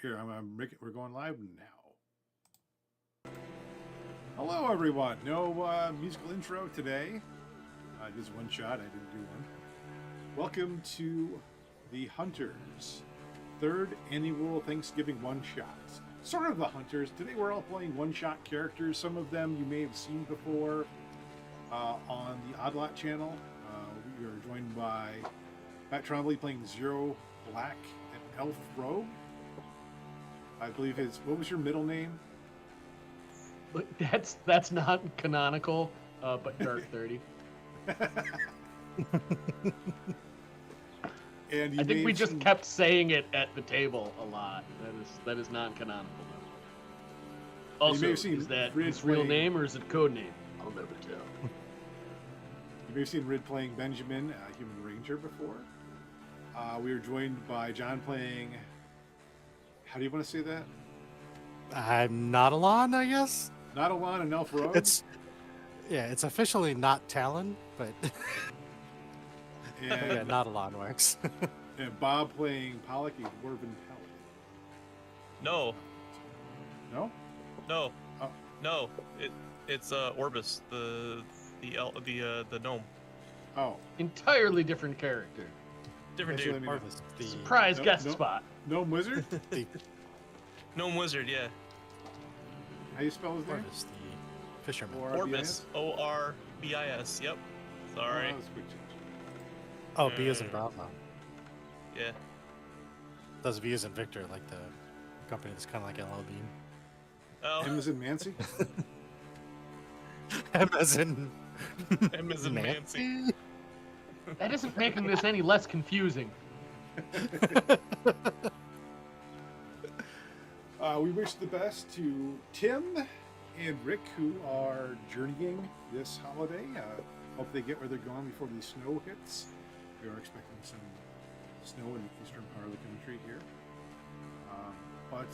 Here, we're going live now. Hello, everyone. No musical intro today. Just one shot. I didn't do one. Welcome to the Hunters, third annual Thanksgiving one-shots. Sort of the Hunters. Today we're all playing one-shot characters. Some of them you may have seen before on the Odd Lot channel. We are joined by Matt Trombley playing Zero Black and Elf Rogue. I believe what was your middle name? That's not canonical, but Dark 30. And I think we just kept saying it at the table a lot. That is non-canonical. Also, is that his real name or is it code name? I'll never tell. You may have seen Rid playing Benjamin, Human Ranger, before. We were joined by John playing... How do you want to say that? I'm not Alon, I guess. Not Alon and Elf Rogue? It's officially not Talon, but yeah, not Alon works. And Bob playing Pollock, a Dwarven Paladin. No. No? No. Oh. No. It's Orbis, the gnome. Oh. Entirely different character. Different Okay, so dude. Orvis, the Surprise guest spot. Gnome Wizard? Gnome wizard, yeah. How you spell his name? Orvis, the fisherman. Orbis. Orbis. Yep. Sorry. Oh, that was a quick change. Oh, B is in Bravo. Yeah. Does V is in Victor, like the company that's kind of like LL Bean. Oh. M as in Mancy? M as in M as in Nancy. That isn't making this any less confusing. We wish the best to Tim and Rick, who are journeying this holiday. Hope they get where they're going before the snow hits. We are expecting some snow in the eastern part of the country here. But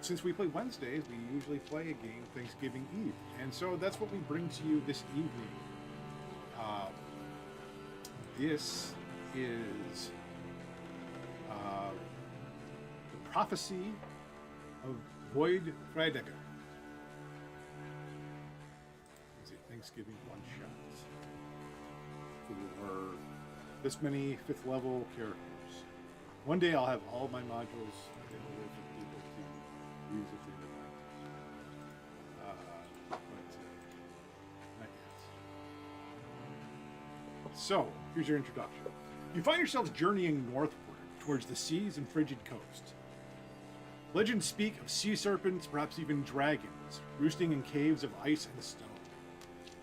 since we play Wednesdays, we usually play a game Thanksgiving Eve. And so that's what we bring to you this evening. This is the prophecy of Void Frjádagr. It's a Thanksgiving one-shot for this many 5th level characters. One day I'll have all my modules available for people to use if they would like to. But not yet. So, here's your introduction. You find yourselves journeying northward towards the seas and frigid coast. Legends speak of sea serpents, perhaps even dragons, roosting in caves of ice and stone.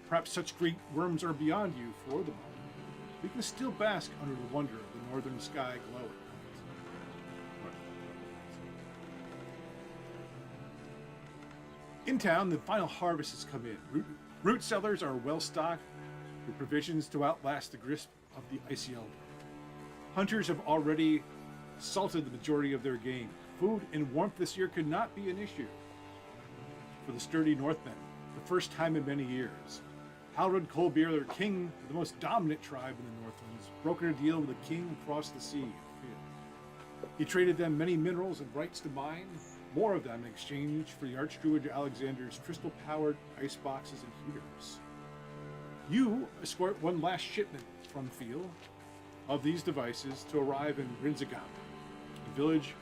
Perhaps such great worms are beyond you for the moment. We can still bask under the wonder of the northern sky glow at night. In town, the final harvest has come in. Root cellars are well stocked with provisions to outlast the grasp of the icy elder. Hunters have already salted the majority of their game. Food and warmth this year could not be an issue for the sturdy Northmen, the first time in many years. Halrod Colbeer, their king, the most dominant tribe in the Northlands, brokered a deal with a king across the sea. He traded them many minerals and rights to mine, more of them in exchange for the Archdruid Alexander's crystal-powered ice boxes and heaters. You escort one last shipment from Field of these devices to arrive in Rinzagam, a village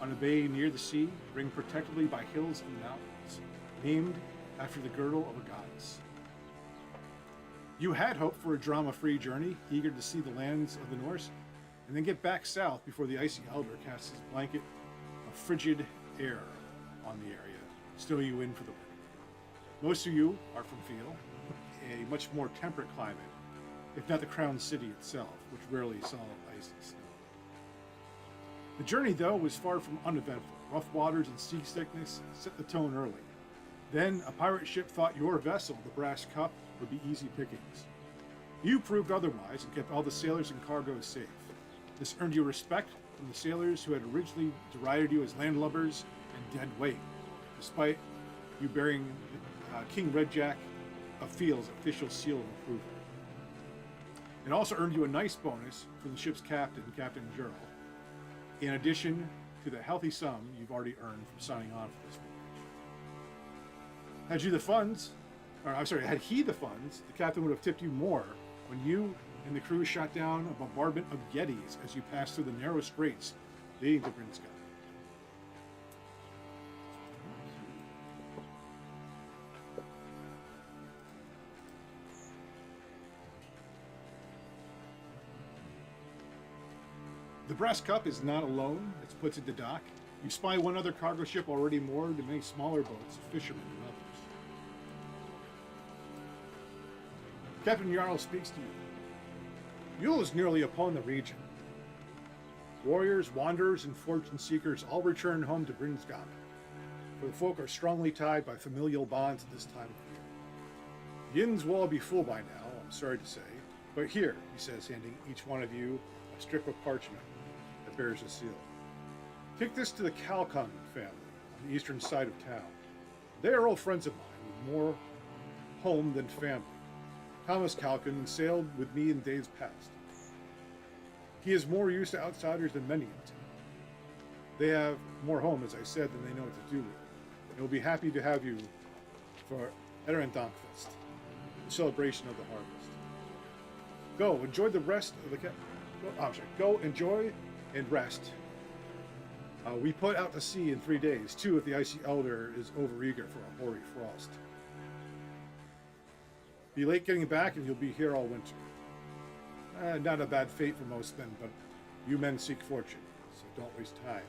on a bay near the sea, ringed protectively by hills and mountains, named after the girdle of a goddess. You had hoped for a drama-free journey, eager to see the lands of the Norse, and then get back south before the icy elder casts his blanket of frigid air on the area, stow you in for the winter. Most of you are from Field, a much more temperate climate, if not the crown city itself, which rarely saw ice and snow. The journey, though, was far from uneventful. Rough waters and seasickness set the tone early. Then, a pirate ship thought your vessel, the Brass Cup, would be easy pickings. You proved otherwise and kept all the sailors and cargo safe. This earned you respect from the sailors who had originally derided you as landlubbers and dead weight, despite you bearing King Redjack of Field's official seal of approval. It also earned you a nice bonus from the ship's captain, Captain Gerald. In addition to the healthy sum you've already earned from signing on for this voyage. Had he the funds, the captain would have tipped you more when you and the crew shot down a bombardment of Yetis as you passed through the narrow straits leading to Brinska. The Brass Cup is not alone. It's put into dock. You spy one other cargo ship already moored and many smaller boats, fishermen and others. Captain Jarl speaks to you. Yule is nearly upon the region. Warriors, wanderers, and fortune seekers all return home to Brinsgame, for the folk are strongly tied by familial bonds at this time of year. The inns will all be full by now, I'm sorry to say, but here, he says, handing each one of you a strip of parchment that bears a seal. Take this to the Calcon family on the eastern side of town. They are old friends of mine, with more home than family. Thomas Calcon sailed with me in days past. He is more used to outsiders than many in town. They have more home, as I said, than they know what to do with. They will be happy to have you for Erendankfest, the celebration of the harvest. Go, enjoy the rest of the Go, enjoy and rest. We put out to sea in 3 days, too, if the Icy Elder is overeager for a hoary frost. Be late getting back, and you'll be here all winter. Not a bad fate for most men, but you men seek fortune, so don't waste time.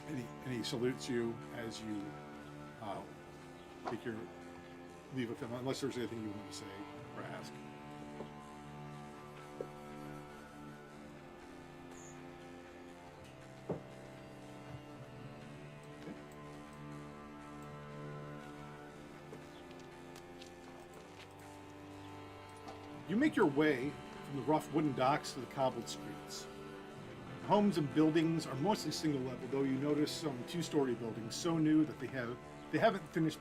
And he salutes you as you take your leave of him, unless there's anything you want to say or ask. You make your way from the rough wooden docks to the cobbled streets. The homes and buildings are mostly single level, though you notice some two-story buildings so new that they haven't finished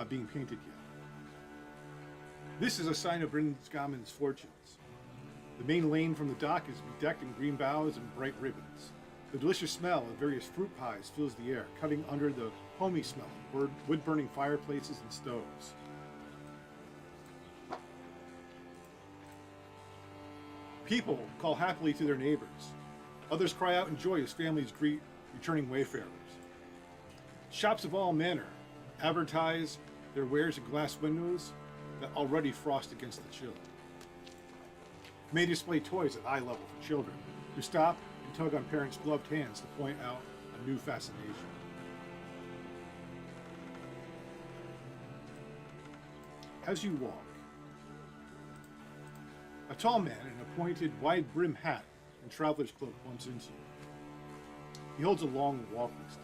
being painted yet. This is a sign of Brinsgamen's fortunes. The main lane from the dock is bedecked in green boughs and bright ribbons. The delicious smell of various fruit pies fills the air, cutting under the homey smell of wood-burning fireplaces and stoves. People call happily to their neighbors. Others cry out in joy as families greet returning wayfarers. Shops of all manner advertise their wares in glass windows that already frost against the chill. May display toys at eye level for children who stop and tug on parents' gloved hands to point out a new fascination. As you walk, a tall man in a pointed, wide-brimmed hat and traveler's cloak bumps into you. He holds a long walking stick.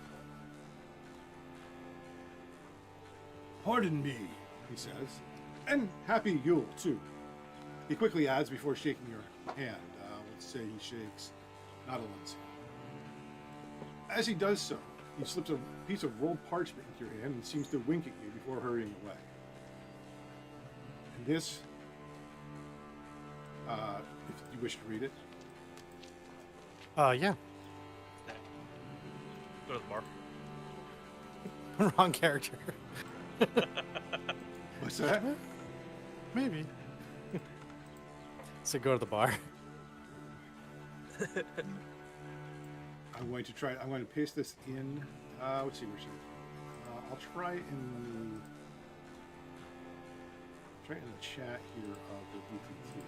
Pardon me, he says, and happy Yule, too. He quickly adds before shaking your hand. Let's say he shakes Nadolin's hand. As he does so, he slips a piece of rolled parchment into your hand and seems to wink at you before hurrying away. And this, if you wish to read it. Yeah. Go to the bar. Wrong character. What's that? Maybe. So go to the bar. I'm going to paste this in. Let's see where she. I'll try in the chat here of the BTT.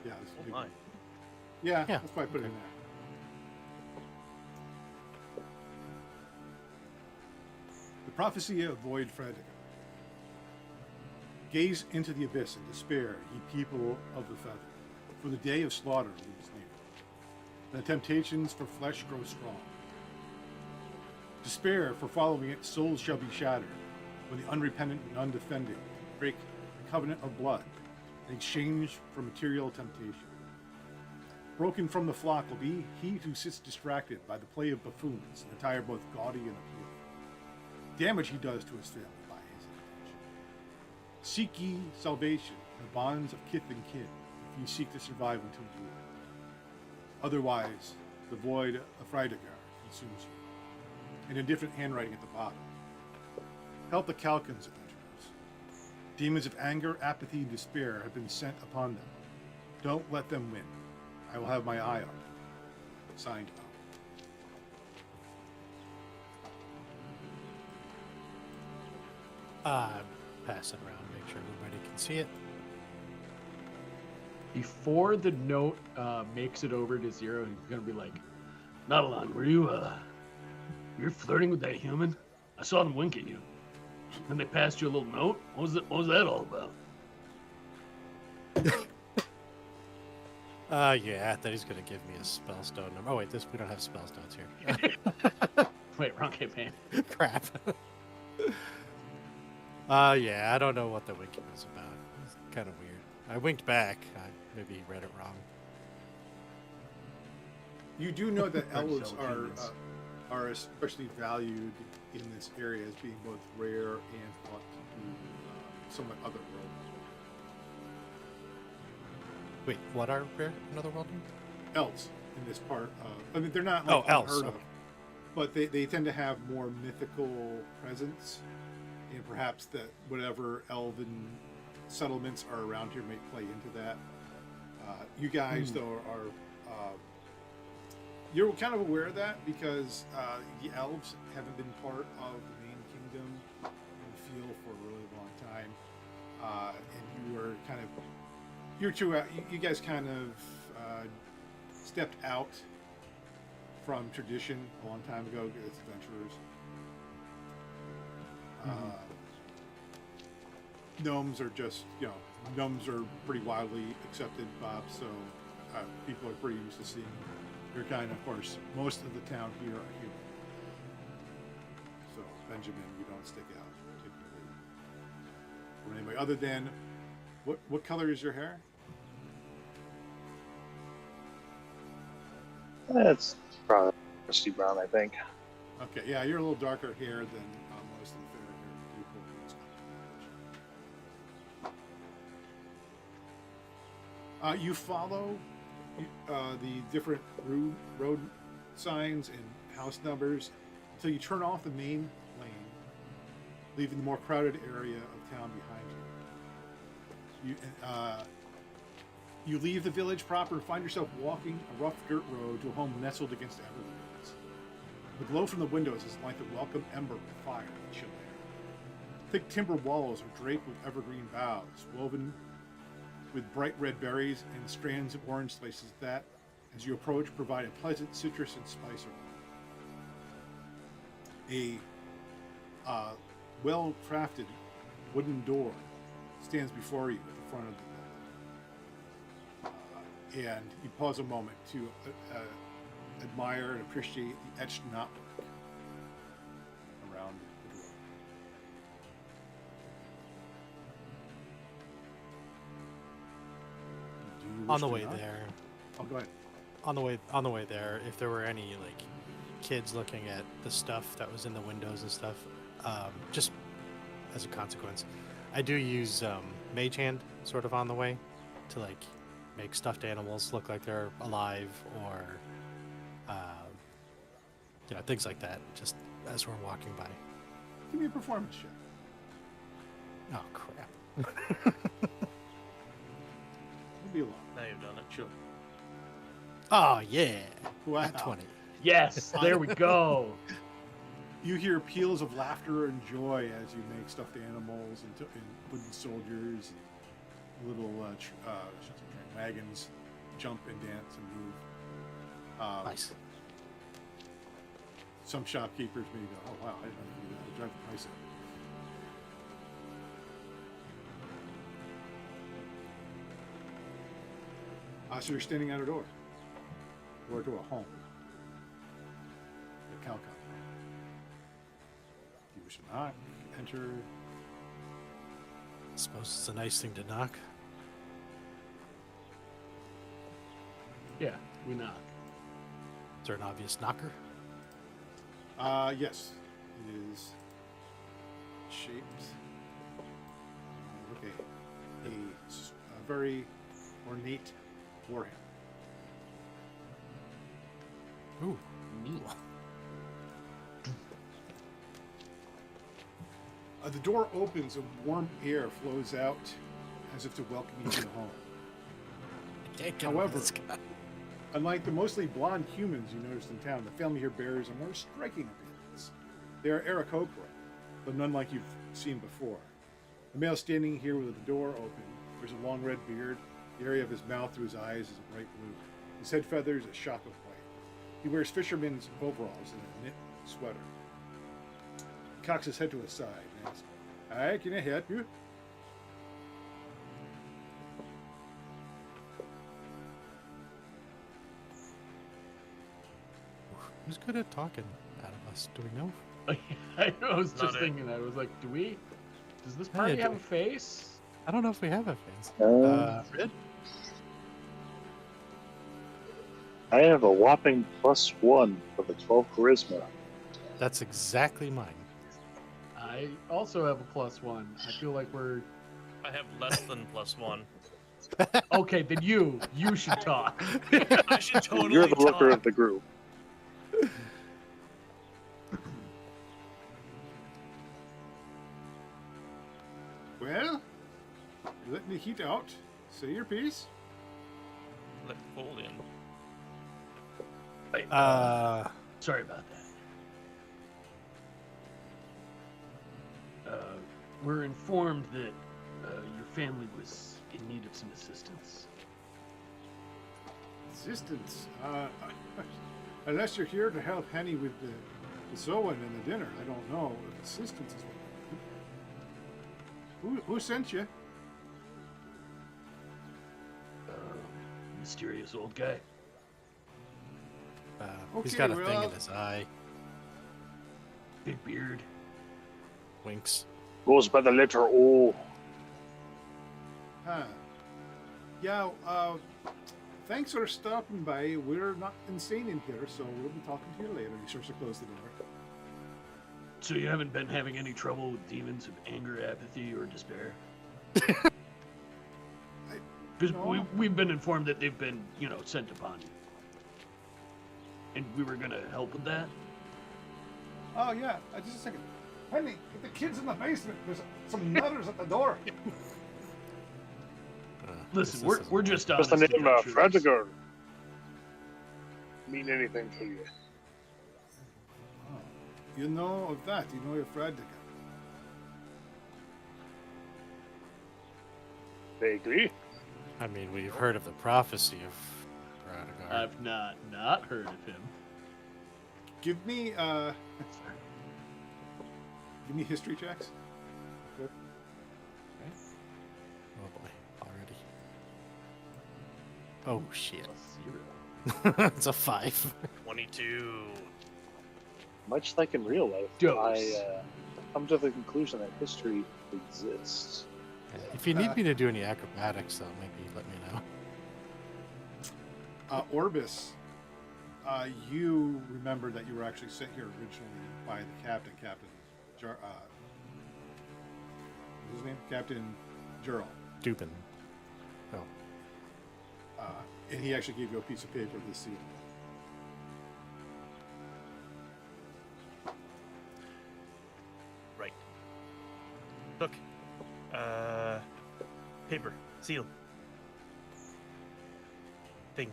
Yeah. This Oh my. Yeah, Yeah, that's why I put it in there. The prophecy of void Frjádagr. Gaze into the abyss in despair, ye people of the feather, for the day of slaughter looms near. The temptations for flesh grow strong. Despair, for following it, souls shall be shattered, when the unrepentant and undefended break the covenant of blood in exchange for material temptation. Broken from the flock will be he who sits distracted by the play of buffoons, an attire both gaudy and appealing. Damage he does to his family by his intention. Seek ye salvation in the bonds of kith and kin, you seek to survive until you will. Otherwise, the void of Frjádagr consumes you. And in different handwriting at the bottom. Help the Calkins, adventurers. Demons of anger, apathy, and despair have been sent upon them. Don't let them win. I will have my eye on them. Signed, Al. Pass it around, make sure everybody can see it. Before the note makes it over to Zero, he's gonna be like, Nautilon, were you're flirting with that human? I saw them wink at you. And they passed you a little note? What was that all about? Yeah, that he's gonna give me a spell stone number. Oh wait, we don't have spell stones here. Wait, wrong campaign. Crap. Yeah, I don't know what the winking was about. It's kind of weird. I winked back. I maybe read it wrong. You do know that elves Intelligence. are especially valued in this area as being both rare and thought to be somewhat otherworldly. Wait, what are rare another world? Elves in this part. I mean, they're not Oh, like elves, unheard of, okay. but they tend to have more mythical presence, and perhaps that whatever elven settlements are around here may play into that. You guys, though, are you're kind of aware of that because the elves haven't been part of the main kingdom in the field for a really long time, and you are kind of you guys kind of stepped out from tradition a long time ago as adventurers. Gnomes are just, gnomes are pretty widely accepted, Bob, so people are pretty used to seeing your kind. Of course, most of the town here are human. So, Benjamin, you don't stick out particularly from anybody other than, what color is your hair? It's probably rusty brown, I think. Okay, yeah, you're a little darker hair than most of the fair haired people in this village. You follow the different road signs and house numbers until you turn off the main lane, leaving the more crowded area of town behind you. You leave the village proper and find yourself walking a rough dirt road to a home nestled against evergreens. The glow from the windows is like the welcome ember of fire in the chill air. Thick timber walls are draped with evergreen boughs, woven with bright red berries and strands of orange slices that, as you approach, provide a pleasant citrus and spice aroma. A well-crafted wooden door stands before you at the front of the building. And you pause a moment to admire and appreciate the etched knotwork around the door. Do you wish On the to way knock? there, Oh, go ahead. on the way there, if there were any like kids looking at the stuff that was in the windows and stuff, just as a consequence, I do use Mage Hand sort of on the way to like make stuffed animals look like they're alive, or things like that. Just as we're walking by. Give me a performance check. Oh crap! It'll be a lot. Now you've done it. Sure. Oh yeah! Wow. At 20. Yes, there we go. You hear peals of laughter and joy as you make stuffed animals and wooden soldiers, and little wagons jump and dance and move. Nice. Some shopkeepers may go, "Oh wow, I didn't know you could do that. I'll drive the price up." So you're standing at a door to a home. The Calcon. If you wish to knock, enter. I suppose it's a nice thing to knock. Yeah, we knock. Is there an obvious knocker? Yes, it is shaped. Okay, a very ornate warhammer. Ooh. Neat. The door opens and warm air flows out as if to welcome you to the home. However, unlike the mostly blonde humans you noticed in town, the family here bears a more striking appearance. They are Aarakocra, but none like you've seen before. The male standing here with the door open wears a long red beard. The area of his mouth to his eyes is a bright blue. His head feathers a shock of white. He wears fisherman's overalls and a knit sweater. He cocks his head to his side and asks, "Hi, can I help you?" Who's good at talking out of us? Do we know? I was Not just it. thinking that. I was like, does this Yeah, party do have we? a face? I don't know if we have a face. Red? I have a whopping +1 for the 12 charisma. That's exactly mine. I also have a +1. I feel like we're I have less than +1. okay. Then you should talk. I should totally You're the looker talk. of the group. Well, you let me heat out. Say your piece. Let Cole in. Sorry about that. We're informed that your family was in need of some assistance. Assistance. Unless you're here to help Henny with the sewing and the dinner, I don't know if assistance is what. Who sent you? Mysterious old guy. He's Okay, got a thing well- in his eye. Big beard. Winks. Goes by the letter O. Huh. Yeah, thanks for stopping by. We're not insane in here, so we'll be talking to you later. He starts to close the door. So you haven't been having any trouble with demons of anger, apathy, or despair? Because No. we've been informed that they've been, sent upon you. And we were going to help with that. Oh, yeah. Just a second. Henny, get the kids in the basement. There's some nutters at the door. Listen, this is we're just Does the honest name adventurers. Frjádagr mean anything to you? You know of that. You know your Frjádagr. Vaguely. I mean, we've heard of the prophecy of Frjádagr. I've not heard of him. Give me history checks. Oh boy, already. Oh shit. +0. It's a 5. 22. Much like in real life, Dose. I come to the conclusion that history exists. If you need me to do any acrobatics, though, maybe let me know. Orbis, you remember that you were actually sent here originally by the captain, what's his name? Captain Gerald. Dupin. Oh. And he actually gave you a piece of paper this seal. Right. Look. Paper. Seal. Thing.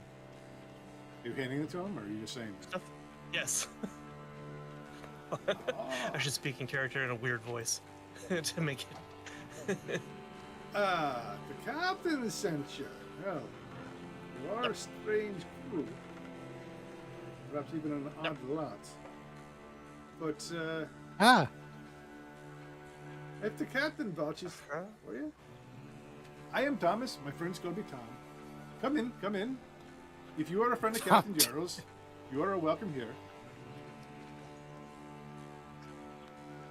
Are you handing it to him, or are you just saying that? Stuff. Yes. I should speak in character in a weird voice to make it. The captain sent you. Well, you are a strange crew. Perhaps even an odd lot. But, Ah! if the captain vouches for you, I am Thomas. My friends call me Tom. Come in. If you are a friend of Captain Gerald's, you are welcome here.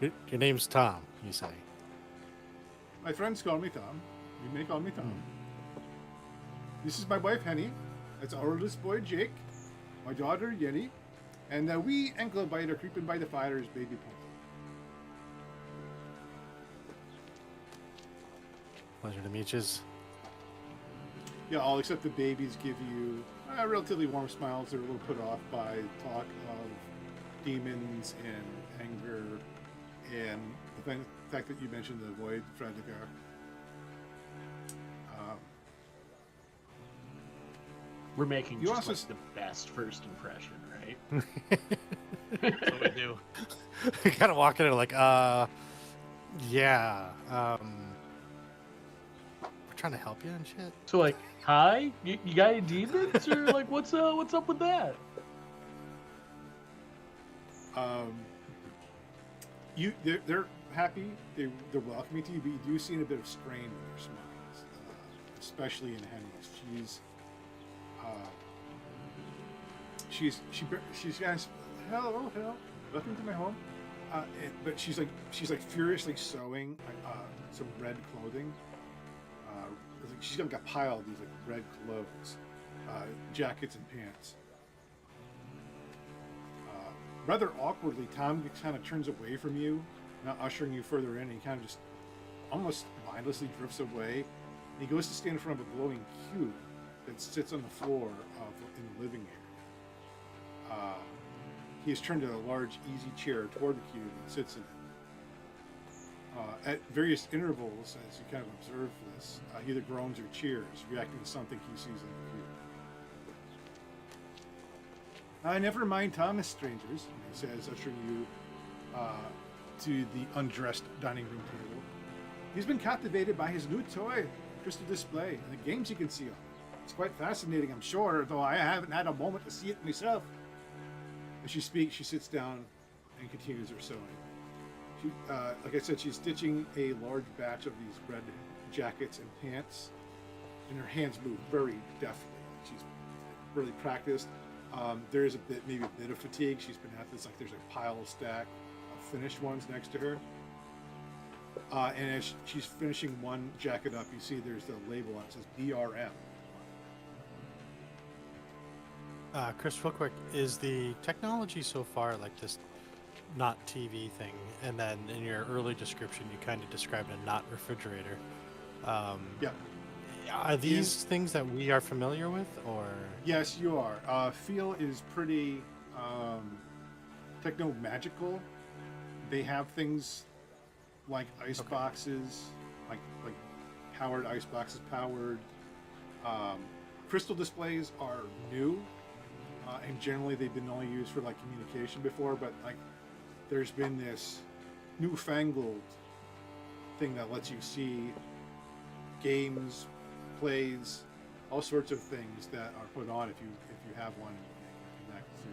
Your name's Tom, you say. My friends call me Tom. You may call me Tom. This is my wife, Henny. That's our oldest boy, Jake. My daughter, Yenny. And the wee ankle biter creeping by the fire is baby Paul. Pleasure to meet you. Yeah, all except the babies give you relatively warm smiles. They're a little put off by talk of demons and anger and the fact that you mentioned the void, Frjádagr. We're making You just also like the best first impression, right? That's what we do. You kind of walk in and like, yeah, we're trying to help you and shit. So like, hi, you got any demons, or like, what's up with that? They're happy. They're welcoming to you, but you do see a bit of strain in their smiles, especially in Henry's. She's guys, hello, welcome to my home. But she's like furiously sewing some red clothing. She's got like a pile of these like red clothes, jackets and pants. Rather awkwardly, Tom kind of turns away from you, not ushering you further in, and he kind of just almost mindlessly drifts away. And he goes to stand in front of a glowing cube that sits on the floor in the living area. He has turned a large, easy chair toward the cube and sits in it. At various intervals, as you kind of observe this, he either groans or cheers, reacting to something he sees in the cube. Never mind Thomas, strangers, he says, ushering you to the undressed dining room table. He's been captivated by his new toy, crystal display, and the games he can see on it. It's quite fascinating, I'm sure, though I haven't had a moment to see it myself. As she speaks, she sits down and continues her sewing. She, like I said, she's stitching a large batch of these red jackets and pants, and her hands move very deftly. She's really practiced. There is maybe a bit of fatigue. She's been at this, like there's a pile of stack of finished ones next to her. And as she's finishing one jacket up, you see there's the label on it. It says BRM. Chris, real quick, is the technology so far like this not TV thing? And then in your early description, you kind of described a not refrigerator. Yeah. Are these things that we are familiar with, or? Yes, you are. Feel is pretty techno-magical. They have things like ice boxes, like powered ice boxes, powered. Crystal displays are new, and generally they've been only used for like communication before. But like, there's been this newfangled thing that lets you see games, plays, all sorts of things that are put on if you have one and connect to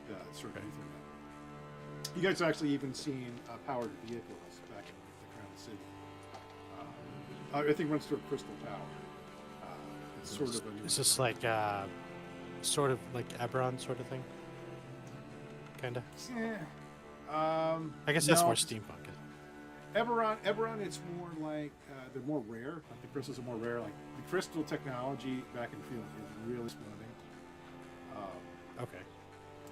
the sort of Ethernet. You guys have actually even seen powered vehicles back in the Crown City. Everything runs through a crystal tower. It's sort of a new. Is this like sort of like Eberron sort of thing? Kind of. Yeah. I guess that's no. more steampunk. Eberron, it's more like they're more rare. Like the crystals are more rare. Like the crystal technology back in the field is really splitting. Okay.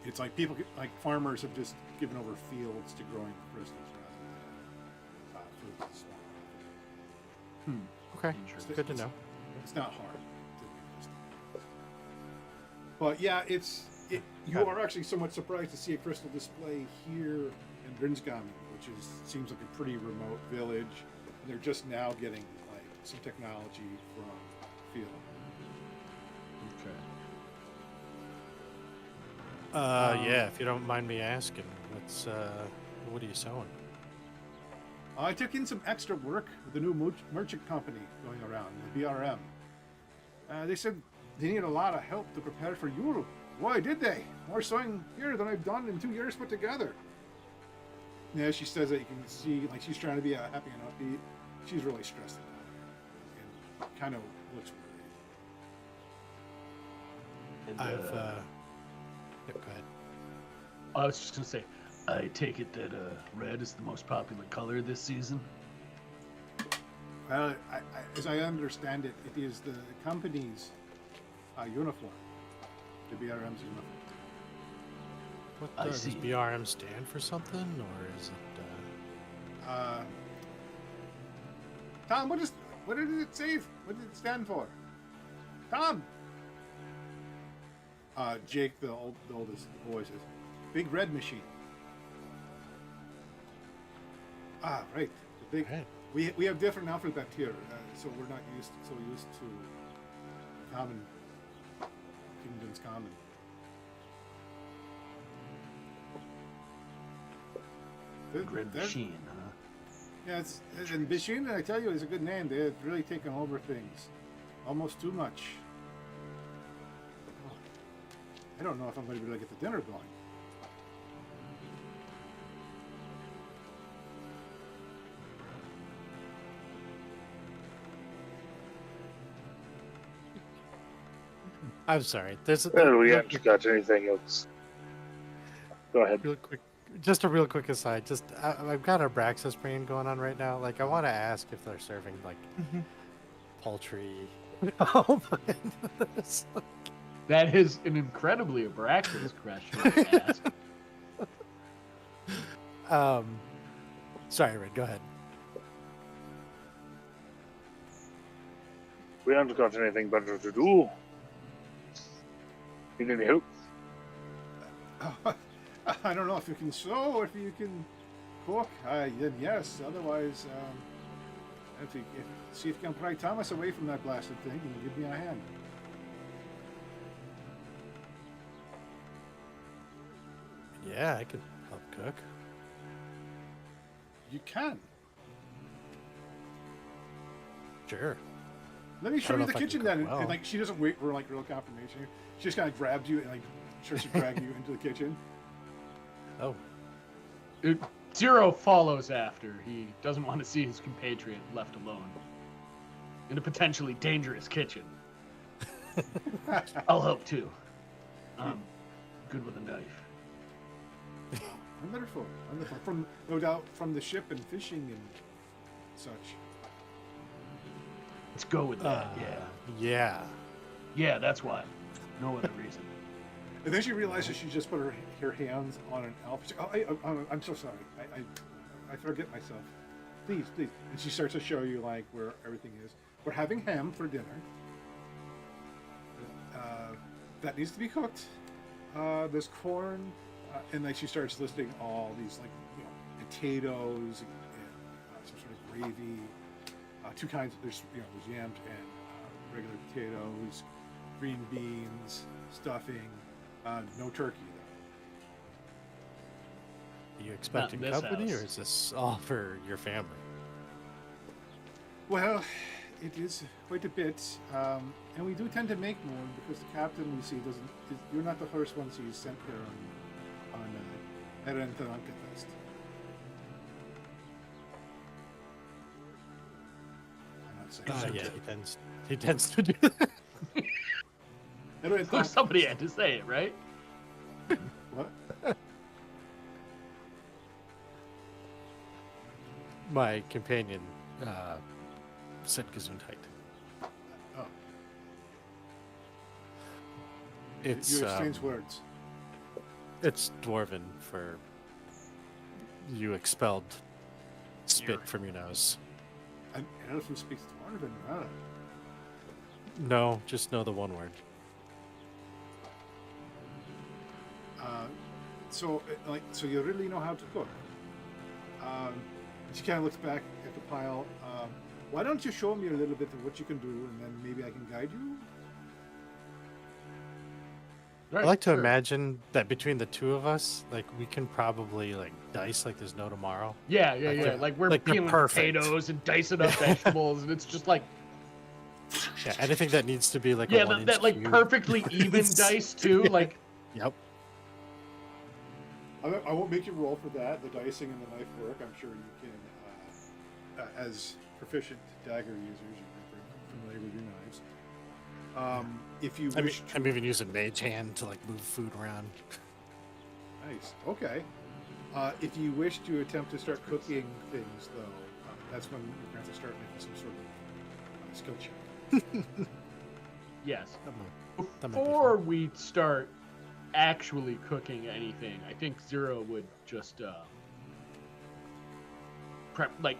It's like people, like farmers, have just given over fields to growing crystals rather than for the small. Okay. Interesting. Good to know. It's not hard to make crystal. But yeah, you are actually somewhat surprised to see a crystal display here in Brinsgamen, which seems like a pretty remote village, and they're just now getting like some technology from field. Okay. Yeah, if you don't mind me asking, what are you sewing? I took in some extra work with the new merchant company going around, the BRM. They said they needed a lot of help to prepare for Europe. Why did they? More sewing here than I've done in 2 years put together. Yeah, she says that you can see, like she's trying to be happy and upbeat. She's really stressed out and kind of looks worried. And, I've yep, go ahead. I was just gonna say, I take it that red is the most popular color this season. Well, as I understand it, it is the company's uniform, the BRM's uniform. What I does see. BRM stand for something, or is it? Tom, what did it say? What did it stand for? Tom. Jake, the oldest boy, says, "Big red machine." Ah, right. The big. Right. We have different alphabet here, so we're not used to common kingdom's common. Red machine, huh? Yeah, and machine. I tell you, is a good name. They've really taken over things, almost too much. Oh, I don't know if I'm going to be able to get the dinner going. I'm sorry. There's Well, we real haven't got anything else. Go ahead. real quick, just a real quick aside. I've got a Braxis brain going on right now. Like, I want to ask if they're serving like poultry. Oh my goodness. That is an incredibly Abraxas question to ask. Sorry, Red. Go ahead. We haven't got anything better to do. Need any help? I don't know if you can sew or if you can cook. Then yes. Otherwise, see if you can pry Thomas away from that blasted thing and give me a hand. Yeah, I could help cook. You can. Sure. Let me show don't you know the if I can kitchen cook then. And, well. like she doesn't wait for like real confirmation. She just kind of grabs you and like starts to drag you into the kitchen. Oh, Zero follows after. He doesn't want to see his compatriot left alone in a potentially dangerous kitchen. I'll help too. Good with a knife. Wonderful, wonderful. From no doubt from the ship and fishing and such. Let's go with that. yeah. Yeah, that's why. No other reason. And then she realizes she just put her hands on an elf. She, I'm so sorry. I forget myself. Please. And she starts to show you like where everything is. We're having ham for dinner. That needs to be cooked. There's corn, and like she starts listing all these like potatoes and some sort of gravy. Two kinds. There's yams and regular potatoes, green beans, stuffing. No turkey though. Are you expecting Not in this company, or house. is this all for your family? Well, it is quite a bit, and we do tend to make more because the captain we see doesn't. You're not the first ones he's sent here on Erentananka test. I'm not saying. Yeah, he tends to do that. Erentananka- Somebody had to say it, right? What? My companion said Gesundheit. Oh, It's you exchange words. it's Dwarven for you expelled spit from your nose. An elf who speaks Dwarven. Wow. No, just know the one word. So you really know how to cook. She kind of looks back at the pile. Why don't you show me a little bit of what you can do, and then maybe I can guide you? I like to imagine that between the two of us, like we can probably like dice like there's no tomorrow. Yeah. they're- Like we're like they're peeling perfect. potatoes and dicing up vegetables, and it's just like Yeah, anything that needs to be like a yeah, 1 that inch like cube. perfectly even dice too. Like Yep. I won't make you roll for that. The dicing and the knife work. I'm sure you can, as proficient dagger users, you're familiar with your knives. If you I mean, wish, I'm even using mage hand to like move food around. nice. Okay. If you wish to attempt to start cooking things, though, that's when you're going to start making some sort of skill check. yes. That might be Before we start actually cooking anything, I think Zero would just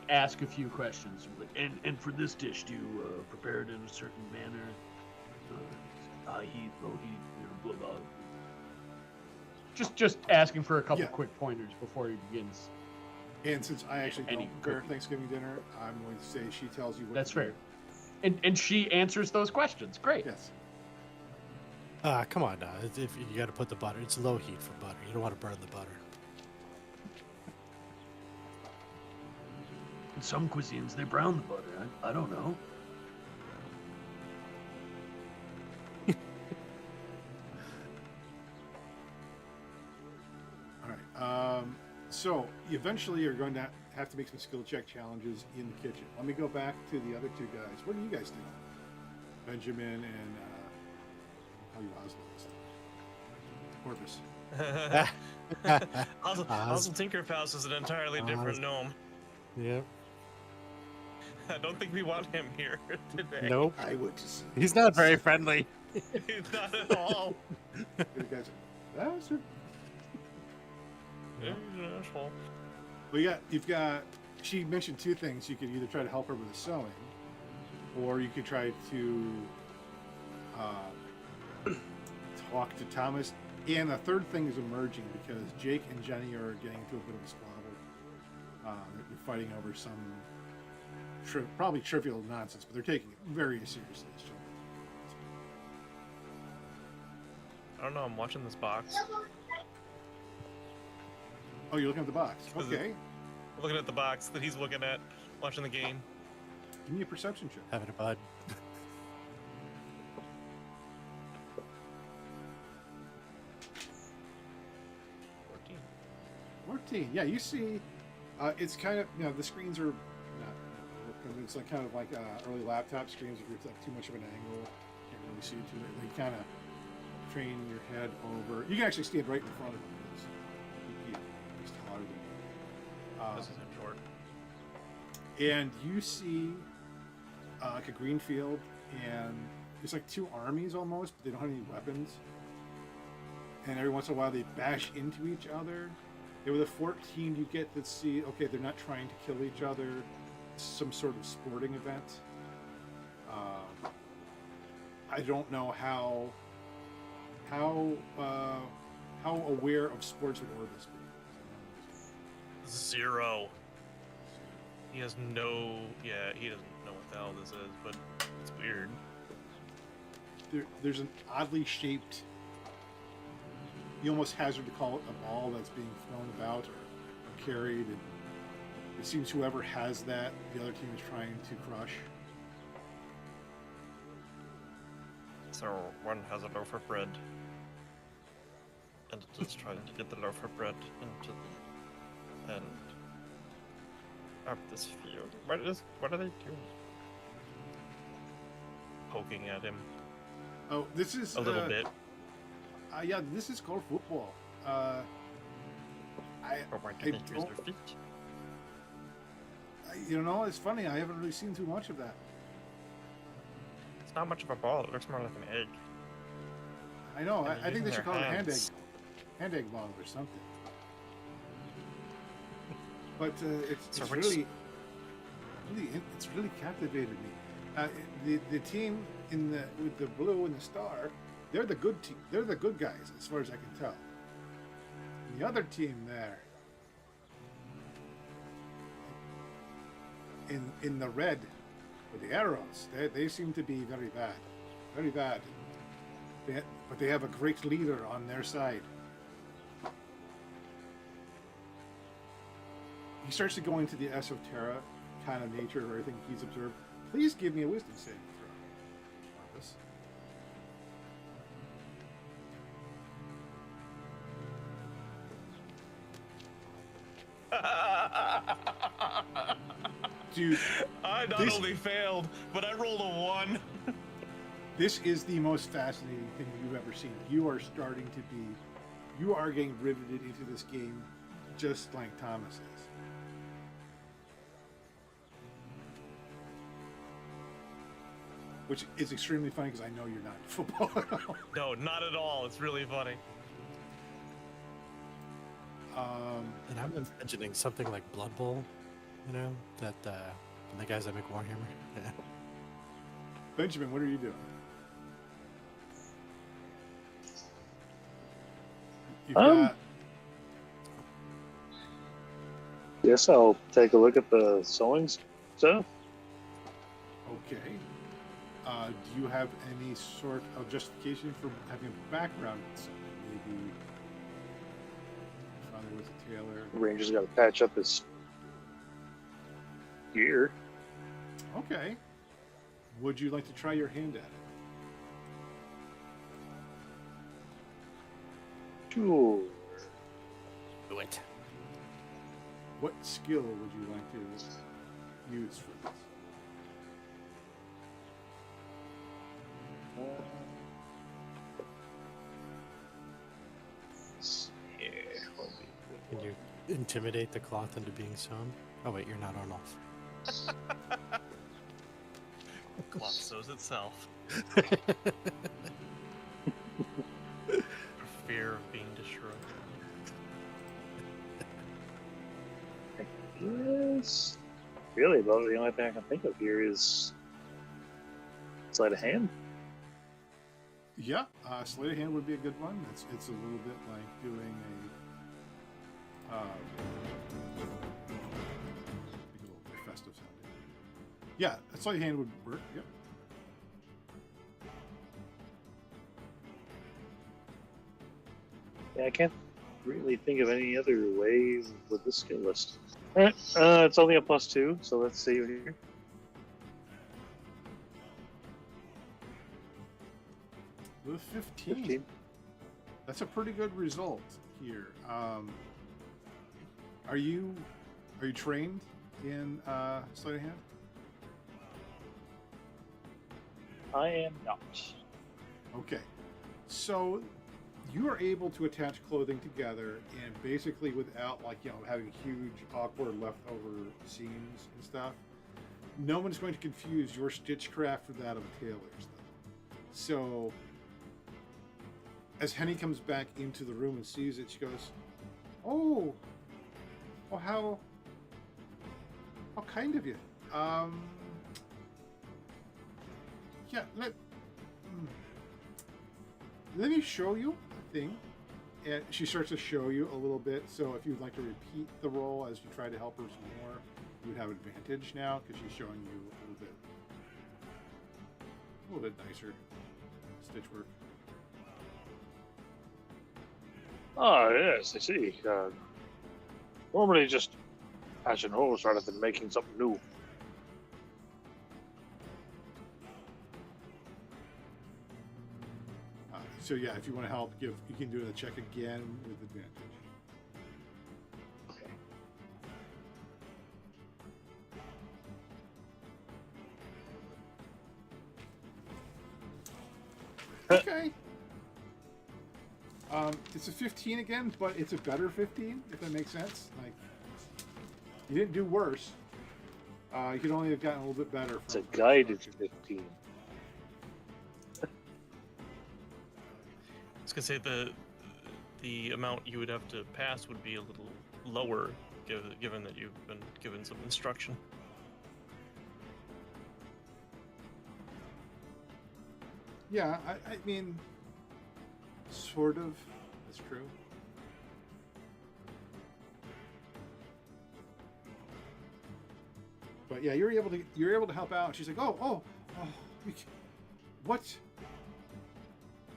ask a few questions. And for this dish, do you prepare it in a certain manner? high heat, low heat, blah blah. Just asking for a couple Yeah. quick pointers before he begins. And since I actually Any don't prepare cooking. Thanksgiving dinner, I'm going to say she tells you what That's to do. fair. And she answers those questions. Great. Yes. Come on now. If you got to put the butter, it's low heat for butter. You don't want to burn the butter. In some cuisines, they brown the butter. I don't know. All right. So eventually you're going to have to make some skill check challenges in the kitchen. Let me go back to the other two guys. What are you guys doing? Benjamin and how you Oslo? Corvus. Oswald Tinkerpaus is an entirely different gnome. Yep. I don't think we want him here today. Nope. I would just. He's not very friendly. Not at all. The guys. That's it. He's an asshole. Well, you've got. She mentioned two things. You could either try to help her with the sewing, or you could try to talk to Thomas. And a third thing is emerging because Jake and Jenny are getting into a bit of a squabble. They're fighting over some probably trivial nonsense, but they're taking it very seriously. As children. I don't know. I'm watching this box. Oh, you're looking at the box. Okay. Looking at the box that he's looking at, watching the game. Give me a perception check. Having a bud. 14. Yeah, you see, it's kind of, the screens are not, it's like kind of like early laptop screens if it's like too much of an angle, can't really see too much. They kind of train your head over. You can actually stand right in front of them because he's taller than you. This is him short. And you see like a green field, and there's like two armies almost, but they don't have any weapons. And every once in a while they bash into each other. And with a 14, you get to see, okay, they're not trying to kill each other. It's some sort of sporting event. I don't know how aware of sports would Orbis be. 0. He has no. Yeah, he doesn't know what the hell this is, but it's weird. There's an oddly shaped. You almost hazard to call it a ball that's being thrown about or carried, and it seems whoever has that, the other team is trying to crush. So one has a loaf of bread, and it is trying to get the loaf of bread into the end of this field. What are they doing? Poking at him Oh, this is a little bit. Yeah, this is called football. Oh, why I didn't they use don't- their feet? It's funny. I haven't really seen too much of that. It's not much of a ball. It looks more like an egg. I know. And they're I think they using should their call it a hands. hand egg ball or something. But it's So which- really it's really captivated me. The team with the blue and the star, they're the good team. They're the good guys, as far as I can tell. And the other team there, in the red with the arrows, they seem to be very bad, very bad. But they have a great leader on their side. He starts to go into the esoteric kind of nature of everything he's observed. Please give me a wisdom saving throw, Marcus. Dude, I not This- only failed, but I rolled a 1. this is the most fascinating thing you've ever seen. You are getting riveted into this game just like Thomas is. Which is extremely funny because I know you're not in football at all. No, not at all. It's really funny. And I'm imagining something like Blood Bowl, that the guys that make Warhammer. Yeah. Benjamin, what are you doing? you've Um, got. Yes, I'll take a look at the sewing stuff. Okay. Do you have any sort of justification for having a background in something? Maybe your father was a tailor. Ranger's got to patch up his gear. Okay. Would you like to try your hand at it? Sure. Do it. What skill would you like to use for this? Yeah. Can you intimidate the cloth into being sewn? Oh wait, you're not Arnulf. The cloth sews itself. For fear of being destroyed. Yes. Really, about the only thing I can think of here is sleight of hand. Yeah, sleight of hand would be a good one. It's a little bit like doing a make it a little more festive sounding. Yeah, a sleight of hand would work. Yep. Yeah, I can't really think of any other ways with this skill list. Alright, it's only a +2, so let's save here. With 15. 15. That's a pretty good result here. Are you trained in sleight of hand? I am not. Okay, so you are able to attach clothing together and basically without having huge awkward leftover seams and stuff. No one's going to confuse your stitchcraft for that of a tailor's. So as Henny comes back into the room and sees it, she goes, "Oh, how kind of you. Yeah, let me show you a thing." And she starts to show you a little bit. So if you'd like to repeat the roll as you try to help her some more, you would have advantage now because she's showing you a little bit nicer stitch work. Oh, yes, I see. Normally just patching holes rather than making something new. So yeah, if you want to help, you can do the check again with advantage. Okay. It's a 15 again, but it's a better 15, if that makes sense. Like, you didn't do worse. You could only have gotten a little bit better. It's a guided 15. I was gonna say the amount you would have to pass would be a little lower, given that you've been given some instruction. Yeah, I mean, sort of. That's true. But yeah, you're able to help out. She's like, oh, what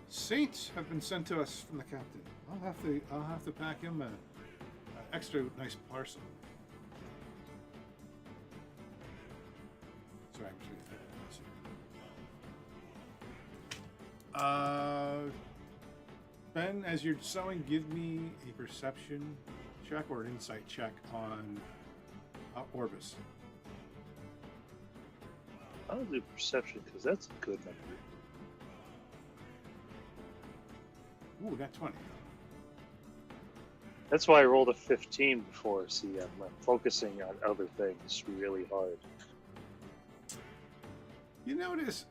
saints have been sent to us from the captain? I'll have to pack him a extra nice parcel. Sorry, I'm just reading this here. Ben, as you're sewing, give me a perception check or an insight check on Orbis. I'll do perception because that's a good number. Ooh, got 20. That's why I rolled a 15 before. See, I'm focusing on other things really hard. You notice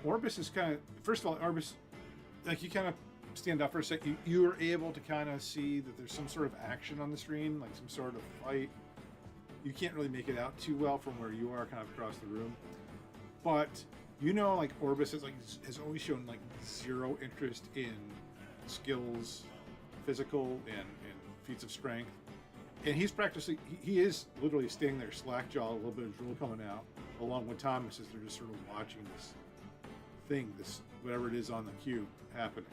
Orbis is kind of, first of all, Orbis, like you kind of stand up for a second. You are able to kind of see that there's some sort of action on the screen, like some sort of fight. You can't really make it out too well from where you are, kind of across the room. But you know, like Orbis has always shown like zero interest in skills physical and feats of strength. And he's practicing. He is literally standing there, slack jaw, a little bit of drool coming out, along with Thomas as they're just sort of watching this thing, this whatever it is on the cube happening.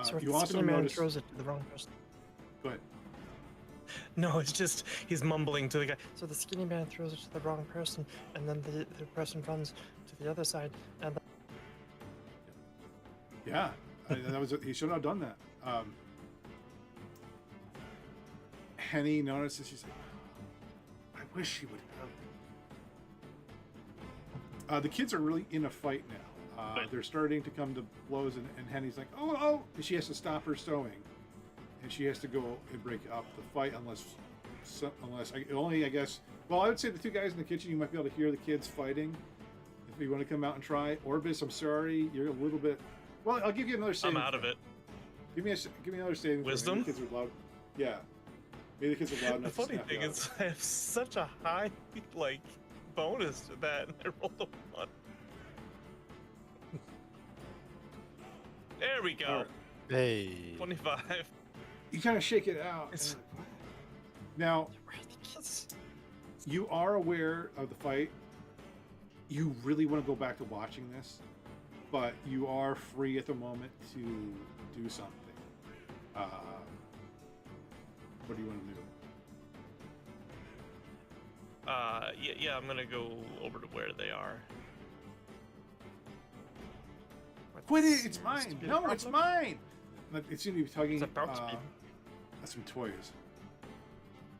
So if You the also skinny man notice. throws it to the wrong person. Go ahead. No, it's just he's mumbling to the guy. So the skinny man throws it to the wrong person, and then the person runs to the other side, and Yeah, that was. He should have done that. Henny notices. She's like, "I wish he would have." The kids are really in a fight now. They're starting to come to blows, and Henny's like, "Oh!" And she has to stop her sewing, and she has to go and break up the fight unless I guess. Well, I would say the two guys in the kitchen. You might be able to hear the kids fighting. If you want to come out and try, Orbis, I'm sorry, you're a little bit. Well, I'll give you another saving. I'm out of it. Give me another saving. throw. Wisdom? Maybe the kids are loud. Yeah. Maybe the kids are loud The enough. funny to snap thing you out is, of I have such a high bonus to that, and I rolled a 1. There we it. go. All right. Hey. 25. You kind of shake it out. It's- and- Now Where are the kids? you are aware of the fight. You really want to go back to watching this, but you are free at the moment to do something. What do you want to do? Yeah, I'm gonna go over to where they are. Quit it! Seems It's to mine! be the No, it's problem. mine! But it seems to be tugging. It's about to be. That's some toys.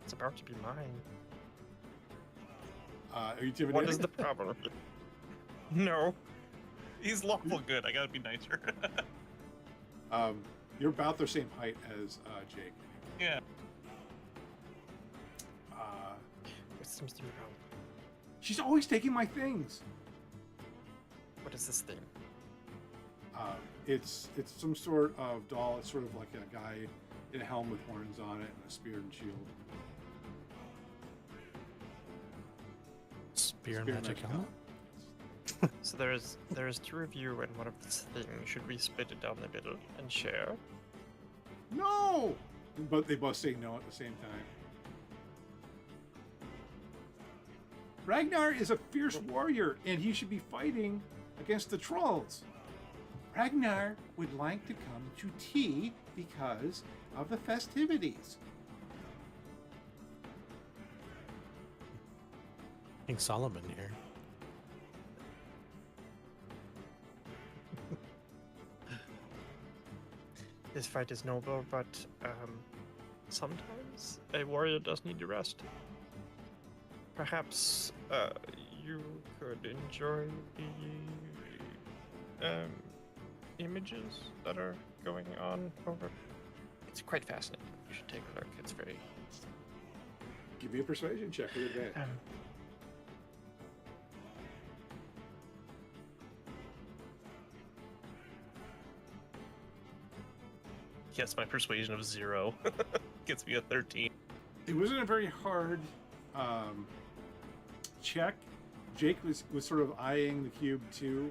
It's about to be mine. Are you intimidated? What is the problem? No. He's lawful good. I gotta be nicer. You're about the same height as Jake. Yeah. Uh, What seems to be wrong? she's always taking my things. What is this thing? It's some sort of doll. It's sort of like a guy in a helmet with horns on it and a spear and shield. Spear Spear magic helmet? helmet. So there's 2 of you and 1 of this thing. Should we split it down the middle and share? No! But they both say no at the same time. Ragnar is a fierce warrior, and he should be fighting against the trolls. Ragnar would like to come to tea because of the festivities. King Solomon here. This fight is noble, but sometimes a warrior does need to rest. Perhaps you could enjoy the images that are going on over. It's quite fascinating. You should take a look. It's very. Give me a persuasion check with advantage. Yes, my persuasion of 0 gets me a 13. It wasn't a very hard check. Jake was sort of eyeing the cube too.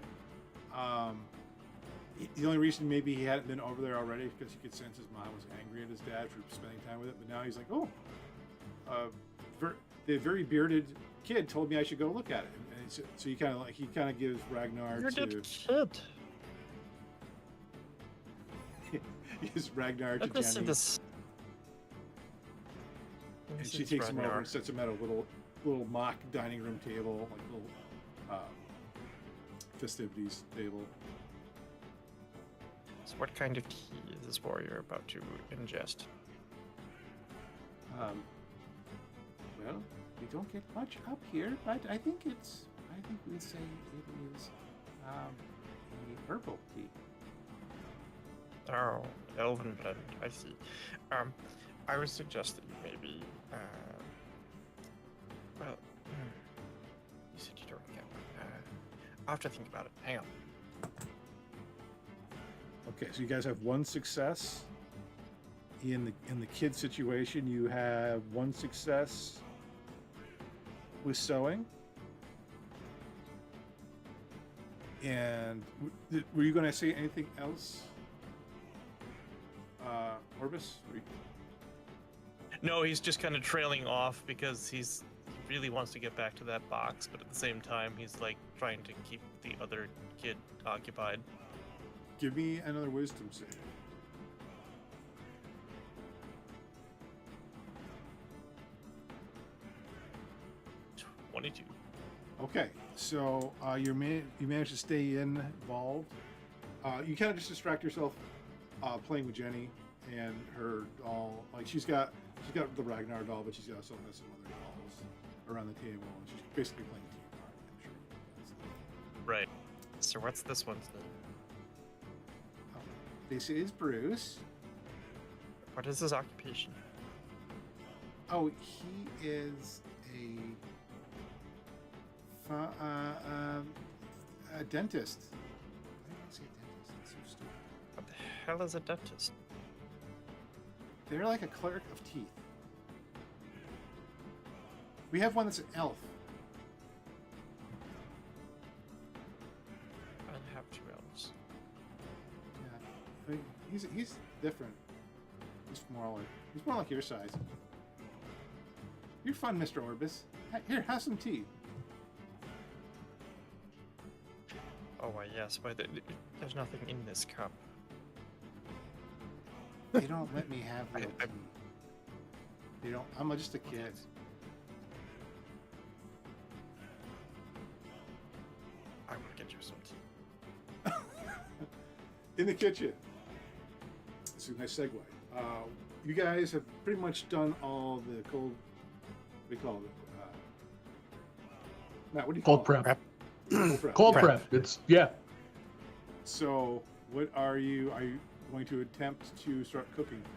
The only reason maybe he hadn't been over there already is because he could sense his mom was angry at his dad for spending time with it. But now he's like, oh, the very bearded kid told me I should go look at it. And so he kind of gives Ragnar You're to that kid. gives Ragnar to Let me see Jenny. this. Let me And see she this takes him over Ragnar. and sets him at a little mock dining room table, like little festivities table. So what kind of tea is this warrior about to ingest? Well, we don't get much up here, but I think we'd say it is a herbal tea. Oh, elven blend. I see. I would suggest that you maybe. Well, you said you don't get one. I'll have to think about it. Hang on. Okay, so you guys have one success in the kid situation. You have one success with sewing. And were you going to say anything else? Orbis? No, he's just kind of trailing off because he really wants to get back to that box, but at the same time, he's like trying to keep the other kid occupied. Give me another wisdom save. $22. Okay, so you managed to stay involved. You kind of just distract yourself playing with Jenny and her doll. Like she's got the Ragnar doll, but she's also has some other dolls around the table, and she's basically playing team party. I'm sure. Right. So what's this one's name? This is Bruce. What is his occupation? Oh, he is a dentist. Why did I say dentist? That's so stupid. What the hell is a dentist? They're like a cleric of teeth. We have one that's an elf. I have 2 elves. Yeah, I mean, he's different. He's more like your size. You're fun, Mr. Orbis. Here, have some tea. Oh, why, yes, but there's nothing in this cup. They don't let me have real I- tea. They don't. I'm just a kid. I want to get you some tea. In the kitchen. This is a nice segue. You guys have pretty much done all the cold. What do you call it? Matt, what do you call Cold prep. Prep. Cold prep. Cold Yeah. prep. It's yeah. So, what are you going to attempt to start cooking things?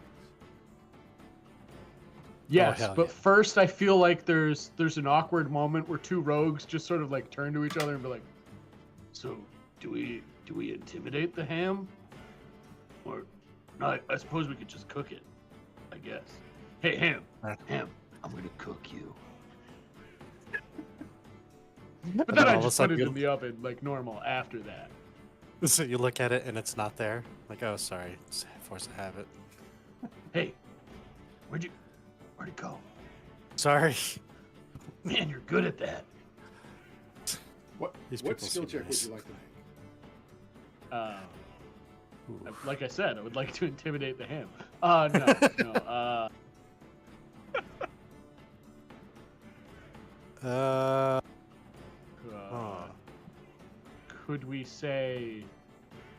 Yes, hell but yeah. first I feel like there's an awkward moment where 2 rogues just sort of like turn to each other and be like, "So, do we intimidate the ham? Or no, I suppose we could just cook it, I guess. Hey, ham, I'm gonna cook you." But then then I all of a just put sudden it you- in the oven like normal after that. So you look at it and it's not there. Like, oh, sorry, it's force of habit. Hey, where'd it go? Sorry. Man, you're good at that. What These what people skill seem check nice. would you like to make? Ooh. Like I said, I would like to intimidate the ham. No. Oh. Could we say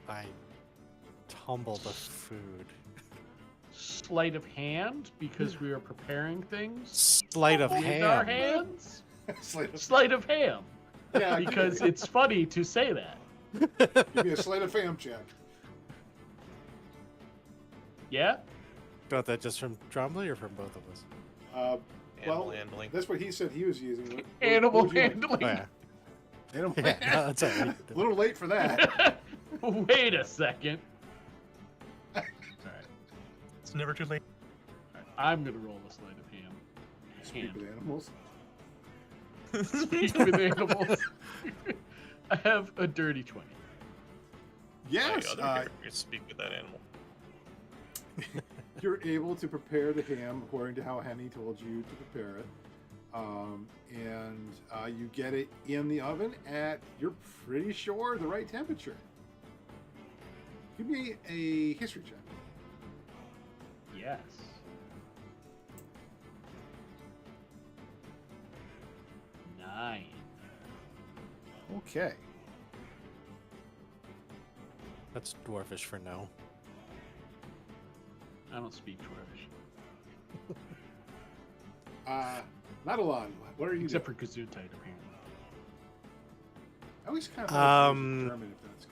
I tumble the food. sleight of hand because we are preparing things Sleight of with our hand. hands? Sleight of, Sleight of ham, yeah, because it's funny to say that. give me a sleight of fam check. Yeah. Got that just from Dromley or from both of us? Animal Well, handling. that's what he said he was using. What Animal would you like? handling. Oh, yeah. Animal Yeah, no, that's all right. A little late for that. Wait a second. All right. It's never too late. I'm gonna roll a sleight of ham. Speak with animals. Speak with animals. I have a dirty 20. Yes, My other characters speak with that animal. you're able to prepare the ham according to how Henny told you to prepare it. And you get it in the oven at, you're pretty sure, the right temperature. Give me a history check. Yes. Nine. Okay. That's dwarfish for no. I don't speak Dwarvish. Not a lot. What are you Except doing? for Gesundheit, apparently. I always kind of like Um, German, if that's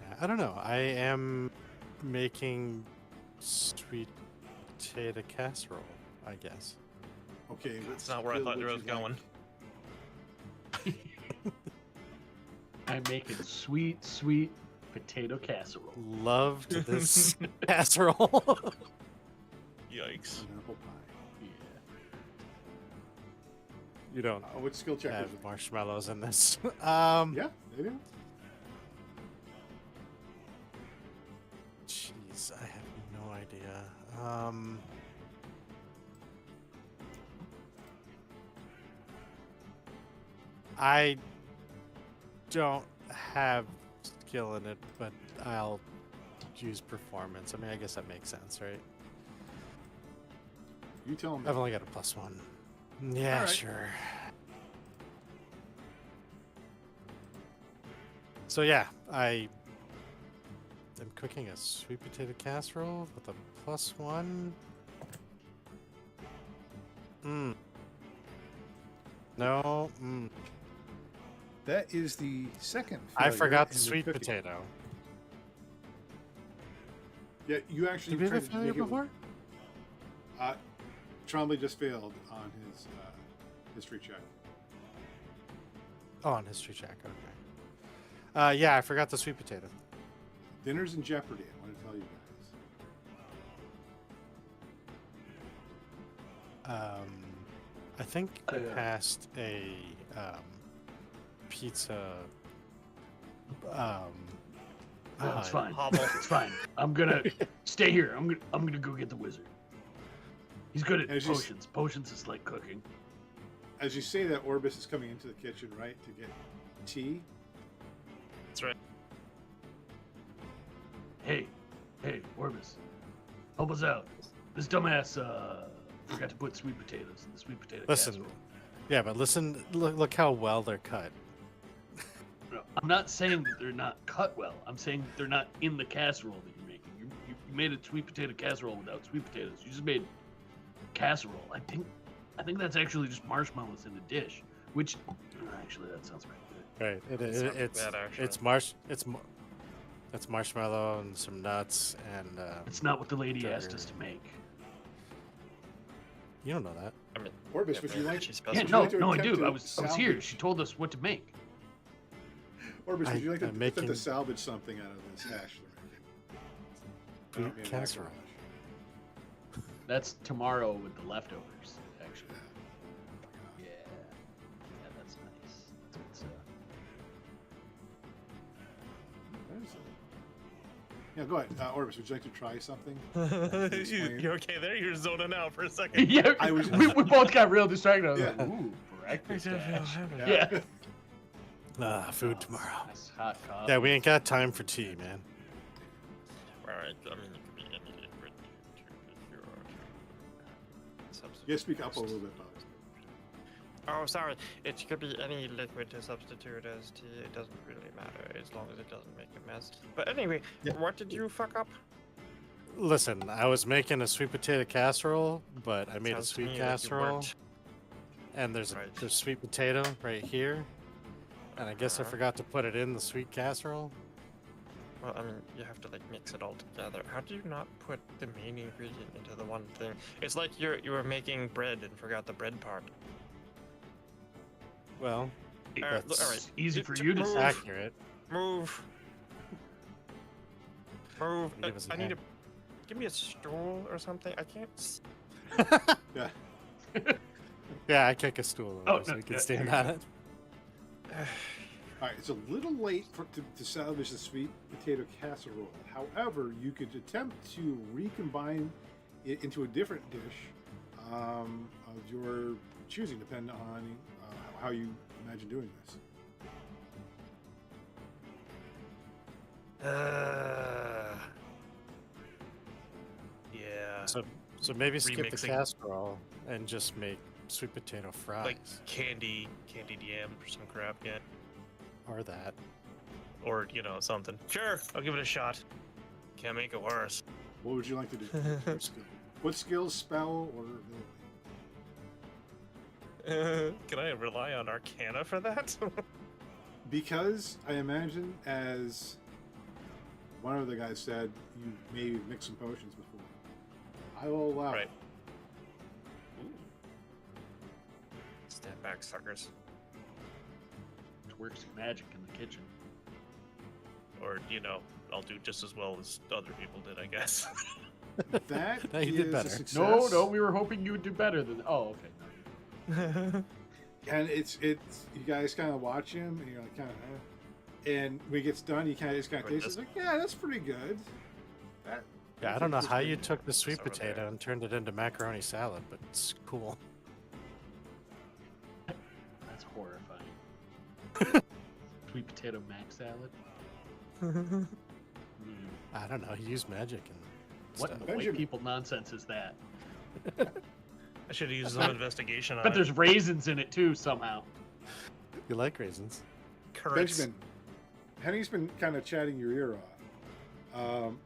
Yeah, I don't know. I am making sweet potato casserole, I guess. okay. what That's not where I skill thought would I was you like? going. I'm making sweet potato casserole. Loved this casserole. Yikes. An apple pie. Yeah. You don't What skill check have would you like? marshmallows in this. Yeah, they do. is I have no idea. I don't have skill in it, but I'll use performance. I mean, I guess that makes sense, right? You tell him. I've only got a +1. Yeah, Alright. sure. So yeah, I am cooking a sweet potato casserole with a +1. No. That is the second. I forgot the failure in sweet cooking. potato. Yeah, you actually Did we have a tried to failure make it. before? Trombley just failed on his history check. Oh, on history check. Okay. Yeah, I forgot the sweet potato. Dinner's in jeopardy. I want to tell you guys. I think I passed a pizza. No, it's fine. Hobble. It's fine. I'm gonna stay here. I'm gonna go get the wizard. He's good at As you s- potions. Potions is like cooking. As you say that, Orbis is coming into the kitchen, right, to get tea. That's right. Hey, Orbis, help us out. This dumbass forgot to put sweet potatoes in the sweet potato Listen, casserole. yeah, but listen, look how well they're cut. No, I'm not saying that they're not cut well. I'm saying that they're not in the casserole that you're making. You made a sweet potato casserole without sweet potatoes. You just made casserole. I think that's actually just marshmallows in a dish. Which, actually, that sounds pretty good. Right. That's not It's bad, actually. it's marshmallow and some nuts and It's not what the lady sugar. asked us to make. You don't know that. I mean, Orbis, would you like? she's Yeah, Would you no, like to I attempt do. to I was here. salvage- She told us what to make. Orbis, would you like to I'm attempt to making- salvage something out of this hash they're making? Fruit Maybe casserole. That's tomorrow with the leftovers, actually. Yeah, that's nice. It's, Yeah, go ahead. Orbis, would you like to try something? you okay there? You're zoning out for a second. yeah, I was- we both got real distracted. I was Yeah. like, ooh, breakfast hash. Yeah. Yeah. Food tomorrow. Nice hot coffee. Yeah, we ain't got time for tea, man. Alright, I mean, it could be any liquid. Yeah, speak up a little bit, Bob. Oh, sorry. It could be any liquid to substitute as tea. It doesn't really matter as long as it doesn't make a mess. But anyway, what did you fuck up? Listen, I was making a sweet potato casserole, but I made a Sounds to sweet me like you casserole, weren't. and there's Right. there's sweet potato right here, and I guess I Uh-huh. forgot to put it in the sweet casserole. Well, I mean, you have to like mix it all together. How do you not put the main ingredient into the one thing? It's like you were making bread and forgot the bread part. Well, Alright, that's alright. Easy It- for you to move. say. accurate. Move. Move. Give us a I need hand. a. Give me a stool or something. I can't. Yeah. Yeah, I kick a stool over Oh, so no, we can yeah, stand there on you it. All right, it's a little late to salvage the sweet potato casserole. However, you could attempt to recombine it into a different dish of your choosing, depending on how you imagine doing this. Yeah. So maybe skip the Remixing. casserole and just make sweet potato fries Like candied yam or some crap, yeah. or that. Or, something. Sure, I'll give it a shot. Can't make it worse. What would you like to do? What skill? What skills, spell, or ability? Can I rely on Arcana for that? Because I imagine, as one of the guys said, you may mix some potions before. I will allow Right. it. Stand back, suckers. It works magic in the kitchen. Or, I'll do just as well as other people did, I guess. That No, you did is better. a success. No, we were hoping you would do better than. Oh, okay. And it's you guys kind of watch him, and you're like kind of, and when he gets done, he just kind of Right, tastes it. Like, yeah, that's pretty good. Yeah, I don't know how you Just took the sweet over there. potato and turned it into macaroni salad, but it's cool. That's horrifying. Sweet potato mac salad. Mm. I don't know. He used magic and What in stuff. the white Benjamin. people nonsense is that? I should have used some investigation on But it. there's raisins in it too somehow. You like raisins? Currants. Benjamin, Henny's been kind of chatting your ear off.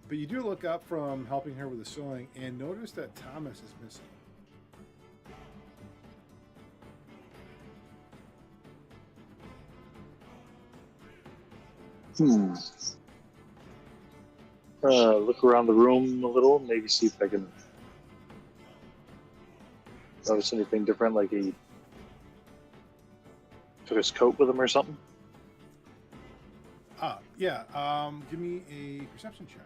But you do look up from helping her with the sewing and notice that Thomas is missing. Look around the room a little, maybe see if I can notice anything different, like he took his coat with him or something. Yeah. Give me a perception check.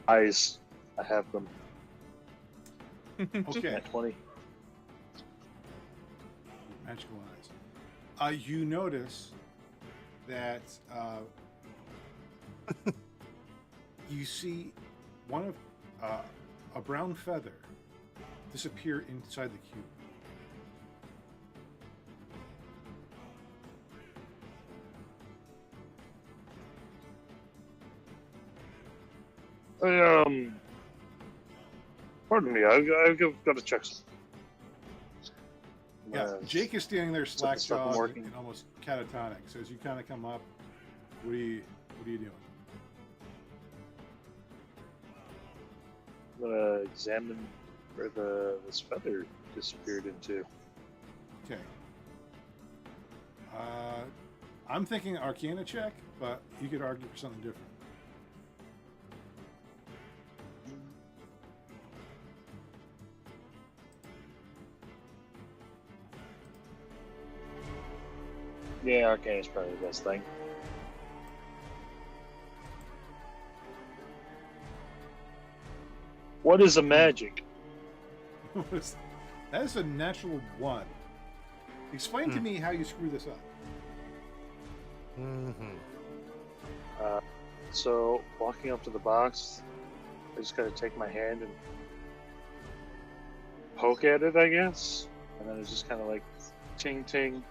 Eyes, I have them Okay. at 20. Magical eyes. You notice that you see one of a brown feather disappear inside the cube. Pardon me, I've got to check something. Yeah, Jake is standing there Something stuck slack-jawed working. and almost catatonic. So as you kind of come up, what are you doing? I'm gonna examine where this feather disappeared into. Okay. I'm thinking Arcana check, but you could argue for something different. Yeah, Arcane is probably the best thing. What is a magic? That is a natural one. Explain to me how you screw this up. So, walking up to the box, I just gotta take my hand and poke at it, I guess. And then it's just kind of like ting ting.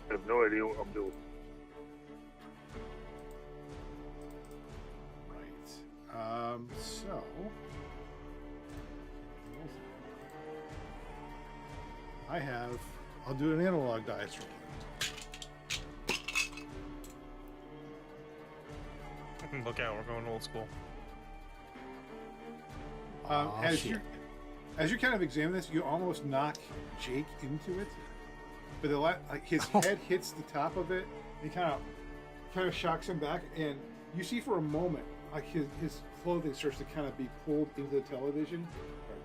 I have no idea what I'm doing. Right. So. I'll do an analog dice roll. Look out, we're going old school. As you kind of examine this, you almost knock Jake into it, but like his head hits the top of it. And he kind of shocks him back, and you see for a moment like his clothing starts to kind of be pulled into the television,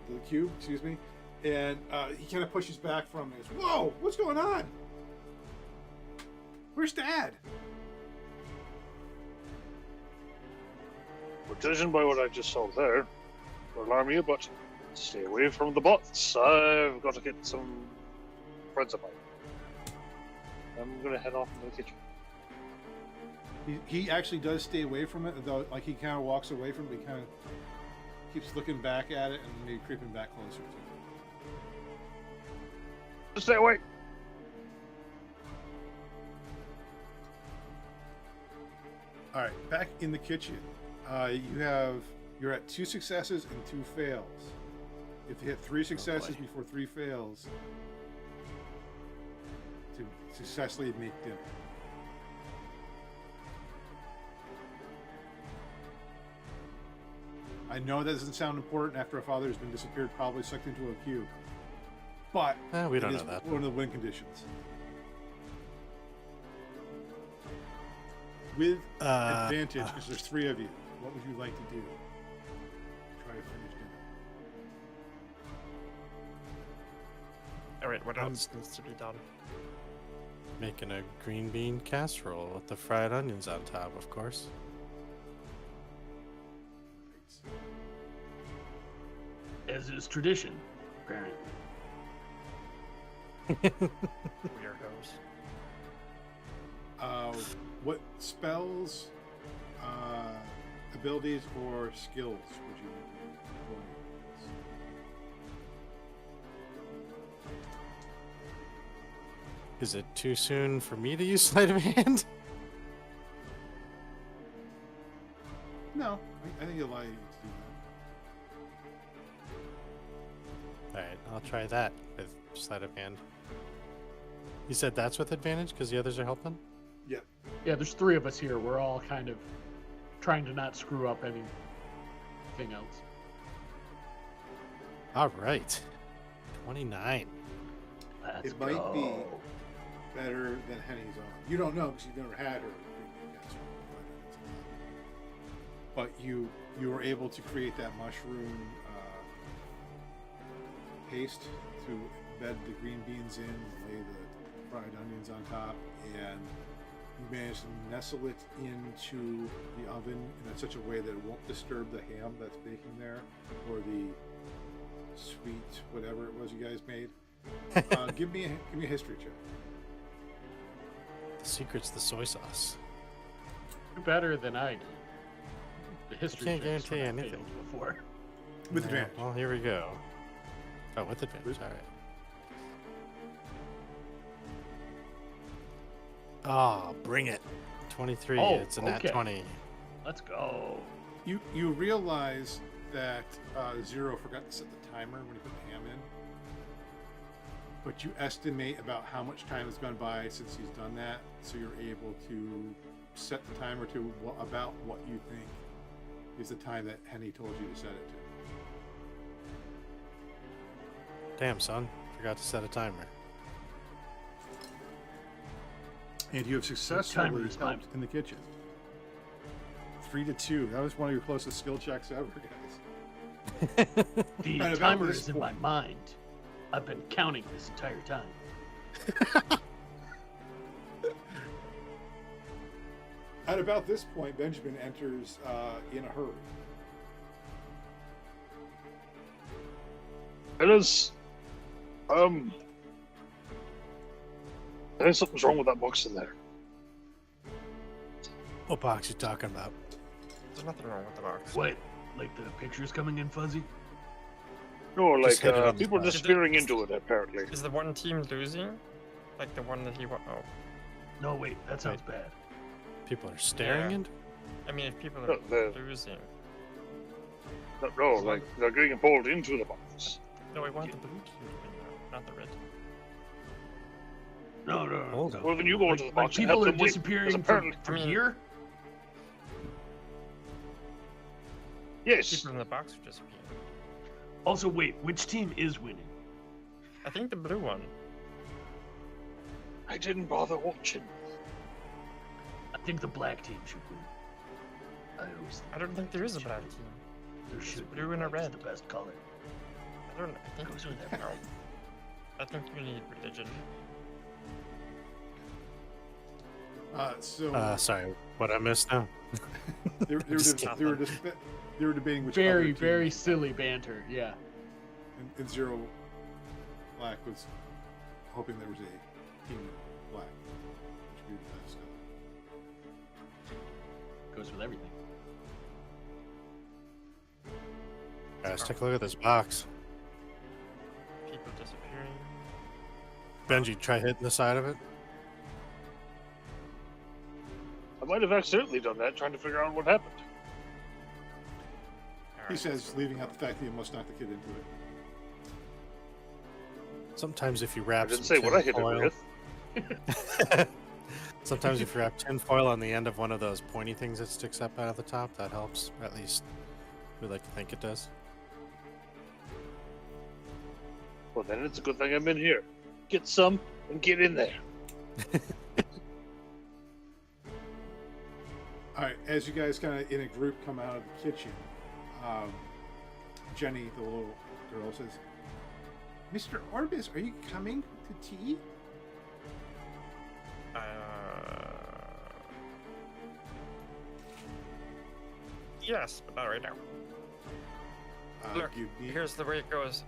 or the cube, excuse me, and he kind of pushes back from it. Whoa, what's going on? Where's Dad? Well, judging by what I just saw there, will alarm you, but stay away from the bots. I've got to get some friends of mine. I'm gonna head off into the kitchen. He actually does stay away from it, though. Like he kind of walks away from it, but he kind of keeps looking back at it and maybe creeping back closer to it. Just stay away. All right, back in the kitchen, you're at 2 successes and 2 fails. If you hit 3 successes before 3 fails, to successfully make dinner. I know that doesn't sound important after a father has been disappeared, probably sucked into a cube, but We don't it is know that. one of the win conditions. With advantage, because there's 3 of you, what would you like to do? Try to finish dinner. Alright, what else needs to be done? Making a green bean casserole with the fried onions on top, of course. As is tradition, apparently. Weirdos. What spells, abilities, or skills would you employ? Is it too soon for me to use sleight of hand? No, I think you'll allow you to do that. Alright, I'll try that with sleight of hand. You said that's with advantage because the others are helping? Yeah. Yeah, there's 3 of us here. We're all kind of trying to not screw up anything else. Alright. 29. Let's It might go. be better than Henny's on. You don't know because you've never had her. But you were able to create that mushroom paste to bed the green beans in, lay the fried onions on top, and you managed to nestle it into the oven in such a way that it won't disturb the ham that's baking there, or the sweet whatever it was you guys made. Give me a history check. The secret's the soy sauce. You're better than I did. The history can't checks guarantee when I anything. failed before. With Yeah, advantage. Well, here we go. Oh, with advantage. Alright. Oh, bring it. 23. Oh, It's a nat okay. 20. Let's go. You realize that Zero forgot to set the timer when he put the ham in, but you estimate about how much time has gone by since he's done that, so you're able to set the timer to about what you think is the time that Henny told you to set it to. Damn, son. Forgot to set a timer. And you have timer successfully is time. helped in the kitchen. 3-2. That was one of your closest skill checks ever, guys. The At about timer this is in my point- mind. I've been counting this entire time. At about this point, Benjamin enters in a hurry. Fellas, I think something's wrong with that box in there. What box you talking about? There's nothing wrong with the box. What? Like the pictures coming in fuzzy? No, like Just hit it on the people side. disappearing into it apparently. Is the one team losing? Like the one that he won? Oh, No, wait, that sounds bad. People are staring Yeah. into. I mean, if people No, are the- losing. No, like they're getting pulled into the box. No, I want the blue team to win now, not the red. No, no, no. Hold no. on. Well, then you go into the Like box and people help are them win. disappearing 'cause from, apparently, from I mean- here? yes, People in the box are disappearing. Also, wait, which team is winning? I think the blue one. I didn't bother watching. I think the black team should win. I always think I don't think there is a black team. there It's should be. blue and a Black's red. the best color. I don't know. I think Goes you with need everything. I think you need religion. Sorry, what I missed now? They were Just debating which Very, other team, very silly banter. Yeah. and Zero Black was hoping there was a team black, which would be the best color. Goes with everything. Guys, take a look at this box. People disappearing. Benji, try hitting the side of it. I might have accidentally done that, trying to figure out what happened. He Alright. says, leaving out the fact that you must knock the kid into it. Sometimes if you I wrap didn't some say what I hit it tinfoil- with. Sometimes if you wrap tinfoil on the end of one of those pointy things that sticks up out of the top, that helps. At least we like to think it does. Well, then it's a good thing I'm in here. Get some and get in there. All right, as you guys kind of in a group come out of the kitchen, Jenny, the little girl, says, "Mr. Orbis, are you coming to tea?" Yes, but not right now. Look, You need- here's the way it goes.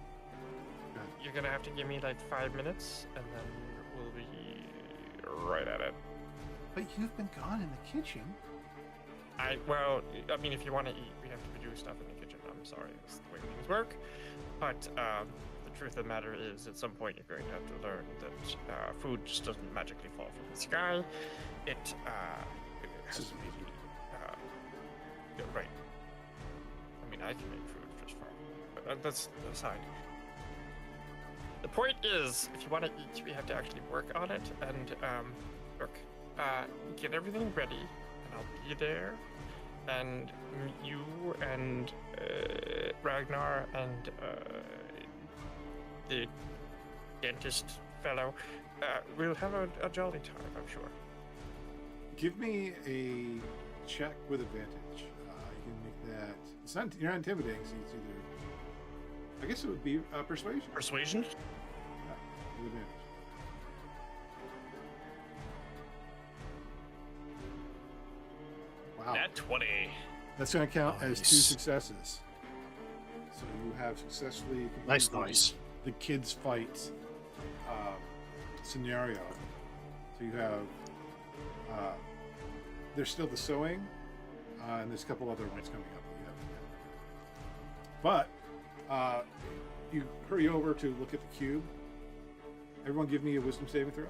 Go ahead. you're gonna have to give me like 5 minutes, and then we'll be right at it. But you've been gone in the kitchen. Well, I mean, if you want to eat, we have to do stuff in the kitchen. I'm sorry, it's the way things work. But the truth of the matter is, at some point, you're going to have to learn that food just doesn't magically fall from the sky. It has to be right. I mean, I can make food just fine, but that's aside. The point is, if you want to eat, we have to actually work on it. And look, get everything ready, and I'll be there. And you and Ragnar and the dentist fellow will have a jolly time, I'm sure. Give me a check with advantage. You can make that. It's not. You're not intimidating. So it's either. I guess it would be persuasion. Persuasion? Yeah, with advantage. Wow. Nat 20. That's going to count as 2 Nice. successes. So you have successfully completed Nice. the kids fight scenario. So you have there's still the sewing, and there's a couple other ones coming up. But you hurry over to look at the cube. Everyone, give me a wisdom saving throw.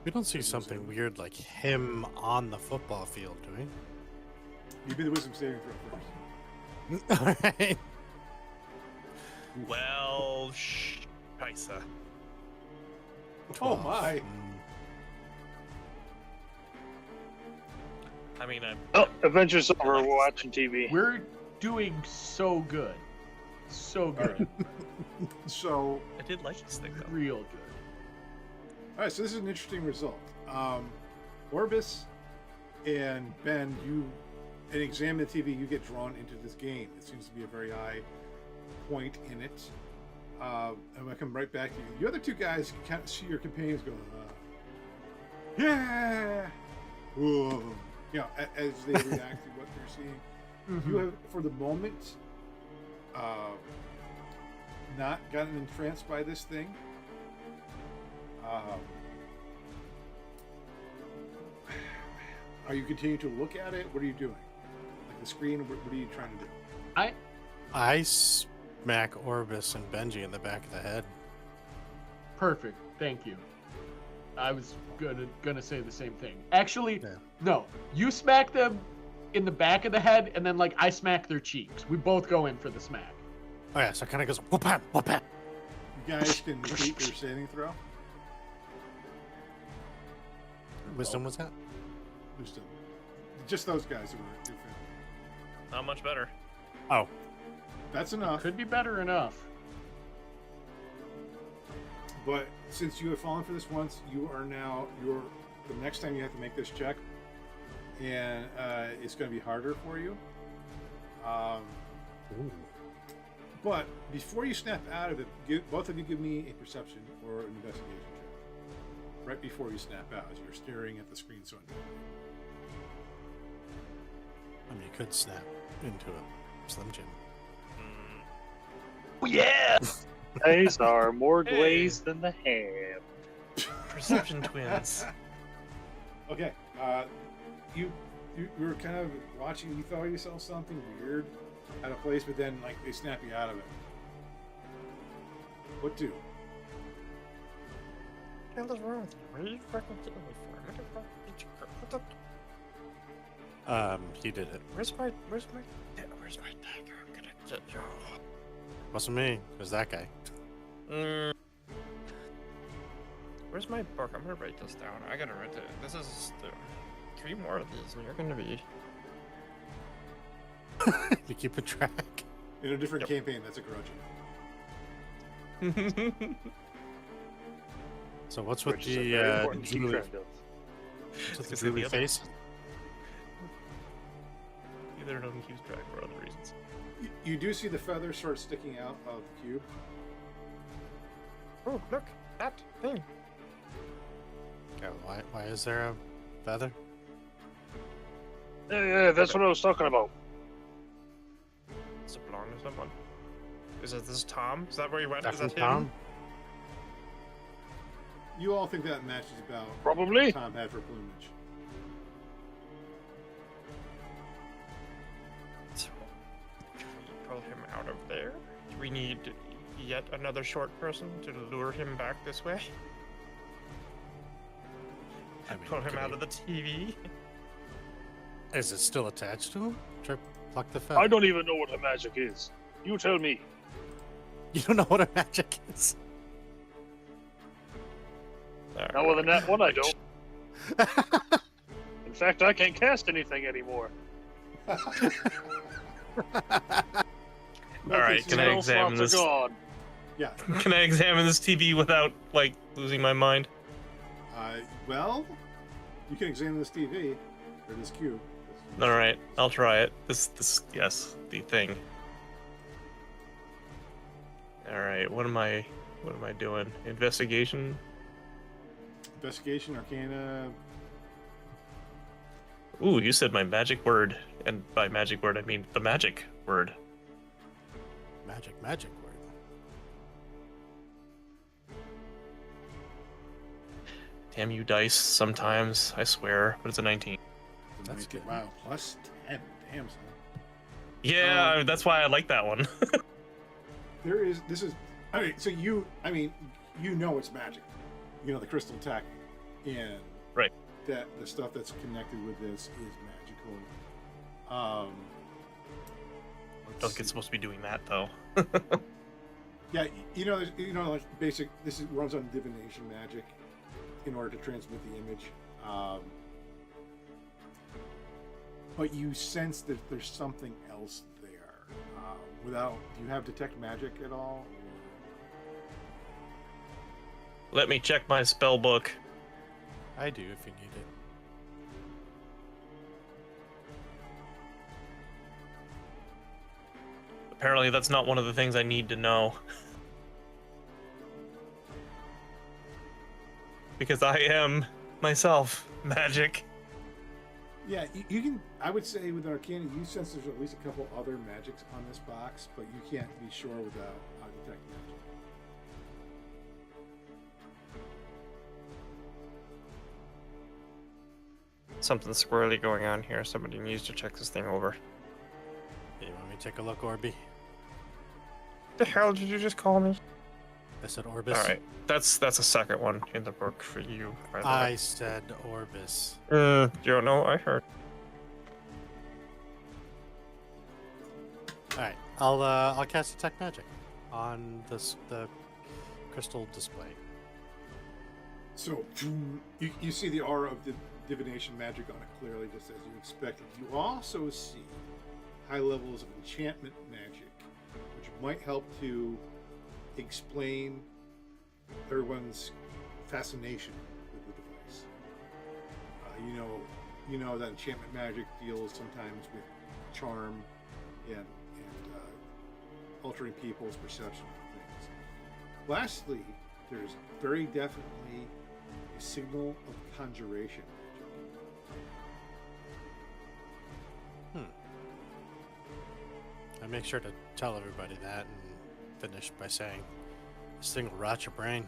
We don't see something weird like him on the football field, do we? You do the wisdom saving throw first. Alright. Well, Paisa. Oh my! I mean, Oh, adventure's over. We're watching TV. We're doing so good. So good. So, I did like this thing, though. Real good. all right. So this is an interesting result. Orbis and Ben, you and examine the TV. You get drawn into this game. It seems to be a very high point in it. I'm gonna come right back to you. The other two guys, you kind of see your companions go, yeah, whoa. You know, as they react to what they're seeing. You have, for the moment, not gotten entranced by this thing. Are you continuing to look at it? What are you doing? Like the screen? What are you trying to do? I smack Orbis and Benji in the back of the head. Perfect. Thank you. I was gonna say the same thing. Actually, Yeah. no. You smack them in the back of the head, and then like I smack their cheeks. We both go in for the smack. Oh yeah, so it kind of goes whoop bam, whoop bam. You guys can repeat your saving throw. Wisdom was that? Wisdom. Just those guys who were defending. Not much better. Oh, That's enough. Could be better enough. But since you have fallen for this once, you are now the next time you have to make this check, and it's going to be harder for you. ooh. But before you snap out of it, both of you give me a perception or an investigation check. Right before you snap out, as you're staring at the screen. So I mean, you could snap into a Slim Jim. Oh, yeah. Eyes are more Hey. glazed than the ham. Perception twins. okay, you were kind of watching. You thought you saw something weird out of place, but then like they snap you out of it. What do? What the hell is wrong with you? What are you fucking kidding me for? What the fuck did you... What the... He did it. Where's my dagger? I'm gonna get you. Wasn't me. It was that guy. Where's my book? I'm gonna write this down. I gotta write it. This is 3 more of these, and you're gonna be... You keep a track. In a different Yep. campaign, that's a grudging. So what's with Which is a the very important key drooly, trend of. what's with the Because the drooly other- face? Either of them keeps track for other reasons. You do see the feather sort of sticking out of the cube. Oh, look! That thing! Yeah, why is there a feather? Yeah, that's what I was talking about. Does it belong to someone? Is it this Tom? Is that where he went? That Is from that him? Tom? You all think that matches about Probably. what Tom had for plumage. So, can we pull him out of there? Do we need yet another short person to lure him back this way? I mean, Pull him can out we- of the TV? Is it still attached to him? Try pluck the feather. I don't even know what a magic is. You tell me. You don't know what a magic is. Other than that one, I don't. In fact, I can't cast anything anymore. All right, can I Spell examine slots this? are gone. Yeah. Can I examine this TV without like losing my mind? Well, you can examine this TV or this cube. All right, I'll try it. Yes, the thing. All right, what am I doing? Investigation. Investigation, Arcana. Ooh, you said my magic word, and by magic word I mean the magic word. Magic word. Damn you dice, sometimes, I swear, but it's a 19. That's good. Wow, plus 10. Damn, son. Yeah, that's why I like that one. This is, I mean, so you know it's magic. You know the crystal tech, and Right. that the stuff that's connected with this is magical. I let's don't think it's see. supposed to be doing that though. Yeah, like basic. This runs on divination magic in order to transmit the image. But you sense that there's something else there. Do you have detect magic at all? Let me check my spell book. I do if you need it. Apparently that's not one of the things I need to know. Because I am myself magic. Yeah, you can. I would say with Arcana, you sense there's at least a couple other magics on this box, but you can't be sure without detect magic. Something squirrely going on here. Somebody needs to check this thing over. You want me to take a look, Orby? The hell did you just call me? I said Orbis. All right, that's a second one in the book for you. By the I way. said Orbis. You don't know? I heard. All right, I'll cast detect magic on the crystal display. So you see the aura of divination magic on it clearly, just as you expected. You also see high levels of enchantment magic, which might help to explain everyone's fascination with the device. You know that enchantment magic deals sometimes with charm and altering people's perception of things. Lastly, there's very definitely a signal of conjuration magic. I make sure to tell everybody that and finish by saying, this thing will rot your brain.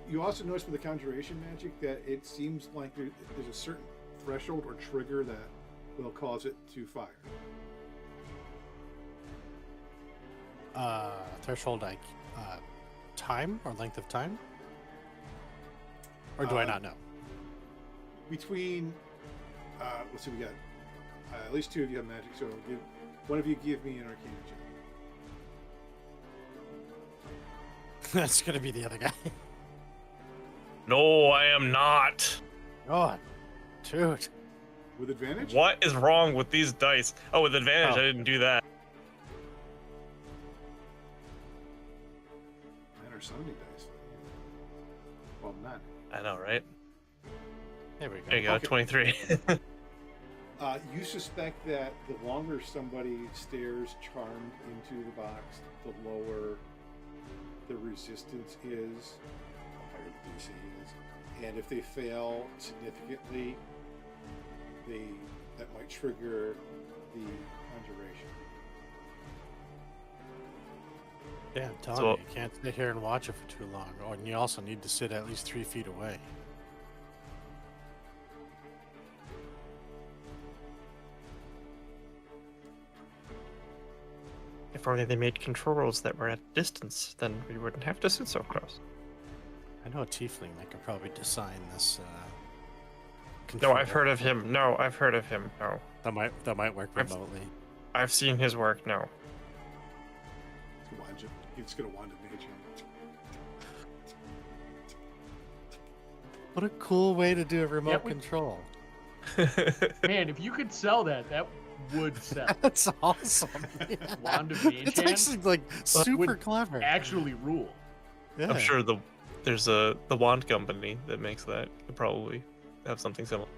You also notice with the conjuration magic that it seems like there's a certain threshold or trigger that will cause it to fire. Threshold, like time or length of time? Or do I not know? Between, let's see, we got at least two of you have magic, so one of you give me an arcana check. That's gonna be the other guy. No, I am not. God, dude. With advantage? What is wrong with these dice? Oh, with advantage, Oh. I didn't do that. Man, or so many dice. Well, none. I know, right? There we go. There you go, Okay. 23. You suspect that the longer somebody stares charmed into the box, the lower the resistance is, the higher the DC is, and if they fail significantly, that might trigger the conjuration. Yeah, I'm telling So- you, you can't sit here and watch it for too long. Oh, and you also need to sit at least 3 feet away. If only they made controls that were at distance, then we wouldn't have to sit so close. I know a tiefling that could probably design this. No, I've control. heard of him. No, I've heard of him. No, That might work I've- remotely. I've seen his work. No. He's gonna wind up mage hand. What a cool way to do a remote we- control. Man, if you could sell that, that would sell. That's awesome. Wand of Mage It's Hand actually like super would clever. Actually rule. Yeah. I'm sure there's the wand company that makes that. Could probably have something similar.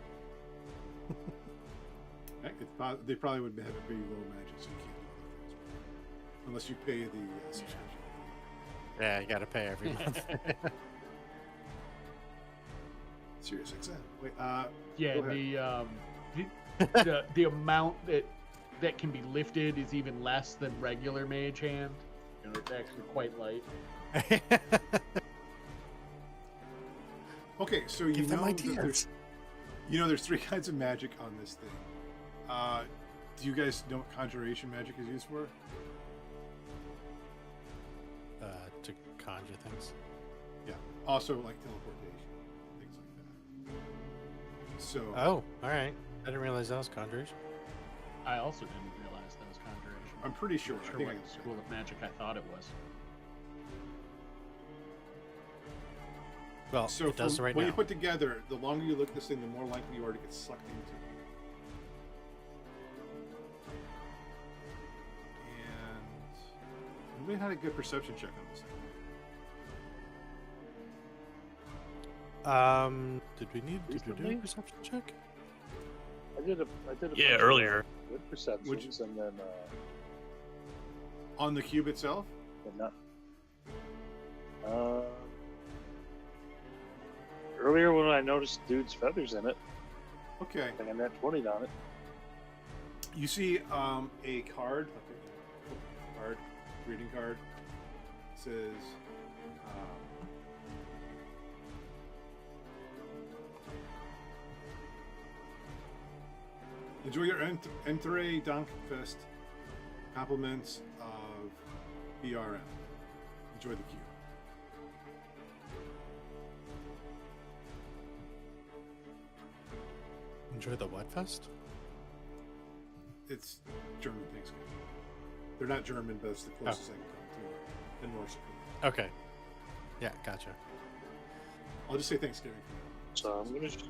They probably would have a pretty low magic, so you can't do other things. Unless you pay the subscription. Yeah, you got to pay every month. Serious XM. Wait, Yeah, Go the amount that can be lifted is even less than regular mage hand. You know, it's actually quite light. okay, so you Give them know, ideas. there's 3 kinds of magic on this thing. Do you guys know what conjuration magic is used for? To conjure things. Yeah. Also, like teleportation, things like that. So, Oh, all right. I didn't realize that was conjuration. I also didn't realize that was conjuration. I'm pretty sure. Not I sure think I what can say school of magic I thought it was. Well, So it does from- right when now. you put together, the longer you look at this thing, the more likely you are to get sucked into it. And we had a good perception check on this thing. Did we need to do Recently? a perception check? I did a Yeah, bunch of earlier. good perceptions, and then On the cube itself? but not. Earlier when I noticed dude's feathers in it, Okay. I got that 20 on it. You see a card, like a card, greeting card. It says, enjoy your Entrée Dankfest. Compliments of BRM. Enjoy the queue. Enjoy the what fest? It's German Thanksgiving. They're not German, but it's the closest I can come to the Norse. Okay. Yeah, gotcha. I'll just say Thanksgiving. So I'm gonna just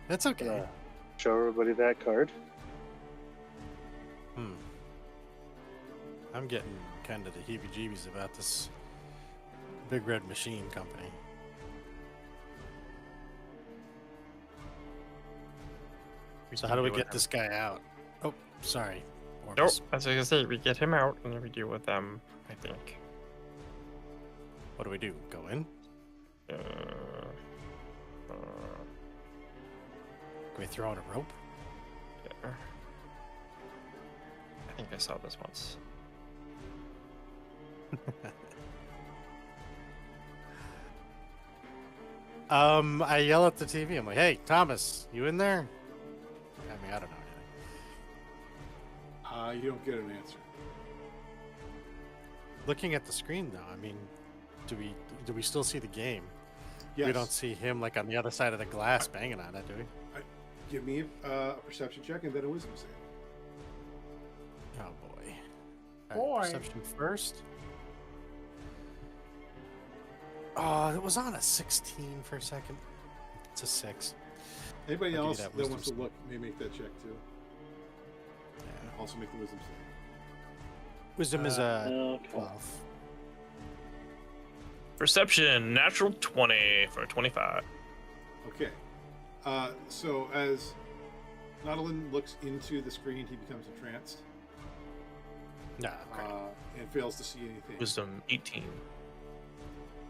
That's okay. show everybody that card. I'm getting kind of the heebie-jeebies about this Big Red Machine company. So how do we get this guy out? Oh, sorry. Nope. Orbis. As I was gonna say, we get him out and then we deal with them. I think. What do we do? Go in? Uh, Can we throw out a rope? yeah. I think I saw this once. I yell at the TV. I'm like, "Hey, Thomas, you in there?" I mean, I don't know anything. You don't get an answer. Looking at the screen, though, I mean, do we still see the game? Yes. We don't see him like on the other side of the glass banging on it, do we? Give me a perception check and then a wisdom save. Oh boy. Boy. Perception first. Oh, it was on a 16 for a second. It's a 6. Anybody I'll give you else that that wisdom wants to save. look may make that check too. Yeah. Also make the wisdom save. Wisdom is a Okay. 12. Perception, natural 20 for 25. Okay. So as Nautilin looks into the screen, he becomes entranced No, okay. and fails to see anything. Wisdom 18.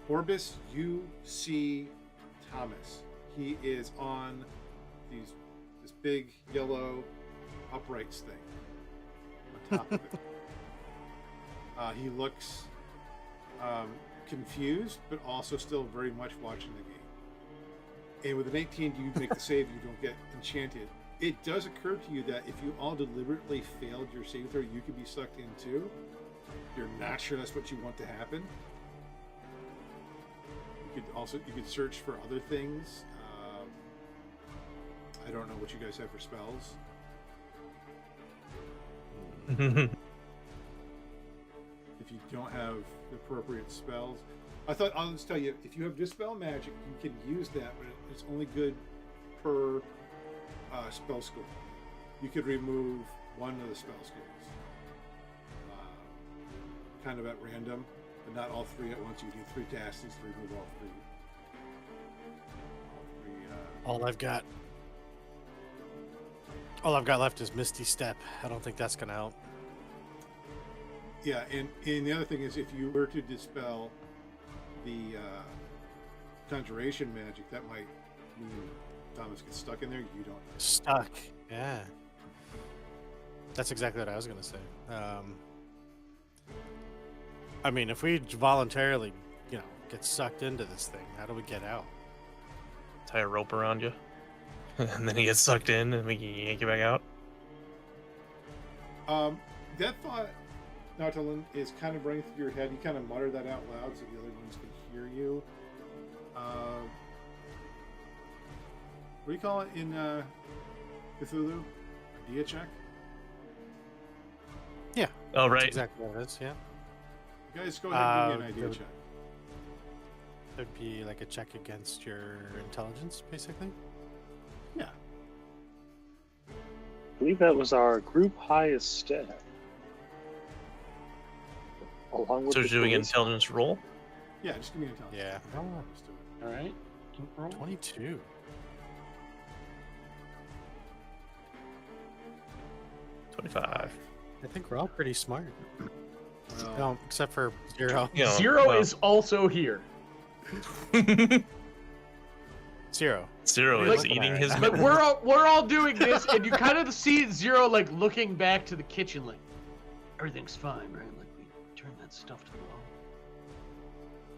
Orbis, you see Thomas. He is on this big yellow uprights thing on top of it. He looks confused, but also still very much watching the game. And with an 18, you make the save, you don't get enchanted. It does occur to you that if you all deliberately failed your save throw, you could be sucked in too. You're not sure that's what you want to happen. You could search for other things. I don't know what you guys have for spells. If you don't have the appropriate spells, I'll just tell you, if you have Dispel Magic, you can use that, but it's only good per spell school. You could remove one of the spell schools, kind of at random, but not all three at once. You do 3 tasks to remove all three. All I've got left is Misty Step. I don't think that's gonna help. Yeah, and the other thing is, if you were to dispel the conjuration magic, that might mean Thomas gets stuck in there. You don't. Stuck. Yeah. That's exactly what I was gonna say. I mean, if we voluntarily, get sucked into this thing, how do we get out? Tie a rope around you, and then he gets sucked in, and we can yank you back out. That thought, Nautilin, is kind of running through your head. You kind of mutter that out loud so the other ones can hear you. What do you call it in Cthulhu? Idea check? Yeah. Oh, right. That's exactly what it is, yeah. You guys go ahead and give me an idea check. It'd be like a check against your intelligence, basically. Yeah. I believe that was our group highest stat. Along with So the doing an charisma. intelligence roll? Yeah, just give me an intelligence. Yeah. Let's do it. All right. Roll. 22. 25. I think we're all pretty smart. Well, No, except for Zero. You know, Zero well, is also here. Zero. Zero Like- is eating his. But we're all doing this, and you kind of see Zero like looking back to the kitchen, like everything's fine, right? Like we turn that stuff to the wall.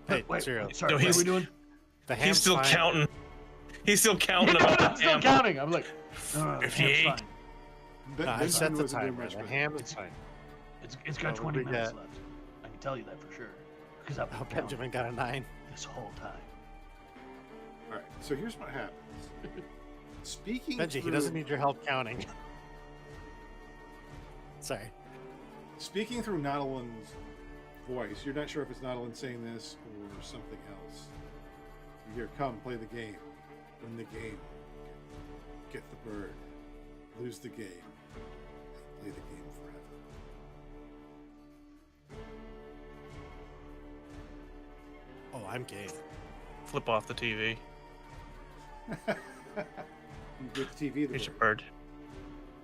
Hey, Wait, Zero. sorry, No, what are he's- we doing? The He's ham's still fine. counting. He's still counting Yeah, about I'm the still ham. counting. I'm like, no, the ham's 58. fine. No, I Benjamin set the wasn't doing timer. much The better. ham is fine. It's got Oh, 20 we minutes got- left. I can tell you that for sure, because I've Oh, been counting Benjamin got a 9. this whole time. All right, so here's what happens. Speaking Benji, he through- doesn't need your help counting. Sorry. Speaking through Nautolin's voice, you're not sure if it's Nautilin saying this or something else. You hear, "Come, play the game. Win the game. Get the bird. Lose the game. Play the game forever." Oh, I'm game. Flip off the TV. You get the TV the Here's your bird. bird.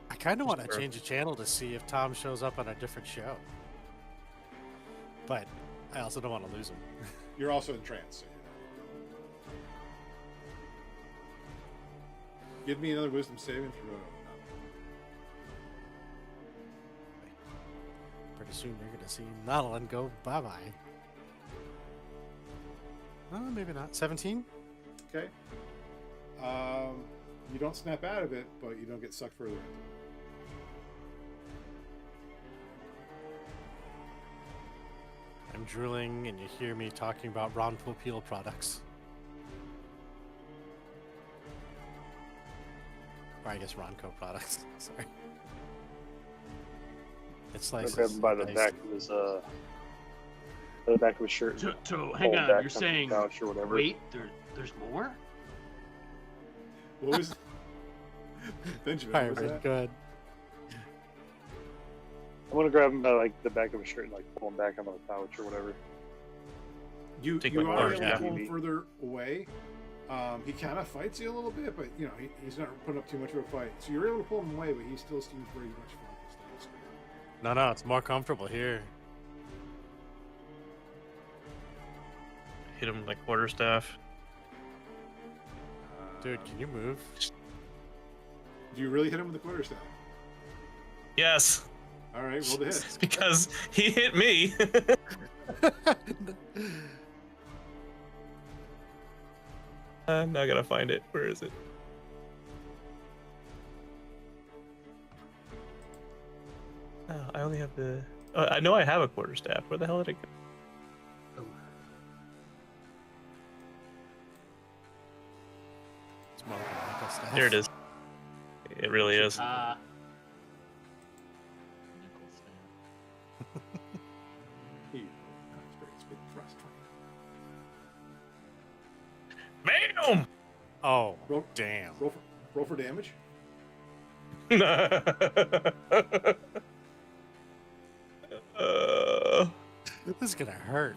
I kind of Just want to bird. change the channel to see if Tom shows up on a different show. But I also don't want to lose him. You're also in trance. So Give me another wisdom saving throw. Pretty soon you're going to see Nautilin go bye-bye. Oh, maybe not. 17? Okay. You don't snap out of it, but you don't get sucked further into it. I'm drooling and you hear me talking about Ron Popeil products. Or I guess Ronco products. Sorry. It's I like grab him by the back of his shirt. So hang Pull on, back you're from saying, the couch or whatever. wait, there's more? What was Benjamin? What was Alright, that? good. I'm gonna grab him by like the back of his shirt and like pull him back on the couch or whatever. You Take you my are arms able to down. pull him further away. He kind of fights you a little bit, but he's not putting up too much of a fight. So you're able to pull him away, but he still seems very much focused on the screen. No, it's more comfortable here. Hit him with my quarterstaff. Dude, can you move? Do you really hit him with the quarterstaff? Yes. All right, roll the hit. because he hit me. Now I gotta find it. Where is it? Oh, I only have the. I know I have a quarterstaff. Where the hell did it go? It's more like a knuckle staff. There it is. It really is. Nickel Here you go. Experience big thrust. Bam! Oh, Roll, damn. roll for damage. This is gonna hurt.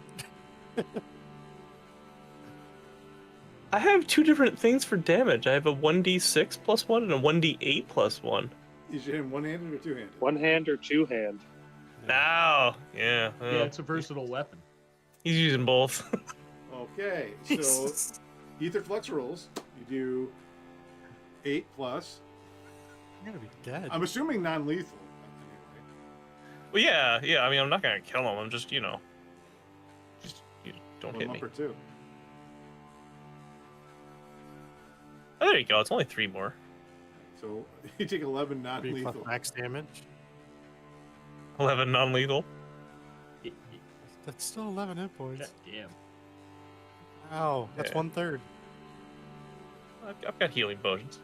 I have two different things for damage. I have a 1d6 plus 1 and a 1d8 plus 1. Is you him one-handed or two-handed? One hand or two hand? Ow! Yeah. Yeah, it's a versatile weapon. He's using both. Okay, so ether flux rolls. You do 8 plus. You're gonna be dead. I'm assuming non-lethal. Well, yeah. I mean, I'm not gonna kill him. I'm just, you don't One hit me. up or two. Oh, there you go. It's only 3 more. So you take 11 3 non-lethal. plus max damage. 11 non-lethal. That's still 11 hit points. God damn. Ow, that's Yeah. 1/3. I've got healing potions.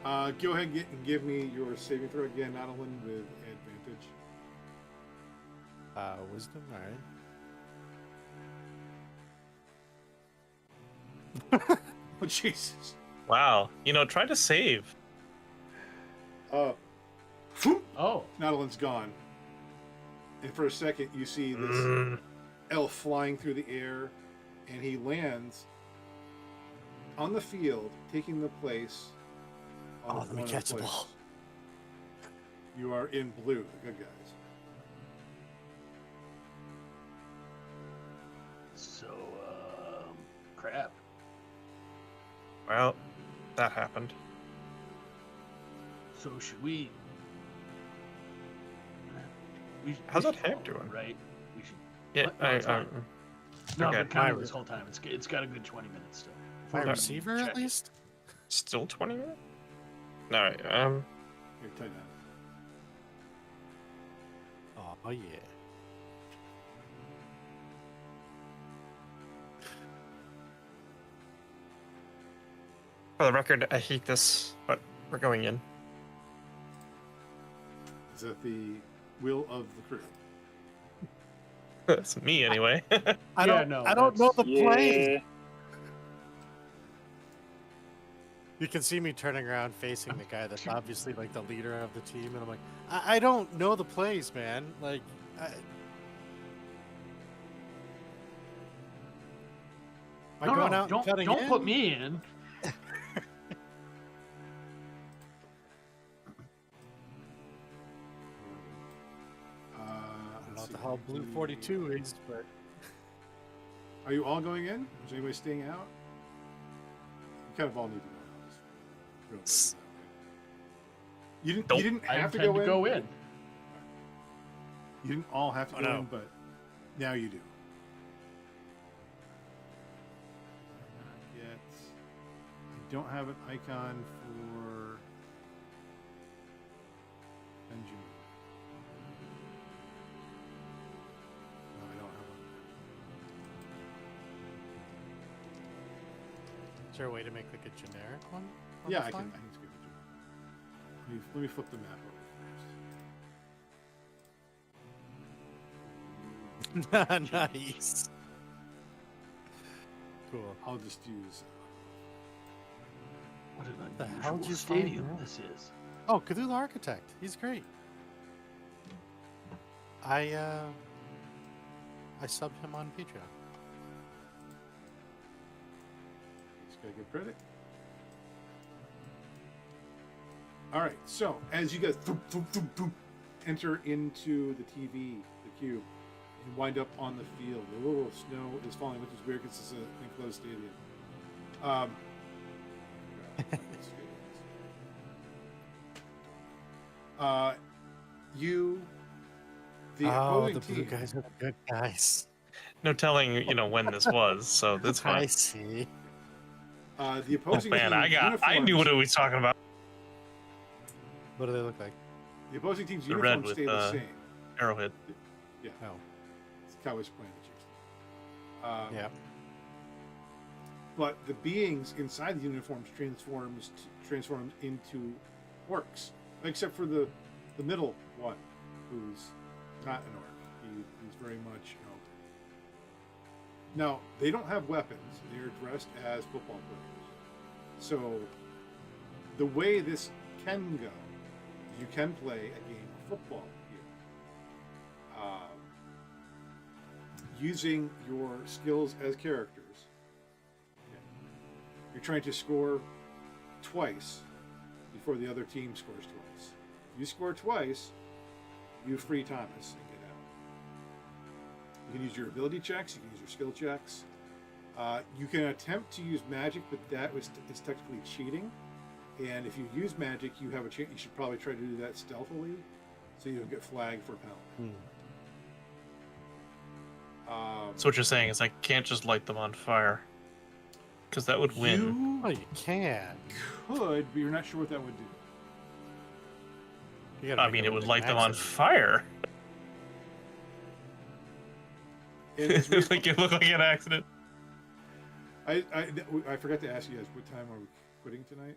Go ahead and give me your saving throw again, Adeline, with advantage. Wisdom, alright. Oh, Jesus. Wow. Try to save. Whoop, Oh, Adeline's gone. And for a second, you see this elf flying through the air, and he lands on the field, taking the place Oh, of let me one of catch the players. ball. You are in blue, the good guys. so, crap. Well, that happened. So should we? How's we that should hack follow, doing? right? We should. Yeah, What? No, it's fine. No, okay. but kind of this whole time. It's got a good 20 minutes still. My Okay. receiver, Check at it. least? Still 20 minutes? Alright, Here, tell you that. Oh, yeah. For the record, I hate this, but we're going in. Is that the will of the crew? That's me anyway. I Yeah, don't, no, I don't know the plane. Yeah. You can see me turning around facing the guy that's obviously like the leader of the team, and I'm like, I don't know the plays, man. Like, am I No, going no, out and cutting don't in? put me in. I don't know what the hell Blue 42 is, but Are you all going in? Is anybody staying out? You kind of all need to go out. Just really you didn't. Nope. You didn't I have to intend go to in. go in. You didn't all have to Oh, go no. in, but now you do. Not yet. I don't have an icon for Benjamin. No, I don't have one. is there a way to make like a generic one? on Yeah, the I fly? can just give it to you. Let me flip the map over Nice. Cool. first. I'll just use. What an The unusual hell did you stadium find that? this is. Oh, Cthulhu Architect. He's great. I subbed him on Patreon. Just gotta give credit. All right, so as you guys enter into the TV, the cube, and wind up on the field, a little snow is falling, which is weird because it's an enclosed stadium. the Oh, opposing the blue team. guys are the good guys. No telling, when this was, so that's I fine. see. The Oh opposing man, team's I knew what uniforms. it was talking about. What do they look like? The opposing team's The red uniforms with, stay the same. Arrowhead. Yeah, Oh, it's Cowboys playing the Chiefs. yeah. But the beings inside the uniforms transform into orcs, except for the middle one, who's not an orc. He's very much an elf. Now they don't have weapons; they are dressed as football players. So the way this can go, you can play a game of football here, using your skills as characters. You're trying to score twice before the other team scores twice. If you score twice, you free Thomas and get out. You can use your ability checks, you can use your skill checks. You can attempt to use magic, but that is technically cheating. And if you use magic, you have a chance. You should probably try to do that stealthily, so you don't get flagged for a penalty. So what you're saying is I can't just light them on fire, because that would win. Oh, you can. Could, but you're not sure what that would do. You gotta I make mean, it it would look light them on accident. fire. And it's weird- Like it looked like an accident. I forgot to ask you guys, what time are we quitting tonight?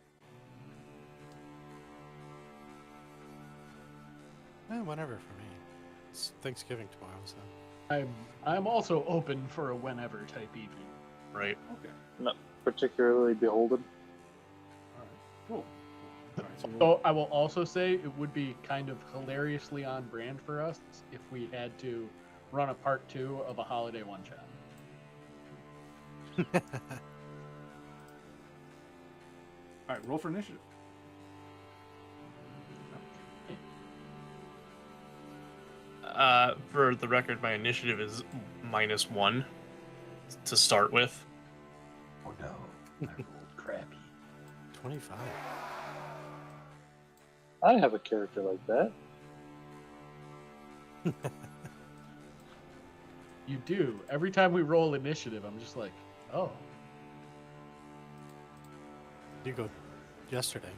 Whenever for me. It's Thanksgiving tomorrow, so. I'm also open for a whenever type evening. Right. Okay. Not particularly beholden. All right. Cool. All right. So So I will also say it would be kind of hilariously on brand for us if we had to run a part 2 of a holiday one shot. all right. Roll for initiative. For the record, my initiative is -1 to start with. Oh no, I rolled crappy. 25. I have a character like that. You do. Every time we roll initiative, I'm just like, oh. You go yesterday.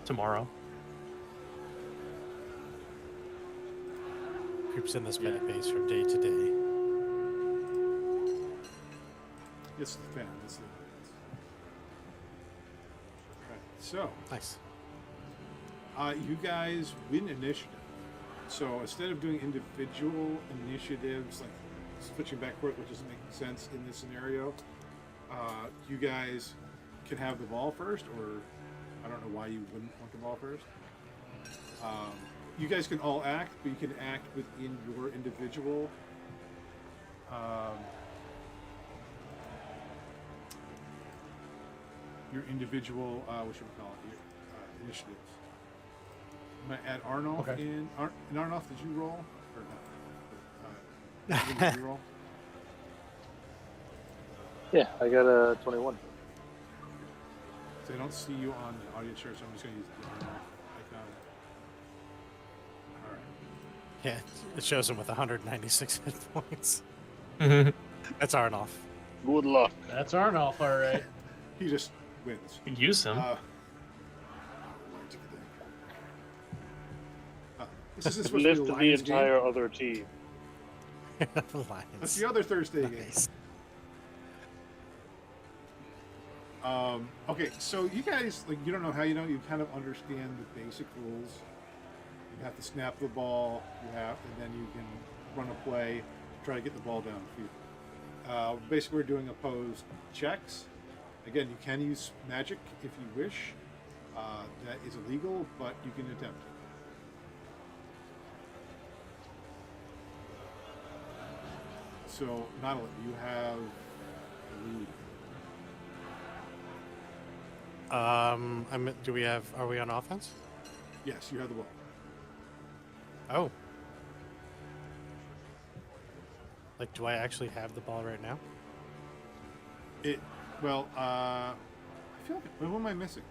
Tomorrow. Creeps in this many pace from day to day. It's the fan. It's the audience. Right. So, Nice. you guys win initiative. So instead of doing individual initiatives, like switching back and forth, which doesn't make sense in this scenario, you guys can have the ball first, or I don't know why you wouldn't want the ball first. You guys can all act, but you can act within your individual what should we call it? Your initiatives. I'm gonna add Arnolf Okay. in. Arnolf, did you roll or not? Did you roll? Yeah, I got a 21. So I don't see you on the audience share, so I'm just gonna use the Arnolf icon. All right. Yeah, it shows him with 196 hit points. Mhm. That's Arnoff. Good luck. That's Arnolf, all right. He just wins. Use him. This is supposed to Lift be a the Lions game. entire other team. That's Lions. the other Thursday Nice. game. Okay, so you guys, like, you don't know how you know, you kind of understand the basic rules. You have to snap the ball, and then you can run a play, try to get the ball downfield. Basically, we're doing opposed checks. Again, you can use magic if you wish. That is illegal, but you can attempt it. So, Nautilus, you have the lead. Are we on offense? Yes, you have the ball. Oh. Like, do I actually have the ball right now? I feel like, what am I missing?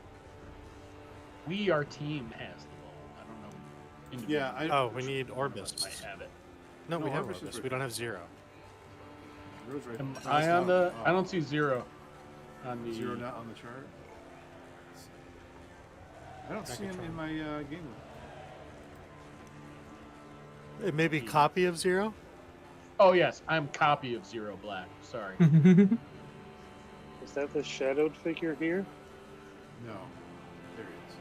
our team has the ball. I don't know. individually. Yeah, Oh, we need One of us Orbis. might have it. No, No, we have Orbis is Orbis. right We don't there. have 0. Zero's right. Am No, I it's on not. the? I don't see 0 on the 0 not on the chart. I don't see him control. in my game list. It may be copy of 0. Oh yes, I'm copy of 0 Black. Sorry. Is that the shadowed figure here? No, there he is.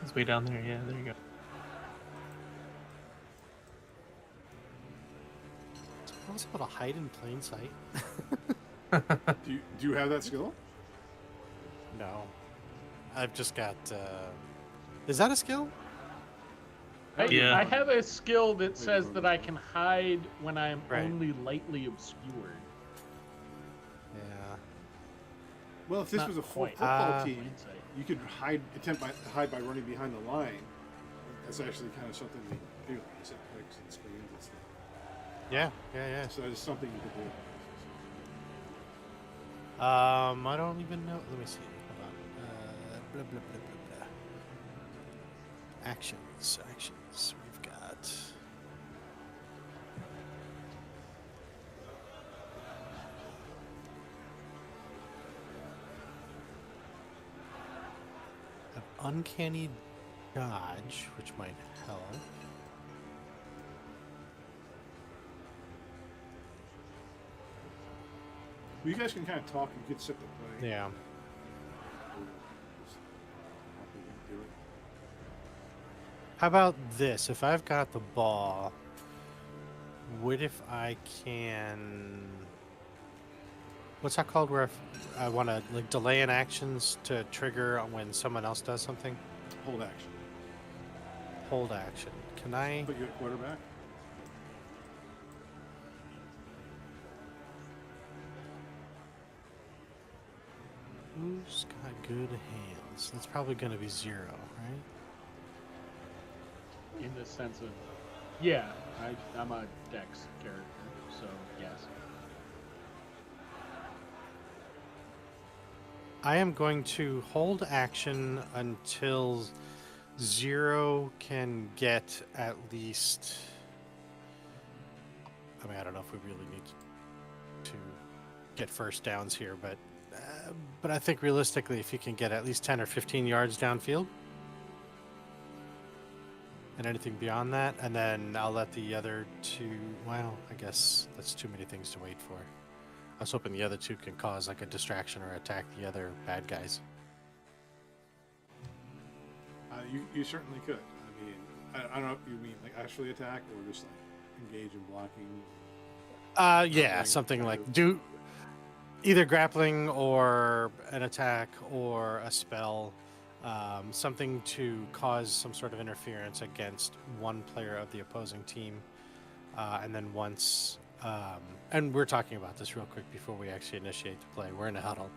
It's way down there. Yeah, there you go. Is it possible to hide in plain sight? Do you have that skill? No. I've just got. Is that a skill? Yeah. I have a skill that says hold that on. I can hide when I am Right. only lightly obscured. Yeah. Well, if this Not was a full quite. football team, Plain sight. you could attempt to hide by running behind the line. That's actually kind of something they do. Like you set picks and screens and stuff. Yeah. Yeah. So that is something you could do. Yeah. I don't even know. Let me see. Hold on. Blah blah blah blah blah. Actions. We've got. An uncanny dodge, which might help. Well, you guys can kind of talk. You could set the play. Yeah. Just happy to do it. How about this? If I've got the ball, what if I can? What's that called? Where if I want to like delay in actions to trigger when someone else does something? Hold action. Hold action. Can I? Put you at quarterback. Who's got good hands? That's probably going to be 0, right? In the sense of, yeah, I'm a Dex character, so yes. I am going to hold action until 0 can get at least. I mean, I don't know if we really need to get first downs here, but I think realistically, if you can get at least 10 or 15 yards downfield, and anything beyond that, and then I'll let the other 2. Well, I guess that's too many things to wait for. I was hoping the other 2 can cause like a distraction or attack the other bad guys. You certainly could. I mean, I don't know if you mean like actually attack or just like engage in blocking. Yeah, Grappling, something kind like of. do either grappling or an attack or a spell, something to cause some sort of interference against one player of the opposing team, and then once. And we're talking about this real quick before we actually initiate the play. We're in a huddle.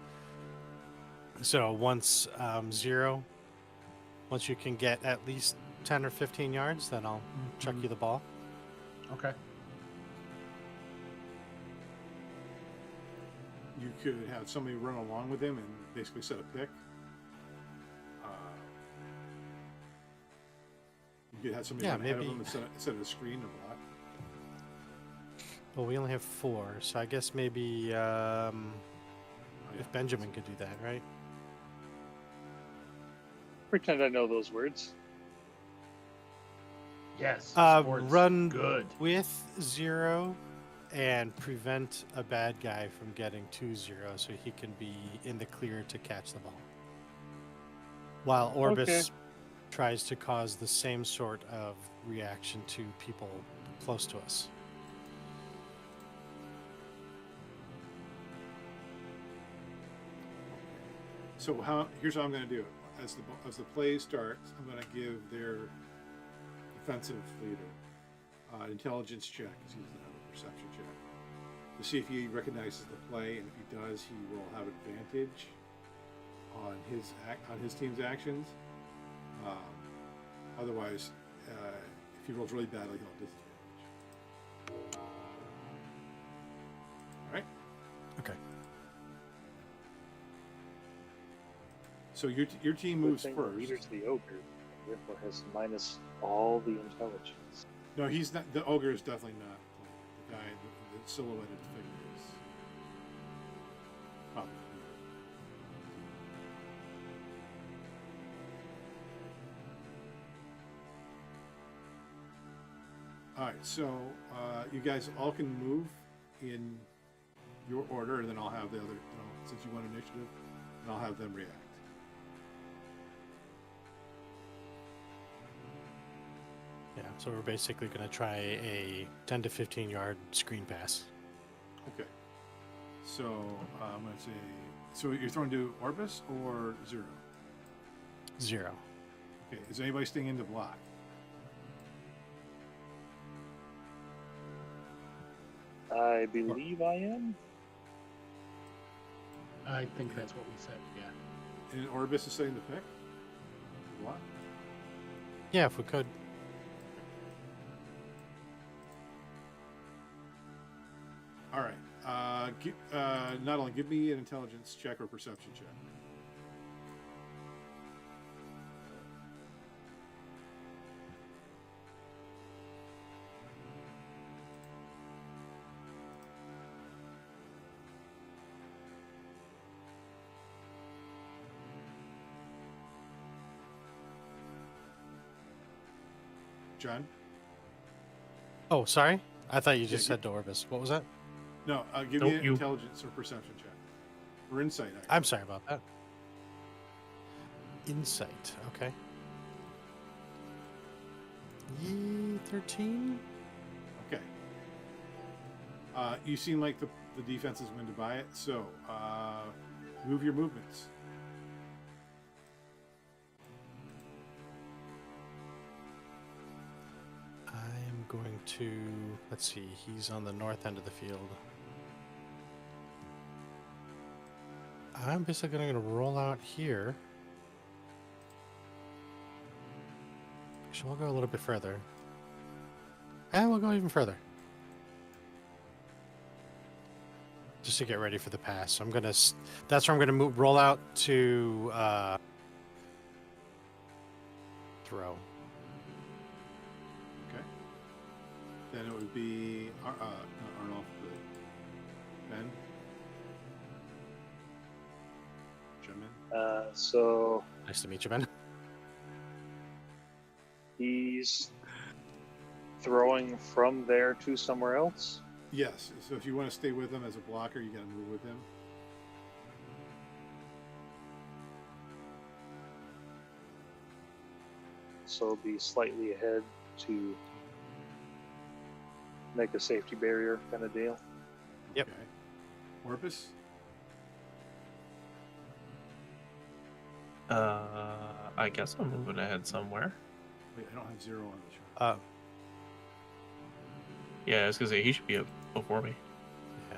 So once 0, once you can get at least 10 or 15 yards, then I'll chuck you the ball. Okay. You could have somebody run along with him and basically set a pick. You could have somebody Yeah, run ahead of maybe- him and set a screen to block. Well, we only have 4, so I guess maybe if Benjamin could do that, right? Pretend I know those words. Yes. Run Run good. with 0 and prevent a bad guy from getting to 0 so he can be in the clear to catch the ball. While Orbis tries to cause the same sort of reaction to people close to us. So here's how I'm going to do it. As the play starts, I'm going to give their defensive leader an intelligence check, because he's going to have a perception check, to see if he recognizes the play, and if he does, he will have advantage on his team's actions. Otherwise, if he rolls really badly, he'll have disadvantage. All right. Okay. So your team Good moves thing the first. leader's the ogre, therefore has minus all the intelligence. No, he's not. The ogre is definitely not the guy. The silhouetted figure is probably the leader. All right, so you guys all can move in your order, and then I'll have the other. Since you want initiative, and I'll have them react. Yeah, so we're basically going to try a 10 to 15 yard screen pass. Okay. So I'm going to say. So you're throwing to Orbis or Zero? 0. Okay. Is anybody staying in the block? I believe I am. I think that's what we said. Yeah. And Orbis is staying the pick? Block? Yeah, if we could. All right. Not only give me an intelligence check or perception check. John? Oh, sorry. I thought you Yeah, just said to Orbis. What was that? No, give Nope, me an you- intelligence or perception check. Or insight, actually. I'm sorry about that. Insight. Okay. 13? Okay. You seem like the defense is going to buy it, so move your movements. I'm going to. Let's see. He's on the north end of the field. I'm basically going to roll out here. Actually, we'll go a little bit further. And we'll go even further. Just to get ready for the pass. So I'm going to. That's where I'm going to roll out to throw. Okay. Then it would be not Arnold, but Ben. Gentlemen. So Nice to meet you, Ben. he's throwing from there to somewhere else. Yes. So if you want to stay with him as a blocker, you got to move with him. So be slightly ahead to make a safety barrier kind of deal. Yep. Okay. Orbis. I guess I'm moving ahead somewhere. Wait, I don't have 0 on the chart. Yeah, I was gonna say he should be up before me. Yeah.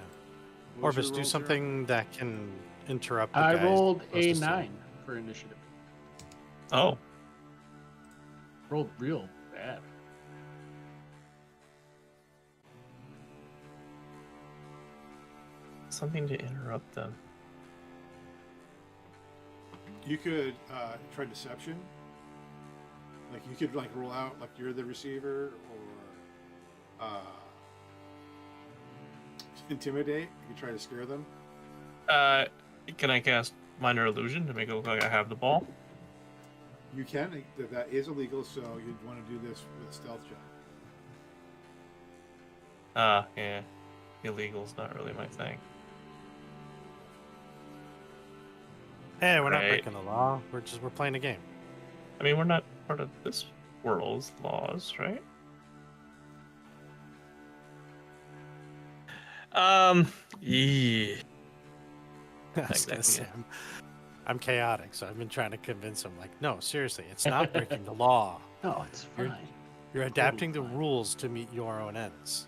What was Orbis, your do roll, something that can interrupt the I guys rolled a closest to 9 him. for initiative. Oh, Rolled real bad. something to interrupt them. You could try deception. Like you could roll out like you're the receiver, or intimidate. You could try to scare them. Can I cast minor illusion to make it look like I have the ball? You can. That is illegal, so you'd want to do this with a stealth check. Yeah. Illegal's not really my thing. Hey, we're not Right. breaking the law. We're playing a game. I mean, we're not part of this world's laws, right? Yeah. I was gonna say, I'm chaotic, so I've been trying to convince him. Like, no, seriously, it's not breaking the law. No, it's You're- fine. You're adapting the rules to meet your own ends.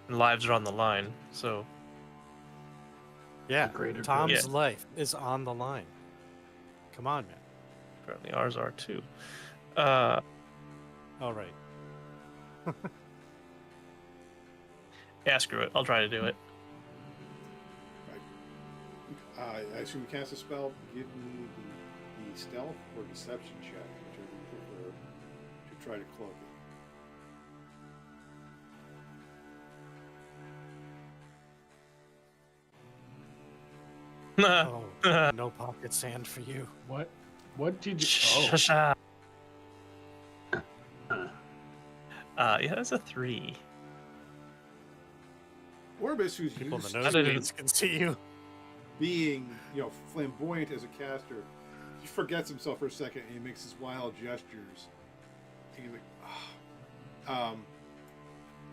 Lives are on the line, so Yeah, greater Tom's good. life is on the line. Come on, man. apparently ours are too. All right. Yeah, screw it. I'll try to do it. I assume you cast a spell. Give me the stealth or deception check, which I would prefer to try to cloak it. Oh, no pocket sand for you. What? What did you? Shh. Yeah, that's a 3. Orbis, who's People in used the How did it- nosebleeds can see you. being, flamboyant as a caster, he forgets himself for a second and he makes his wild gestures. And he's like,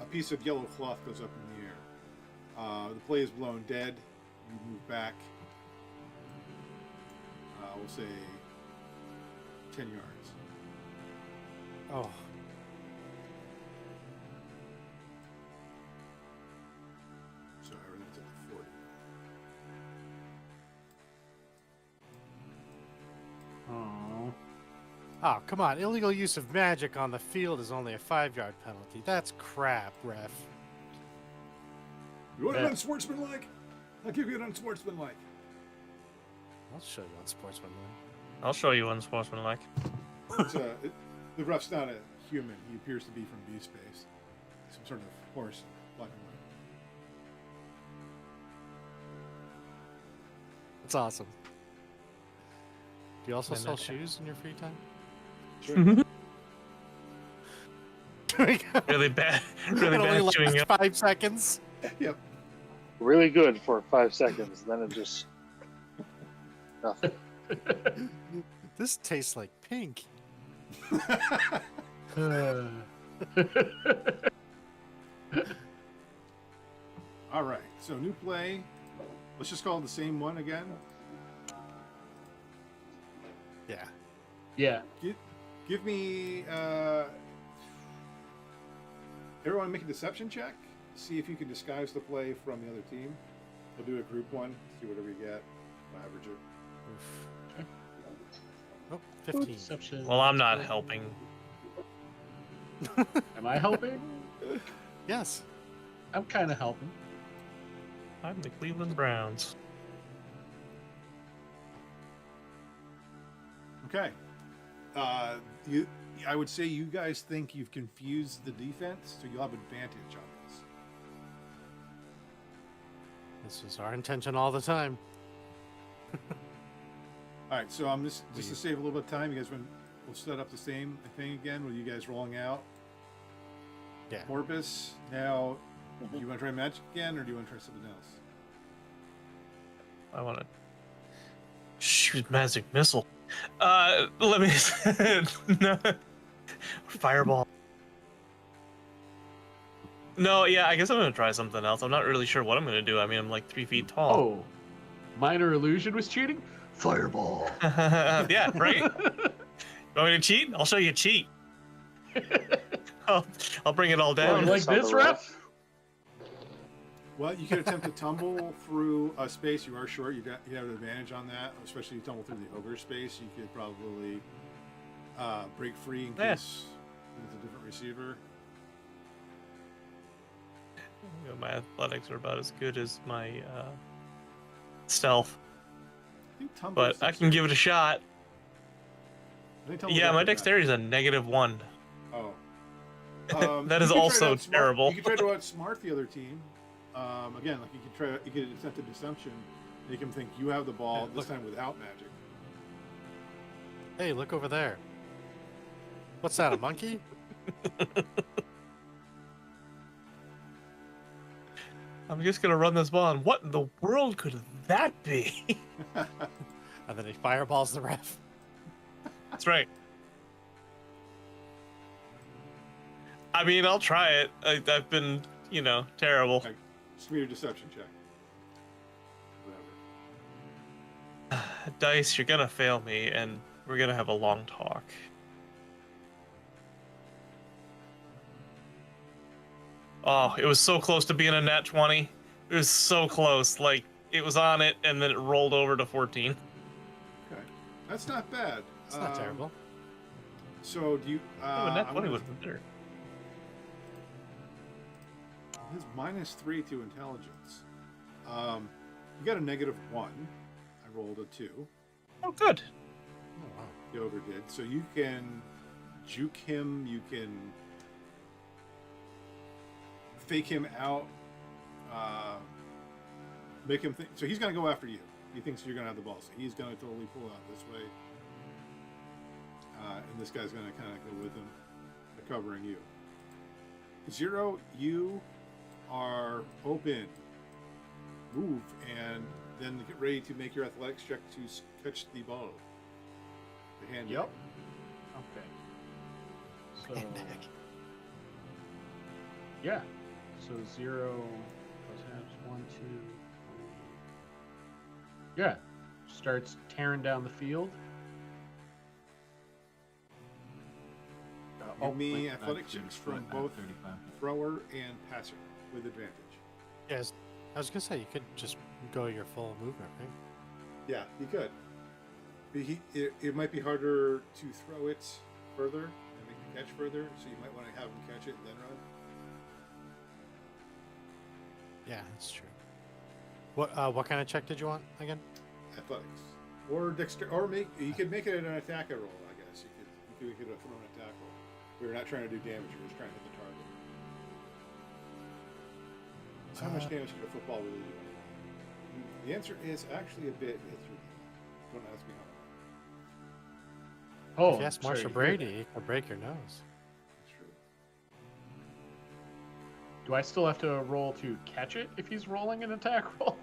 a piece of yellow cloth goes up in the air. The play is blown dead. You move back. We'll say 10 yards. Oh, So everything's at the 40. Oh. oh, come on! Illegal use of magic on the field is only a 5-yard penalty. That's crap, ref. You want Yeah. it unsportsmanlike? I'll give you an unsportsmanlike. I'll show you on Sportsmanlike. I'll show you unsportsmanlike. The ref's not a human. He appears to be from B space. Some sort of horse, black and white. That's awesome. Do you also And sell that- shoes in your free time? Sure. Really bad. It Really only bad lasts chewing up. 5 seconds. Yep. Really good for 5 seconds, then it just nothing. This tastes like pink. All right. So new play. Let's just call it the same one again. Yeah. Yeah. Give me. Everyone make a deception check. See if you can disguise the play from the other team. We'll do a group one. See whatever you get. We'll average it. Oof. Oh, 15. Deception. Well, I'm not helping. Am I helping? Yes. I'm kind of helping. I'm the Cleveland Browns. Okay. I would say you guys think you've confused the defense, so you'll have advantage on this. This was our intention all the time. All right. So I'm just to save a little bit of time. You guys we'll set up the same thing again with you guys rolling out. Yeah. Orbis. Now, do you want to try magic again, or do you want to try something else? I want to shoot magic missile. Let me. No. Fireball. No, yeah, I guess I'm gonna try something else. I'm not really sure what I'm gonna do. I mean, I'm like 3 feet tall. Oh, minor illusion was cheating. Fireball. Yeah, right. You want me to cheat? I'll show you cheat. I'll bring it all Oh, down. you like Sound this, rough. ref? Well, you could attempt to tumble through a space. You are short. You have an advantage on that, especially if you tumble through the ogre space. You could probably break free in Yeah. case it's a different receiver. You know, my athletics are about as good as my stealth, I think tumble but is I can give it a shot. I think tumble's Yeah, my after that. dexterity is a -1. Oh. That you is could try to also outsmart- terrible. You could try to outsmart the other team. Again, like you could attempt a deception, make them think you have the ball. Yeah, This look. time without magic. Hey, look over there. What's that, a monkey? I'm just gonna run this ball, and what in the world could that be? And then he fireballs the ref. That's right. I mean, I'll try it. I've been, terrible. Okay. Just give me your deception check. Whatever. Dice, you're gonna fail me, and we're gonna have a long talk. Oh, it was so close to being a nat 20. It was so close. Like, it was on it, and then it rolled over to 14. Okay, that's not bad. It's not terrible. So do you? Oh, a nat I'm 20 gonna- would have been better. His -3 to intelligence. You got a -1. rolled a 2. Oh, good. Oh, wow. The ogre did. So you can juke him. You can fake him out. Make him think. So he's going to go after you. He thinks you're going to have the ball. So he's going to totally pull out this way. And this guy's going to kind of go with him, covering you. Zero, you are open. Move, and then get ready to make your athletics check to catch the ball. The hand. Yep. Okay. So yeah. So 0 perhaps 1, 2. Yeah. Starts tearing down the field. Give me wait, athletic I'm checks 35, from both 35. thrower and passer with advantage. Yes, I was gonna say you could just go your full movement, right? Yeah, you could. But it might be harder to throw it further and make the catch further, so you might want to have him catch it and then run. Yeah, that's true. What kind of check did you want again? Athletics. Or dexter, or you could make it an attack roll, I guess. You could throw an attack roll. We're not trying to do damage, we're just trying to hit the target. So how much damage could a football really do? The answer is actually a bit. Don't ask me how. Oh, If you ask sorry, Marsha Brady, he could break your nose. That's true. do I still have to roll to catch it if he's rolling an attack roll?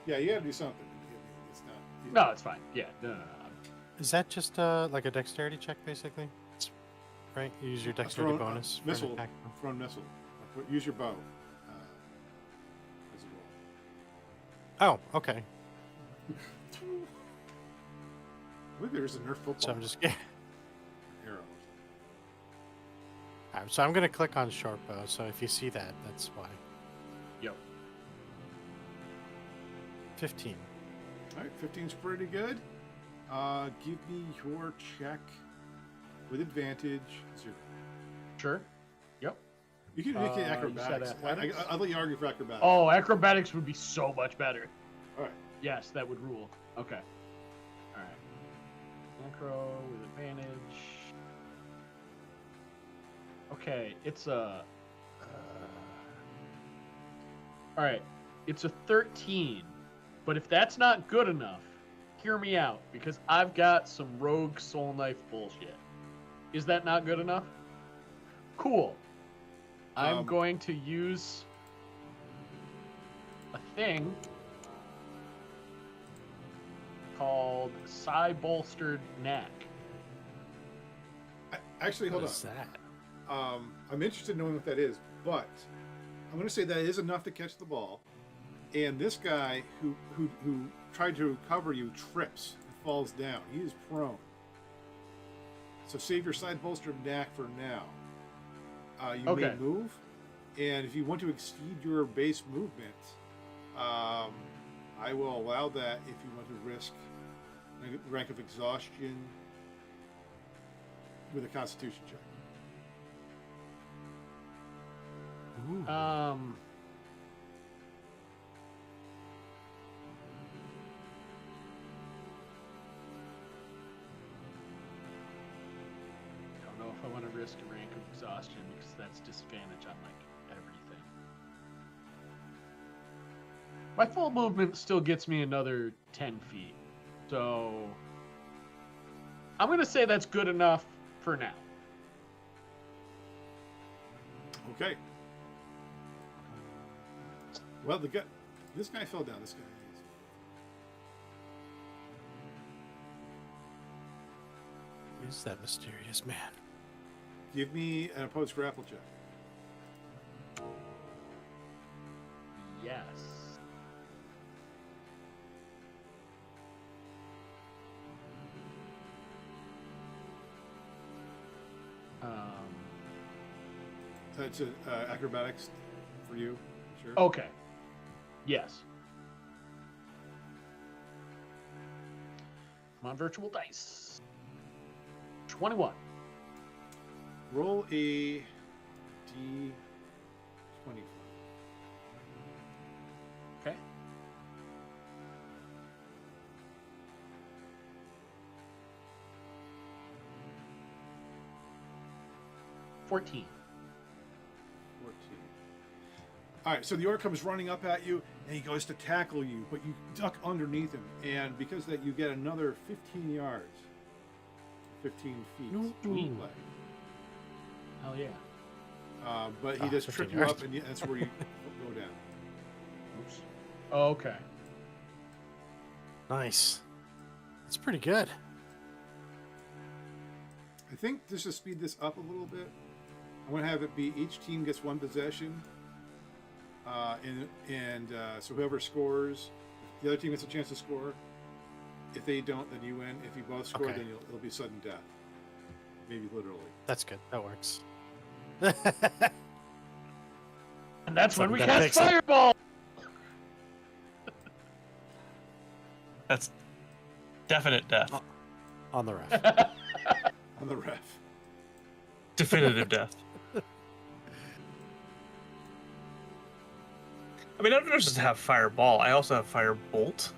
Yeah, you got to do something. It's not. No, it's fine. Yeah. No. Is that just like a dexterity check, basically? Right? You use your dexterity bonus for an missile. attack. Thrown missile. Use your bow. As a roll. Oh, okay. Maybe there's a Nerf football. So I'm just yeah. arrow. So I'm gonna click on short bow. So if you see that, that's why. Yep. 15. All right, 15's pretty good. Give me your check with advantage 0. Sure. Yep. You can make it You said acrobatics. athletics? I'll let you argue for acrobatics. Oh, acrobatics would be so much better. All right. Yes, that would rule. Okay. All right. Acro with advantage. Okay, it's a. All right, it's a 13. But if that's not good enough, hear me out, because I've got some rogue soul knife bullshit. Is that not good enough? Cool. I'm going to use a thing called Psi Bolstered Knack. Actually, hold What on. is that? I'm interested in knowing what that is, but I'm going to say that is enough to catch the ball. And this guy who tried to cover you trips and falls down. He is prone. So save your side bolster knack for now. You Okay. may move, and if you want to exceed your base movement, I will allow that if you want to risk rank of exhaustion with a Constitution check. Ooh. Don't know if I want to risk a rank of exhaustion because that's disadvantage on like everything. My full movement still gets me another 10 feet. So I'm going to say that's good enough for now. Okay. Well, this guy fell down. This guy. Who's that mysterious man? Give me an opposed grapple check. Yes. That's acrobatics for you. Sure. Okay. Yes. Come on, virtual dice. 21. Roll a d20. Okay. 14. 14. All right, so the orc comes running up at you, and he goes to tackle you, but you duck underneath him, and because of that, you get another 15 yards, 15 feet. Sweet. Play. Hell yeah. But he Ah, does 15 trip you yards. up, and that's where you go down. Oops. Oh, okay. Nice. That's pretty good. I think just to speed this up a little bit, I'm going to have it be each team gets one possession, so whoever scores, the other team gets a chance to score. If they don't, then you win. If you both score, Okay. then it'll be sudden death. Maybe literally. That's good. That works. And that's when we That cast fixes it. Fireball! That's definite death. On the ref. On the ref. Definitive death. I mean, I don't just have fireball. I also have firebolt.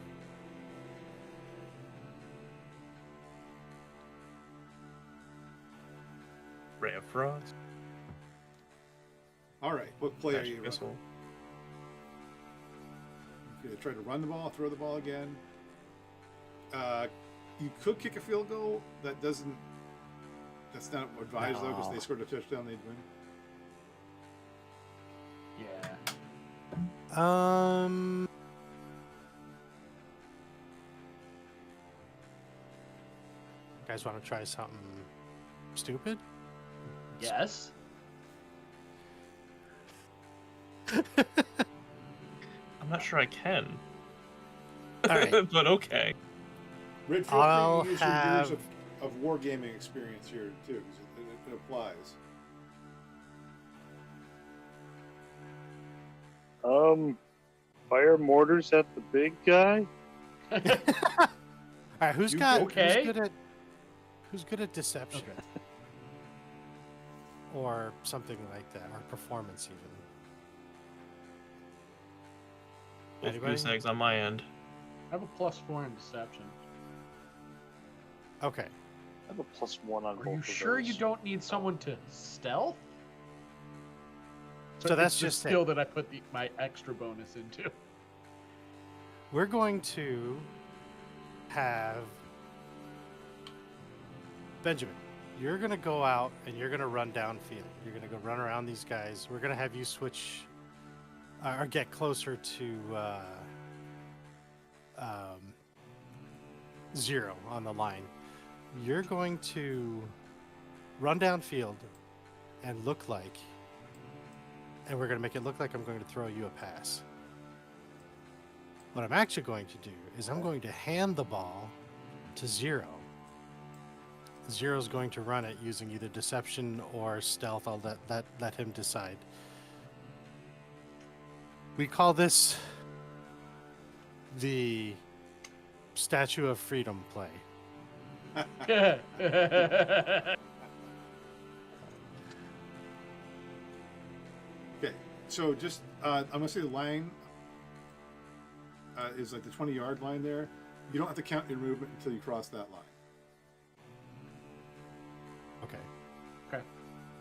Ray of Frost. All right, what play are Magic you missile. running? You could try to run the ball, throw the ball again. You could kick a field goal. That's not advised though, because No. they scored a touchdown, they'd win. Yeah. Guys want to try something stupid? Yes. I'm not sure I can. All right. But okay. Red, feel I'll free to use your years have- of wargaming experience here too, because it applies. Fire mortars at the big guy. All right, who's You got okay? who's good at deception Okay. or something like that, or performance even? Both Anybody? goose eggs on my end. I have a +4 in deception. Okay. I have a +1 on both Are you of sure those. you don't need someone to stealth? So that's it's the just it. skill that I put my extra bonus into. We're going to have Benjamin. You're going to go out and you're going to run downfield. You're going to go run around these guys. We're going to have you switch or get closer to zero on the line. You're going to run downfield and look like, and we're going to make it look like I'm going to throw you a pass. What I'm actually going to do is I'm going to hand the ball to Zero. Zero's going to run it using either deception or stealth. I'll let him decide. We call this the Statue of Freedom play. Okay, so just I'm gonna say the line is like the 20-yard line there. You don't have to count your movement until you cross that line. Okay.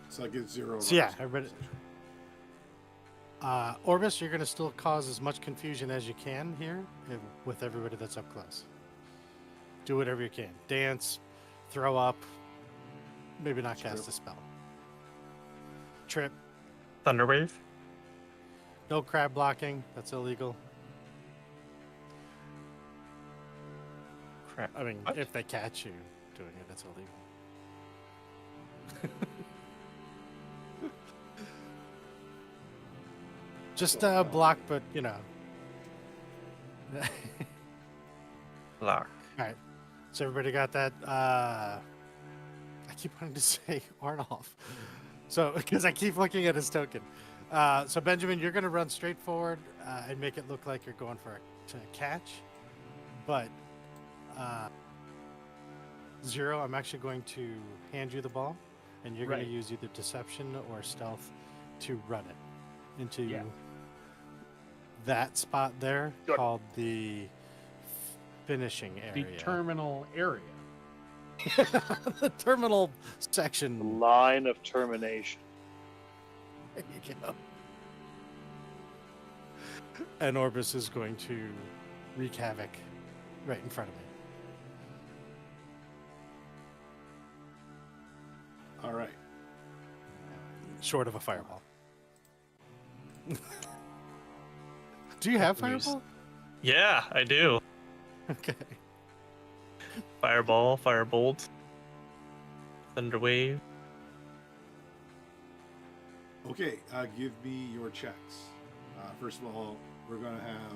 So that gives 0. So yeah, everybody. Orbis, you're going to still cause as much confusion as you can here with everybody that's up close. Do whatever you can. Dance, throw up, maybe not cast Trip. a spell. Trip, Thunderwave. no crab blocking, that's illegal. Crap. I mean, What? if they catch you doing it, it's illegal. Just block, but you know. Block. All right. So everybody got that? I keep wanting to say Arnolf. So, because I keep looking at his token. So Benjamin, you're going to run straight forward and make it look like you're going for a catch. But Zero, I'm actually going to hand you the ball, and you're going Right. to use either deception or stealth to run it into Yeah. that spot there Good. called the finishing The area. terminal area. The terminal The section. line of termination. There you go. And Orbis is going to wreak havoc right in front of me. All right. Short of a fireball. Do you have Nice. fireball? Yeah, I do. Okay. Fireball, firebolt, thunder wave. Okay, give me your checks. First of all, we're going to have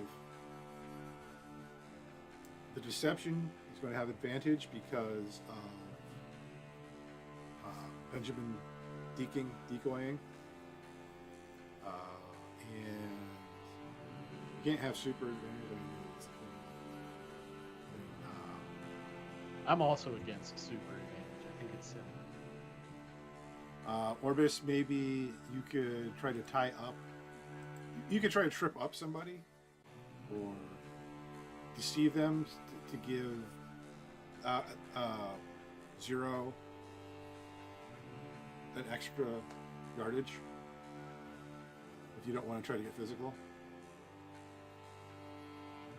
the deception is going to have advantage because of Benjamin decoying. And you can't have super advantage. I'm also against super advantage. I think it's silly. Orbis, maybe you could try to tie up. You could try to trip up somebody or deceive them to give Zero an extra yardage if you don't want to try to get physical.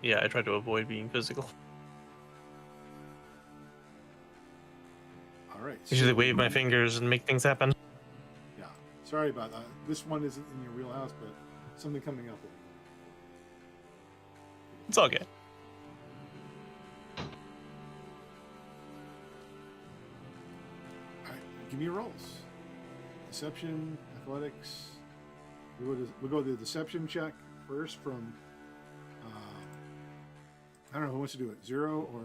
Yeah, I try to avoid being physical. All right. Usually wave my fingers and make things happen. Yeah. Sorry about that. This one isn't in your wheelhouse, but something coming up. It's all good. All right. Give me your rolls. Deception, athletics. We'll go to the deception check first from. I don't know who wants to do it. Zero or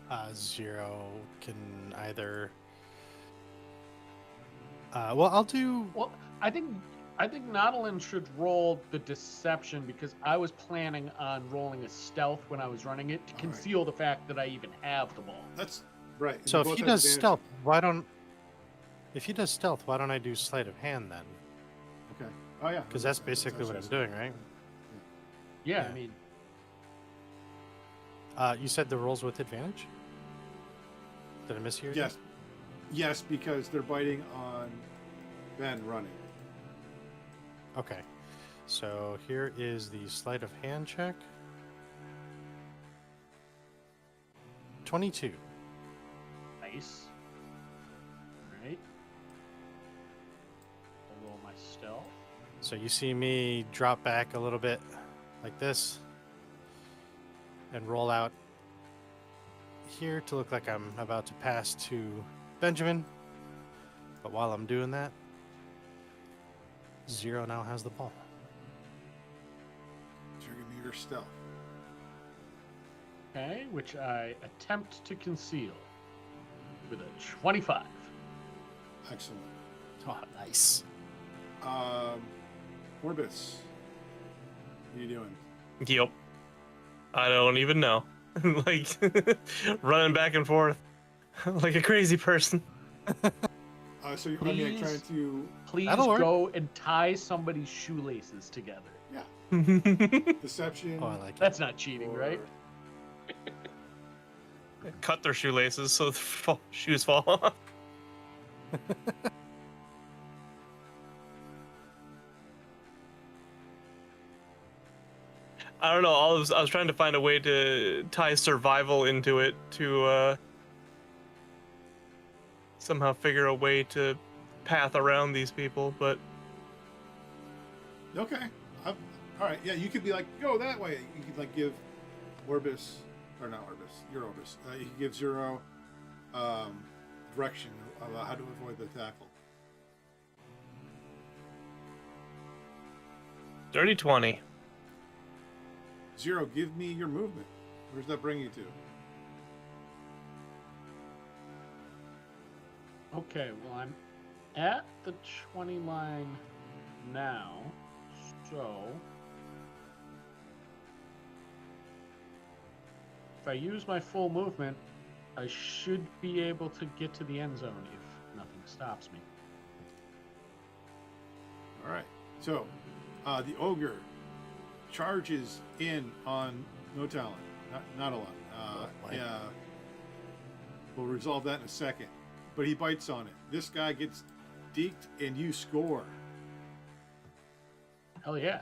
not. Zero can either. Well, I'll do. Well, I think Nautilin should roll the deception because I was planning on rolling a stealth when I was running it to All right. conceal the fact that I even have the ball. That's right. So You if both he have does advantage. stealth, why don't? If he does stealth, why don't I do sleight of hand then? Okay. Oh yeah. Because that's basically what I'm doing, right? Yeah, Yeah. I mean, You said the rolls with advantage. Did I miss you? Yes. Yes, because they're biting on Ben running. Okay. So here is the sleight of hand check. 22. nice. All right. I'll roll my stealth. So you see me drop back a little bit like this and roll out here to look like I'm about to pass to Benjamin. But while I'm doing that, Zero now has the ball. So give me your stealth. Okay, which I attempt to conceal with a 25. Excellent. Oh, nice. Orbis. What are you doing? Yep. I don't even know. Like running back and forth like a crazy person. So you're trying Please. to Please That'll work. go and tie somebody's shoelaces together. deception. Oh, I like it. That's not cheating, right? Cut their shoelaces so the shoes fall off. I don't know. I was trying to find a way to tie survival into it to somehow figure a way to path around these people, but Okay. All right. Yeah, you could be like, go that way. You could like give Orbis, or not Orbis, you're Orbis. You could give Zero direction of how to avoid the tackle. dirty 20. Zero, give me your movement. Where's that bring you to? Okay, well, I'm at the 20 line now, so if I use my full movement, I should be able to get to the end zone if nothing stops me. All right. So, the ogre charges in on no talent, not a lot. boy. Yeah. We'll resolve that in a second. But he bites on it. This guy gets deked, and you score. Hell yeah.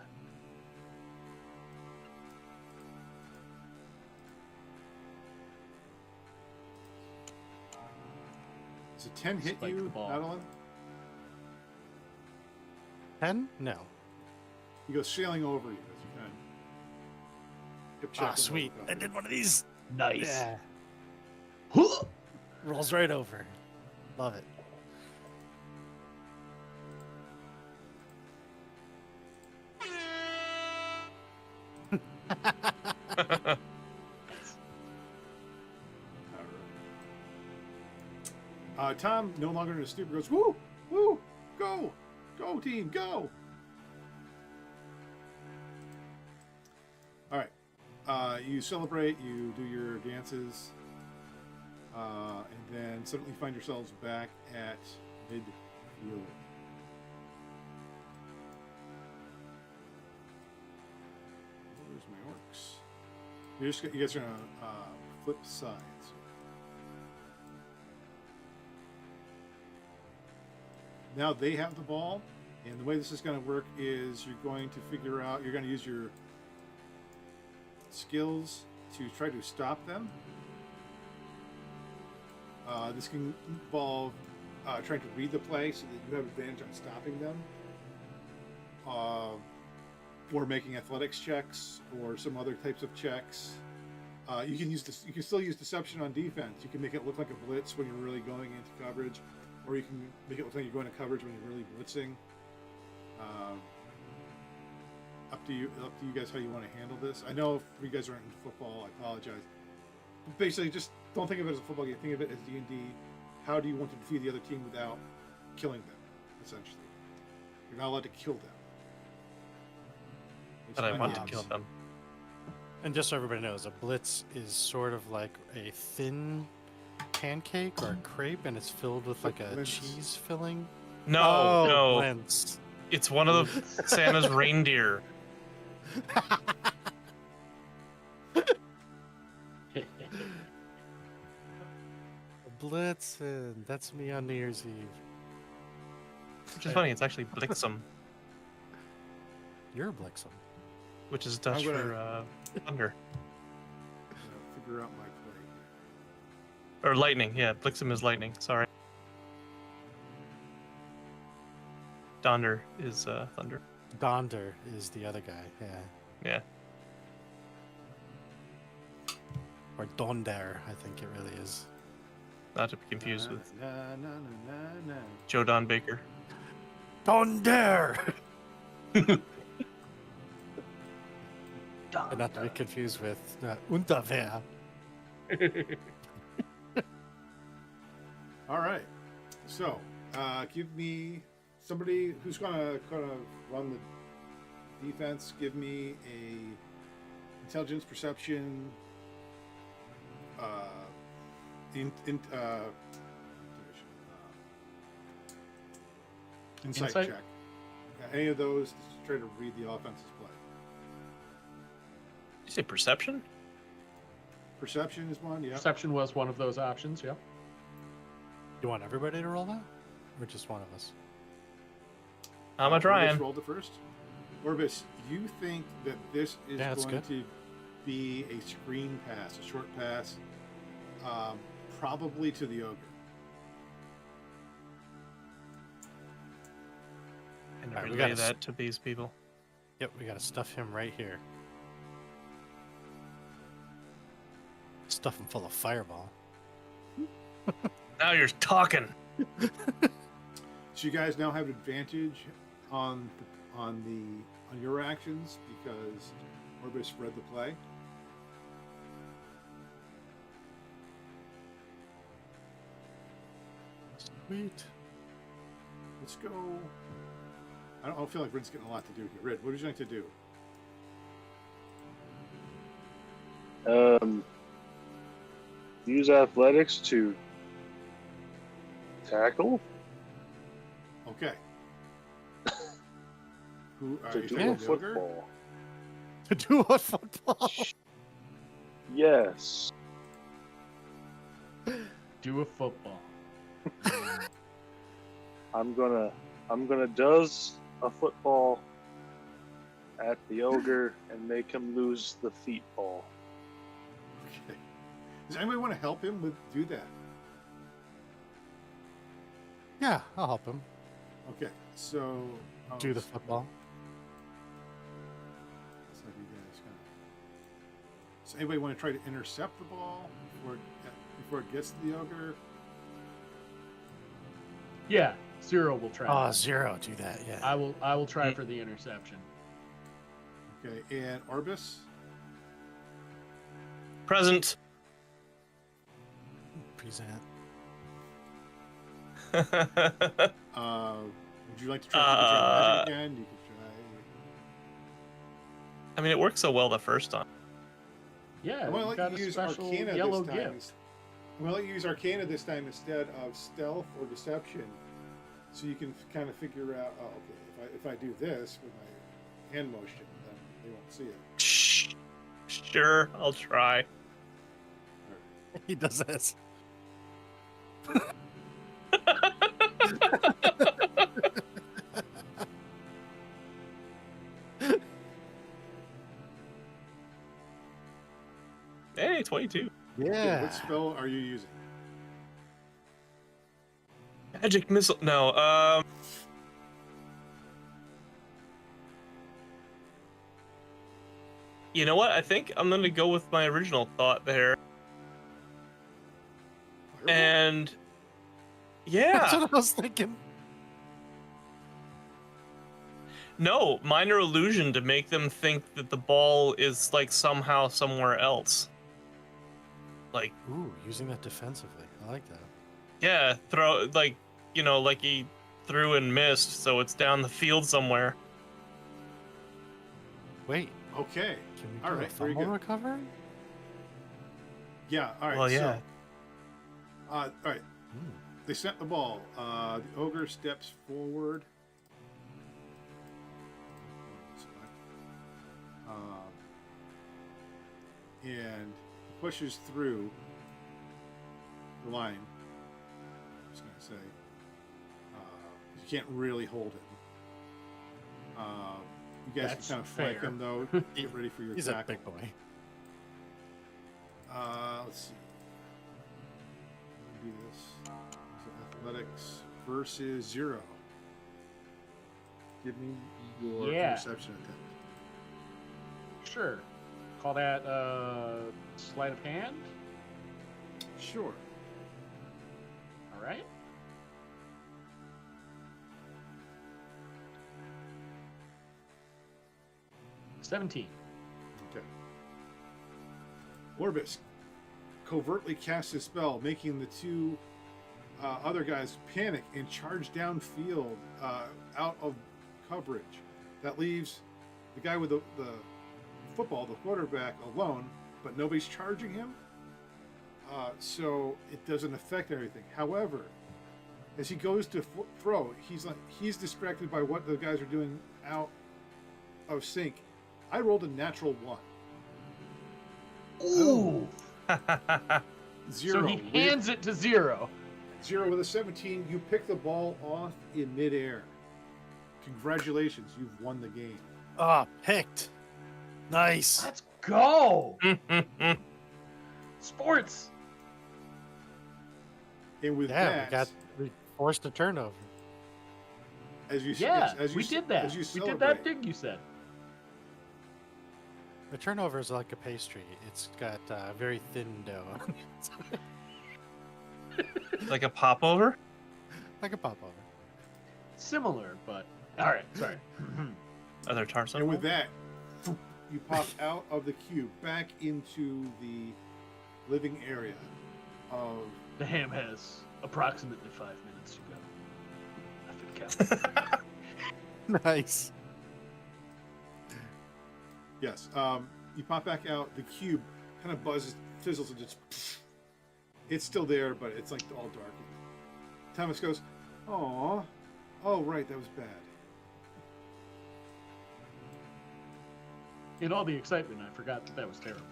Does a 10 hit Spike the you, ball. Madeline? 10? No. He goes sailing over you as you can. Hip check Ah, him sweet. over. I did one of these. Nice. Yeah. Huh. Rolls right over. Love it. Tom, no longer in a stupor, goes, woo, woo, go, go, team, go. All right. You celebrate, you do your dances, and then suddenly find yourselves back at midfield. Where's my orcs? You guys are gonna flip sides. Now they have the ball, and the way this is going to work is you're going to figure out, you're going to use your skills to try to stop them. This can involve trying to read the play so that you have advantage on stopping them, or making athletics checks or some other types of checks. You can use this. You can still use deception on defense. You can make it look like a blitz when you're really going into coverage, or you can make it look like you're going to coverage when you're really blitzing. Up to you guys how you want to handle this. I know if you guys aren't into football, I apologize. Basically, just don't think of it as a football game. Think of it as D&D. How do you want to defeat the other team without killing them? Essentially, you're not allowed to kill them. It's But I not want to games. kill them. And just so everybody knows, a blitz is sort of like a thin pancake or a crepe, and it's filled with like a Blintz. cheese filling. No, Oh, no. blintz. It's one of the Santa's reindeer. Blitzen. That's me on New Year's Eve. Which is funny, it's actually Blixum, You're a Blixum. which is Dutch I'm gonna- for thunder. Figure out my play. Or lightning, yeah. Blixum is lightning, sorry. Donder is thunder. Donder is the other guy. Yeah. Yeah. Or Donder, I think it really is. Not to be confused with Na, na, na, na, na. Joe Don Baker. Donder! Dun, And not to be confused with Unterwehr. All right. So, give me somebody who's gonna run the defense. Give me a intelligence, perception, insight Insight? check. Any of those to try to read the offense's play. Did you say perception? Perception is one. Yeah. Perception was one of those options, yeah. You want everybody to roll that? Or just one of us? I'm a Orbis trying. rolled it first. Orbis, you think that this is Yeah, that's going good. to be a screen pass, a short pass, probably to the ogre. And Alright, we relay gotta that to these people. Yep, we gotta stuff him right here. Stuff him full of fireball. Now you're talking. So you guys now have advantage on your actions because Orbis read the play. Sweet. Let's go. I don't feel like Rid's getting a lot to do here. Rid, what would you like to do? Use athletics to tackle. Okay. Who are To you do taking a the ogre? football. To do what football? Yes. Do a football. I'm gonna does a football at the ogre and make him lose the feet ball. Okay. Does anybody want to help him do that? Yeah, I'll help him Okay, so do the football. So you guys kind of. So anybody want to try to intercept the ball before it gets to the ogre? Yeah, Zero will try. Oh, that. Zero, do that. Yeah. I will try for the interception. Okay, and Orbis. Present. Present. Would you like to try magic again? You could try. I mean, it worked so well the first time. Yeah, I'm gonna you let got you a use special Arcana yellow this time. gift. I'm gonna let you use Arcana this time instead of Stealth or Deception, so you can kind of figure out. Oh, okay. If I do this with my hand motion, then they won't see it. Shh. Sure, I'll try. He does this. Hey, 22. Yeah. What spell are you using? Magic missile. No. You know what? I think I'm gonna go with my original thought there. Fireball? And That's yeah, what I was thinking. no, minor illusion to make them think that the ball is like somehow somewhere else. Like, Ooh, using that defensively. I like that. yeah, throw like, you know, like he threw and missed, so it's down the field somewhere. Wait, Okay. can we do All a right, very fumble good. recovery? Yeah. All right. Well, yeah. So, all right. Hmm. They sent the ball. The ogre steps forward. And pushes through the line. I'm just going to say. You can't really hold him. You guys That's can kind of flank fair. him, though. Get ready for your He's a tackle. big boy. Let's see. Do this. So athletics versus 0. Give me your Yeah. interception attempt. Sure. Call that sleight of hand. Sure. All right. $17. Okay. Orbis covertly casts a spell, making the two other guys panic and charge downfield out of coverage. That leaves the guy with the football, the quarterback, alone, but nobody's charging him. So it doesn't affect everything. However, as he goes to throw, he's distracted by what the guys are doing out of sync. I rolled a natural 1. Ooh. 0. So he hands it to Zero. 0 with a 17. You pick the ball off in midair. Congratulations, you've won the game. Ah, picked. Nice. Let's go. Sports. And with Yeah, that, we forced a turnover. as you Yeah, as you we did that. As you We did celebrate, that thing you said. A turnover is like a pastry. It's got very thin dough. Like a popover? Like a popover. Similar, but all right. Sorry. Are there tarts on And it? with that, you pop out of the cube back into the living area of. The ham has approximately 5 minutes to go. If it counts. Nice. Yes. You pop back out. The cube kind of buzzes, fizzles, and just. It's still there, but it's like all darkened. Thomas goes, "Aw, oh right, that was bad." In all the excitement, I forgot that was terrible.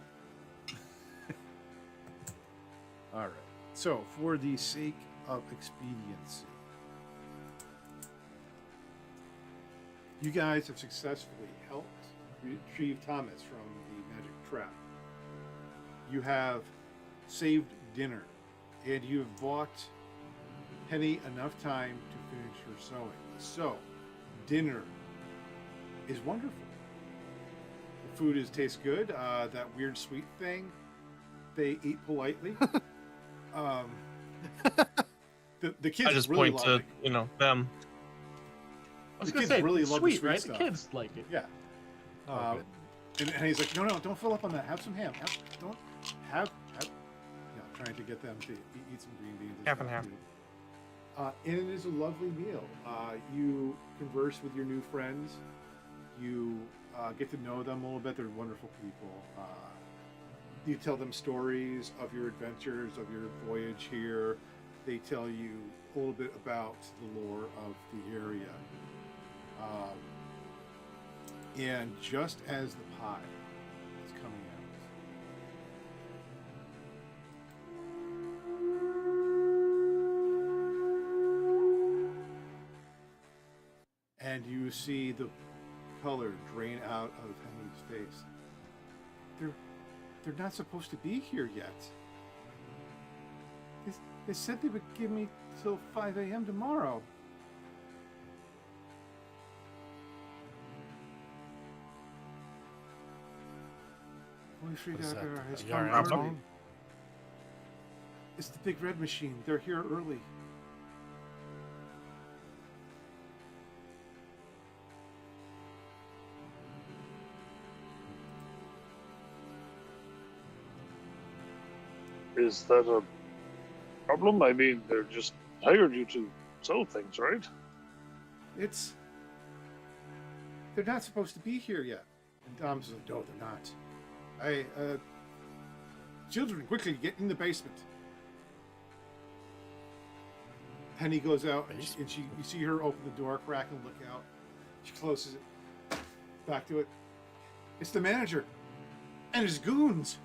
All right. So, for the sake of expediency, you guys have successfully helped retrieve Thomas from the magic trap. You have saved dinner, and you have bought Penny enough time to finish her sewing. So, dinner is wonderful. The food tastes good. That weird sweet thing, they eat politely. The kids I just really point love to it. them. I was The gonna kids say, really it's love the sweet, sweet right? stuff. The kids like it. Yeah. Oh, good. And he's like, no, don't fill up on that. Have some ham. Don't have. Trying to get them to eat some green beans. Half and half. And it is a lovely meal. You converse with your new friends. You get to know them a little bit. They're wonderful people. You tell them stories of your adventures, of your voyage here. They tell you a little bit about the lore of the area. And just as the pie is coming out, and you see the color drain out of Henry's face. They're not supposed to be here yet. They said they would give me till 5 a.m. tomorrow. Holy Frjádagr has a come yarn early. phone? It's the big red machine. They're here early. Is that a problem? I mean, they're just hired you to sell things, right? They're not supposed to be here yet. And Tom's like, no, they're not. Children, quickly, get in the basement. Penny goes out, and you see her open the door crack and look out. She closes it. Back to it. It's the manager and his goons.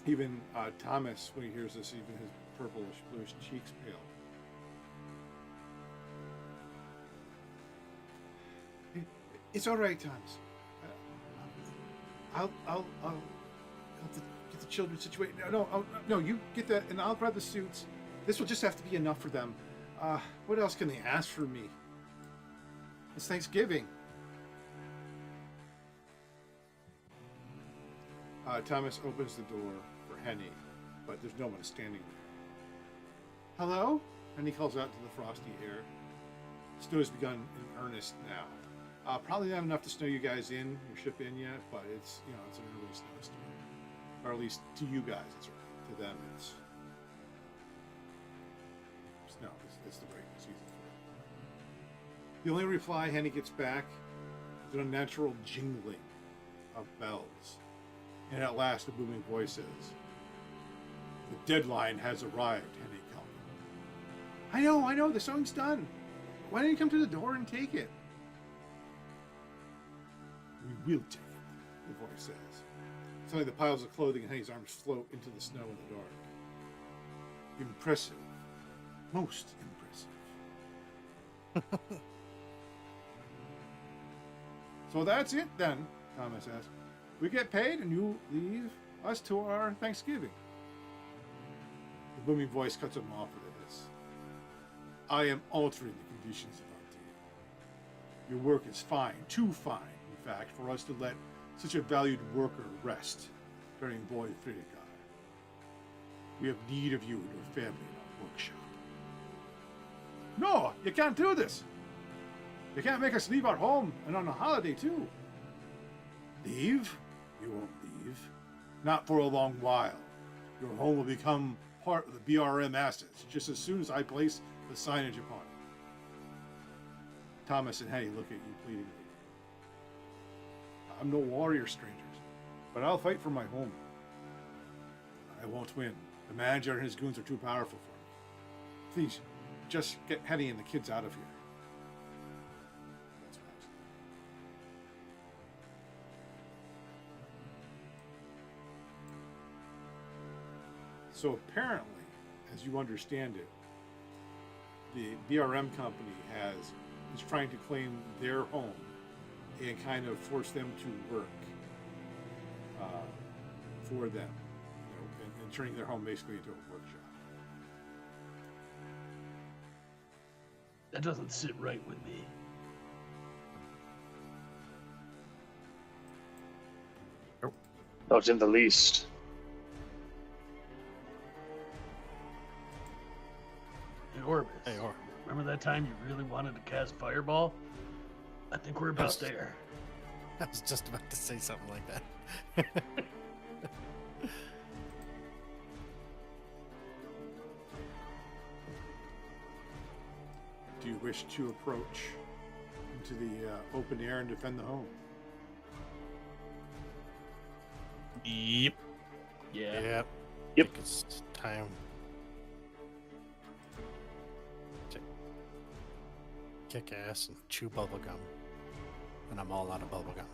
Even Thomas, when he hears this, even his purplish bluish cheeks pale. It's all right, Thomas. I'll get the children situated. No, you get that, and I'll grab the suits. This will just have to be enough for them. What else can they ask from me? It's Thanksgiving. Thomas opens the door for Henny, but there's no one standing there. Hello? Henny calls out to the frosty air. Snow has begun in earnest now. Probably not enough to snow you guys in, your ship in yet, but it's an early snowstorm. Or at least to you guys, it's early. To them, it's snow. It's the right season for it. The only reply Henny gets back is an unnatural jingling of bells. And at last, a booming voice says, "The deadline has arrived, Henny Calvin." I know, the sewing's done. Why don't you come to the door and take it? We will take it, the voice says. Suddenly the piles of clothing in Henny's arms float into the snow in the dark. Impressive. Most impressive. So that's it then, Thomas asks. We get paid and you leave us to our Thanksgiving. The booming voice cuts him off with a hiss. I am altering the conditions of our deal. Your work is fine, too fine, in fact, for us to let such a valued worker rest during Void Frjádagr. We have need of you and your family in our workshop. No, you can't do this. You can't make us leave our home and on a holiday too. Leave? You won't leave. Not for a long while. Your home will become part of the BRM assets just as soon as I place the signage upon it. Thomas and Henny look at you pleadingly. I'm no warrior, strangers, but I'll fight for my home. I won't win. The manager and his goons are too powerful for me. Please, just get Henny and the kids out of here. That's what I said. So apparently, as you understand it, the BRM company is trying to claim their home and kind of force them to work for them, and turning their home basically into a workshop. That doesn't sit right with me. Not in the least. Hey, Orbis. Hey, or Remember that time you really wanted to cast Fireball? I think we're about Yes. there. I was just about to say something like that. Do you wish to approach into the open air and defend the home? Yep. Yeah. Yep. Yep. Think it's time. to Kick ass and chew bubblegum. And I'm all out of bubblegum.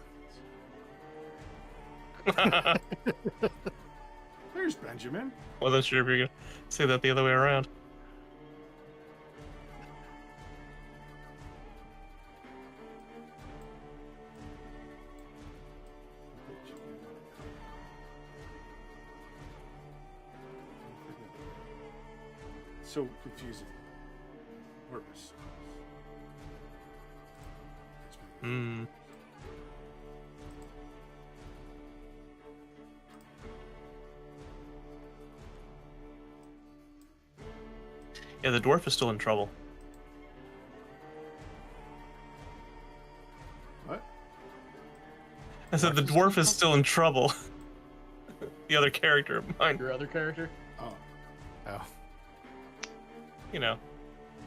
There's Benjamin. Wasn't sure if you were gonna say that the other way around. So confusing. Purpose. Hmm. Yeah, the dwarf is still in trouble. What? I said the dwarf is still in trouble. The other character of mine, Your other character? Oh, Oh. you know,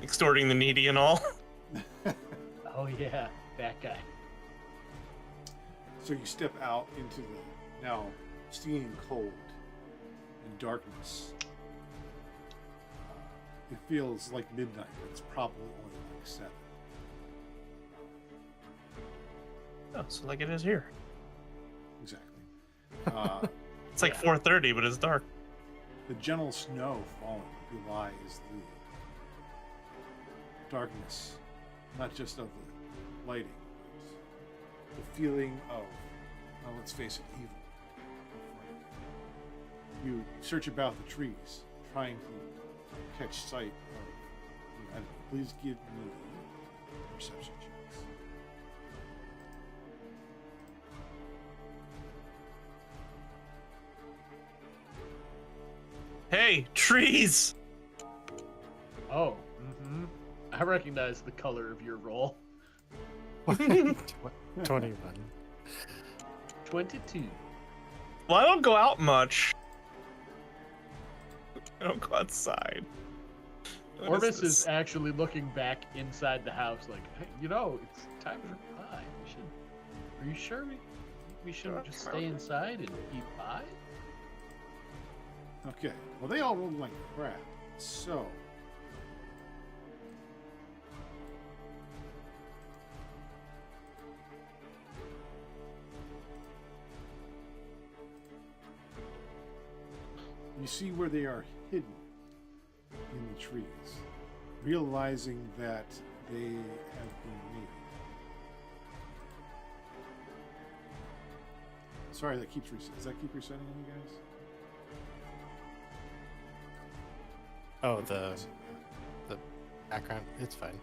extorting the needy and all. Oh yeah, that guy. so you step out into the now steaming cold and darkness. It feels like midnight, but it's probably only like 7. Oh, so like it is here. Exactly. It's like Yeah. 4:30, but it's dark. The gentle snow falling belies the darkness, not just of the lighting, but the feeling of, well, let's face it, evil. You search about the trees, trying to catch sight of the enemy. Please give me perception checks. Hey, trees! Oh, I recognize the color of your roll. 21. 22. Well, I don't go out much. I don't go outside. What Orbis this? is actually looking back inside the house like, hey, it's time for pie. Are you sure we shouldn't just stay inside and eat pie? Okay, well, they all rolled like crap, so. You see where they are hidden in the trees, realizing that they have been made. Sorry, that keeps resetting. Does that keep resetting on you guys? Oh, the background. It's fine.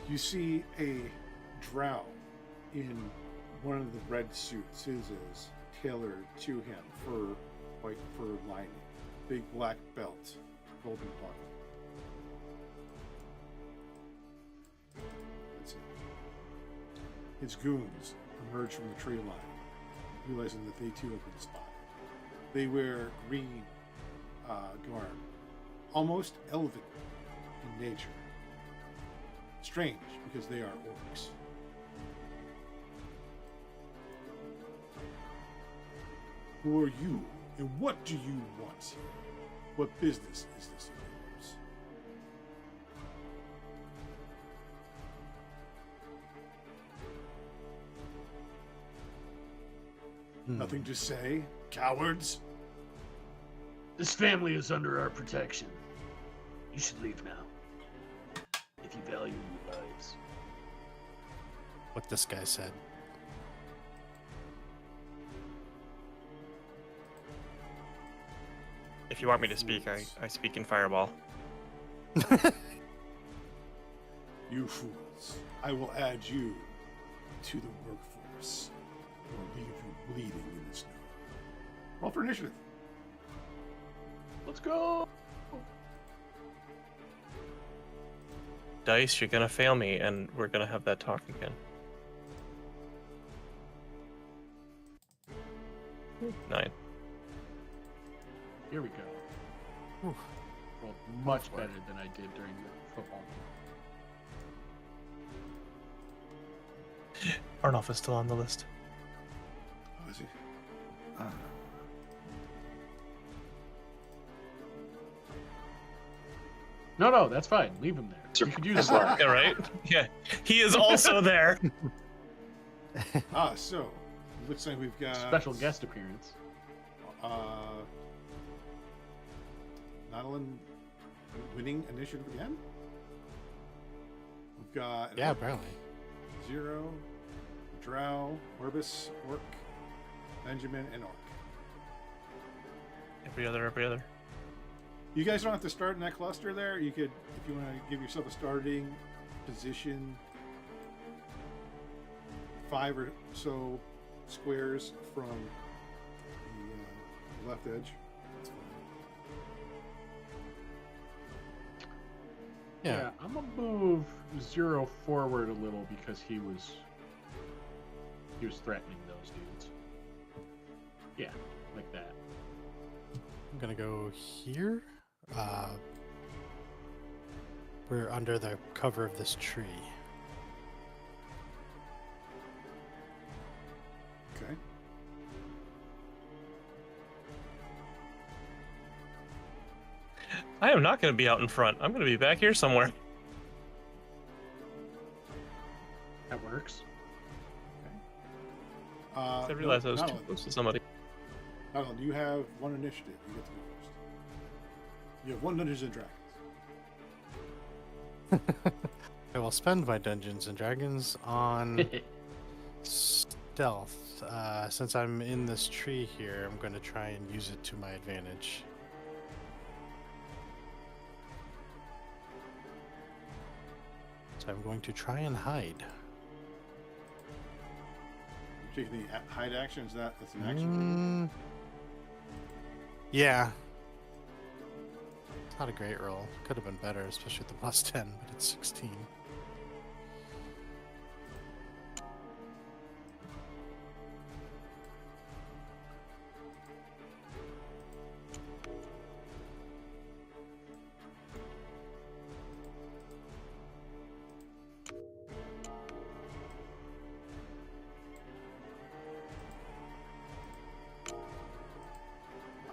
You see a drow in one of the red suits. His is tailored to him, white fur lining, big black belt, golden buckle. That's it. His goons emerge from the tree line, realizing that they too have been spotted. They wear green garb, almost elven in nature. Strange, because they are orcs. Who are you, and what do you want here? What business is this of yours? Nothing to say, cowards. This family is under our protection. You should leave now. If you value your lives. What this guy said. If you want me to speak, I speak in Fireball. You fools. I will add you to the workforce. Or leave you bleeding in the snow. Roll for initiative. Let's go. Dice, you're gonna fail me, and we're gonna have that talk again. 9. Here we go. Oof. Rolled much better than I did during the football game. Arnoff is still on the list. Oh, is he? No, that's fine. Leave him there. You could use him. Yeah, right? Yeah. He is also there. So looks like we've got Special guest appearance. Nodalin winning initiative again. We've got Yeah, apparently. Zero, Drow, Orbis, Orc, Benjamin, and Orc. Every other. You guys don't have to start in that cluster there. You could, if you want to give yourself a starting position, 5 or so squares from the left edge. That's fine. Yeah. I'm gonna move Zero forward a little because he was threatening those dudes. Yeah, like that. I'm gonna go here. We're under the cover of this tree. Okay. I am not gonna be out in front. I'm gonna be back here somewhere. That works. I realized I was too Nodalin. close to somebody. Nodalin, you have 1 initiative. You get to go first. You have 1 Dungeons and Dragons. I will spend my Dungeons and Dragons on stealth. Since I'm in this tree here, I'm going to try and use it to my advantage. So I'm going to try and hide. You're taking the hide action. That's an action? Yeah. It's not a great roll. Could have been better, especially with the plus 10, but it's 16.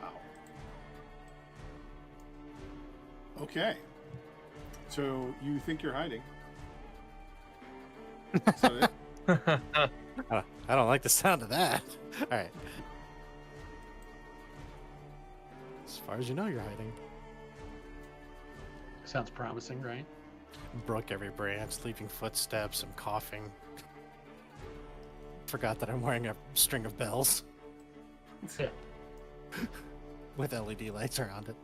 Wow. Okay. So you think you're hiding? Is that it? I don't like the sound of that. All right. As far as you know, you're hiding. Sounds promising, right? Broke every branch, leaving footsteps. I'm coughing. Forgot that I'm wearing a string of bells Yeah. with LED lights around it.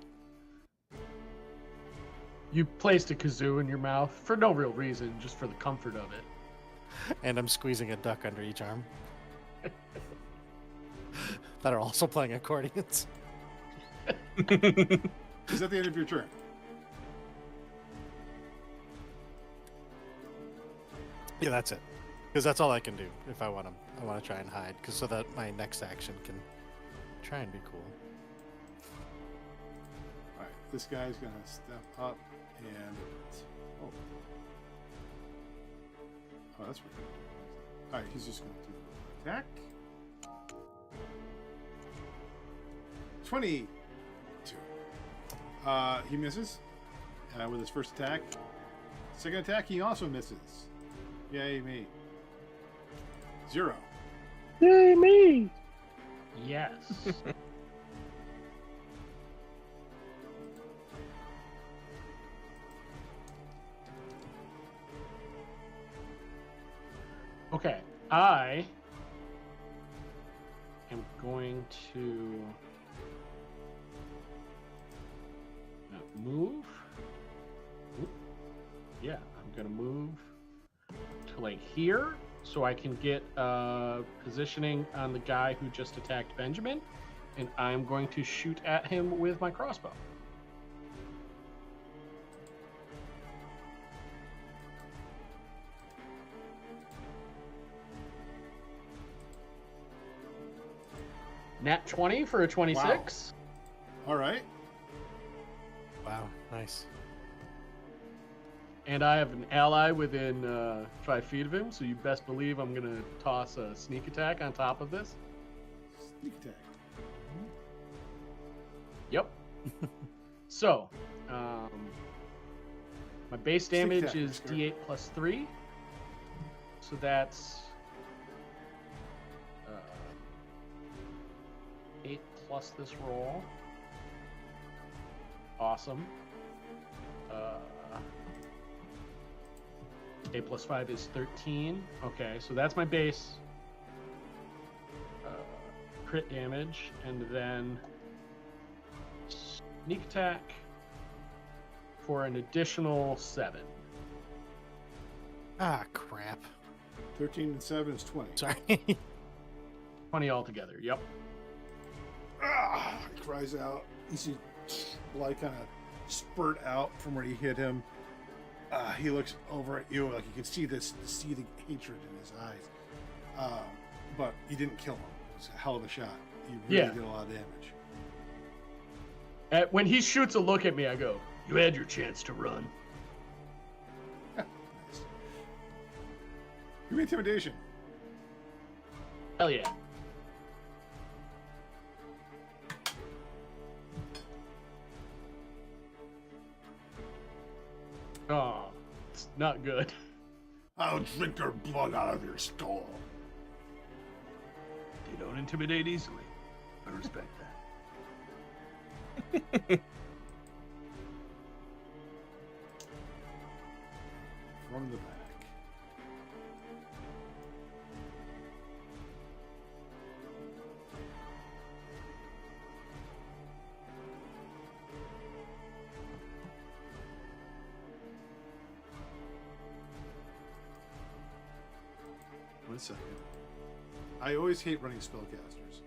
You placed a kazoo in your mouth for no real reason, just for the comfort of it. And I'm squeezing a duck under each arm. That are also playing accordions. Is that the end of your turn? Yeah, that's it. Because that's all I can do if I want to. I want to try and hide, because so that my next action can try and be cool. All right. This guy's gonna step up and. Oh, that's weird. All right. He's just gonna do an attack. 22. He misses with his first attack. Second attack, he also misses. Yay me. 0. Yay, me! Yes. Okay, I am going to move. Oop. Yeah, I'm gonna move to like here so I can get positioning on the guy who just attacked Benjamin, and I'm going to shoot at him with my crossbow. Nat 20 for a 26. All right. Wow, nice. And I have an ally within 5 feet of him, so you best believe I'm going to toss a sneak attack on top of this. Sneak attack. Yep. So, my base damage attack, is Oscar. D8 plus 3. So that's 8 plus this roll. Awesome. 8 plus 5 is 13. Okay, so that's my base crit damage, and then sneak attack for an additional 7. Ah, crap. 13 and 7 is 20. Sorry. 20 altogether. Yep. Ah! He cries out. You see blood kind of spurt out from where you hit him. He looks over at you, like you can see this seething hatred in his eyes. But you didn't kill him. It was a hell of a shot. You really did a lot of damage. When he shoots a look at me, I go, "You had your chance to run." Nice. Give me intimidation. Hell yeah. Oh, it's not good. I'll drink your blood out of your skull. They don't intimidate easily. I respect that. From the back. One second. I always hate running spellcasters.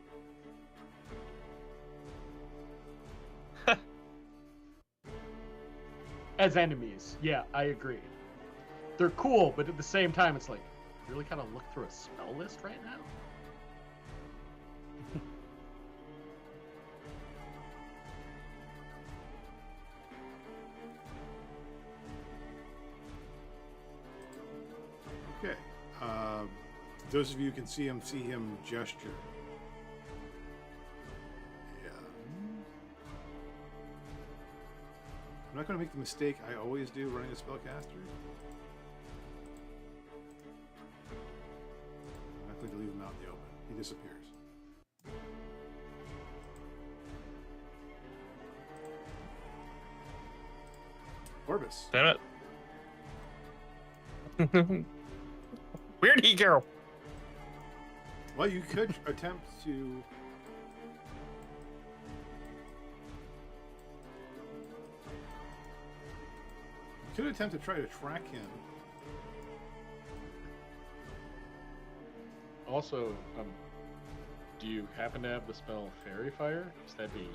As enemies, yeah, I agree. They're cool, but at the same time, it's like, you really kind of look through a spell list right now? Okay. Those of you who can see him gesture. Yeah. I'm not going to make the mistake I always do running a spellcaster. I'm not going to leave him out in the open. He disappears. Orbis. Damn it. Where'd he go? Well, you could attempt to... You could attempt to try to track him. Also, do you happen to have the spell Fairy Fire? Because that'd be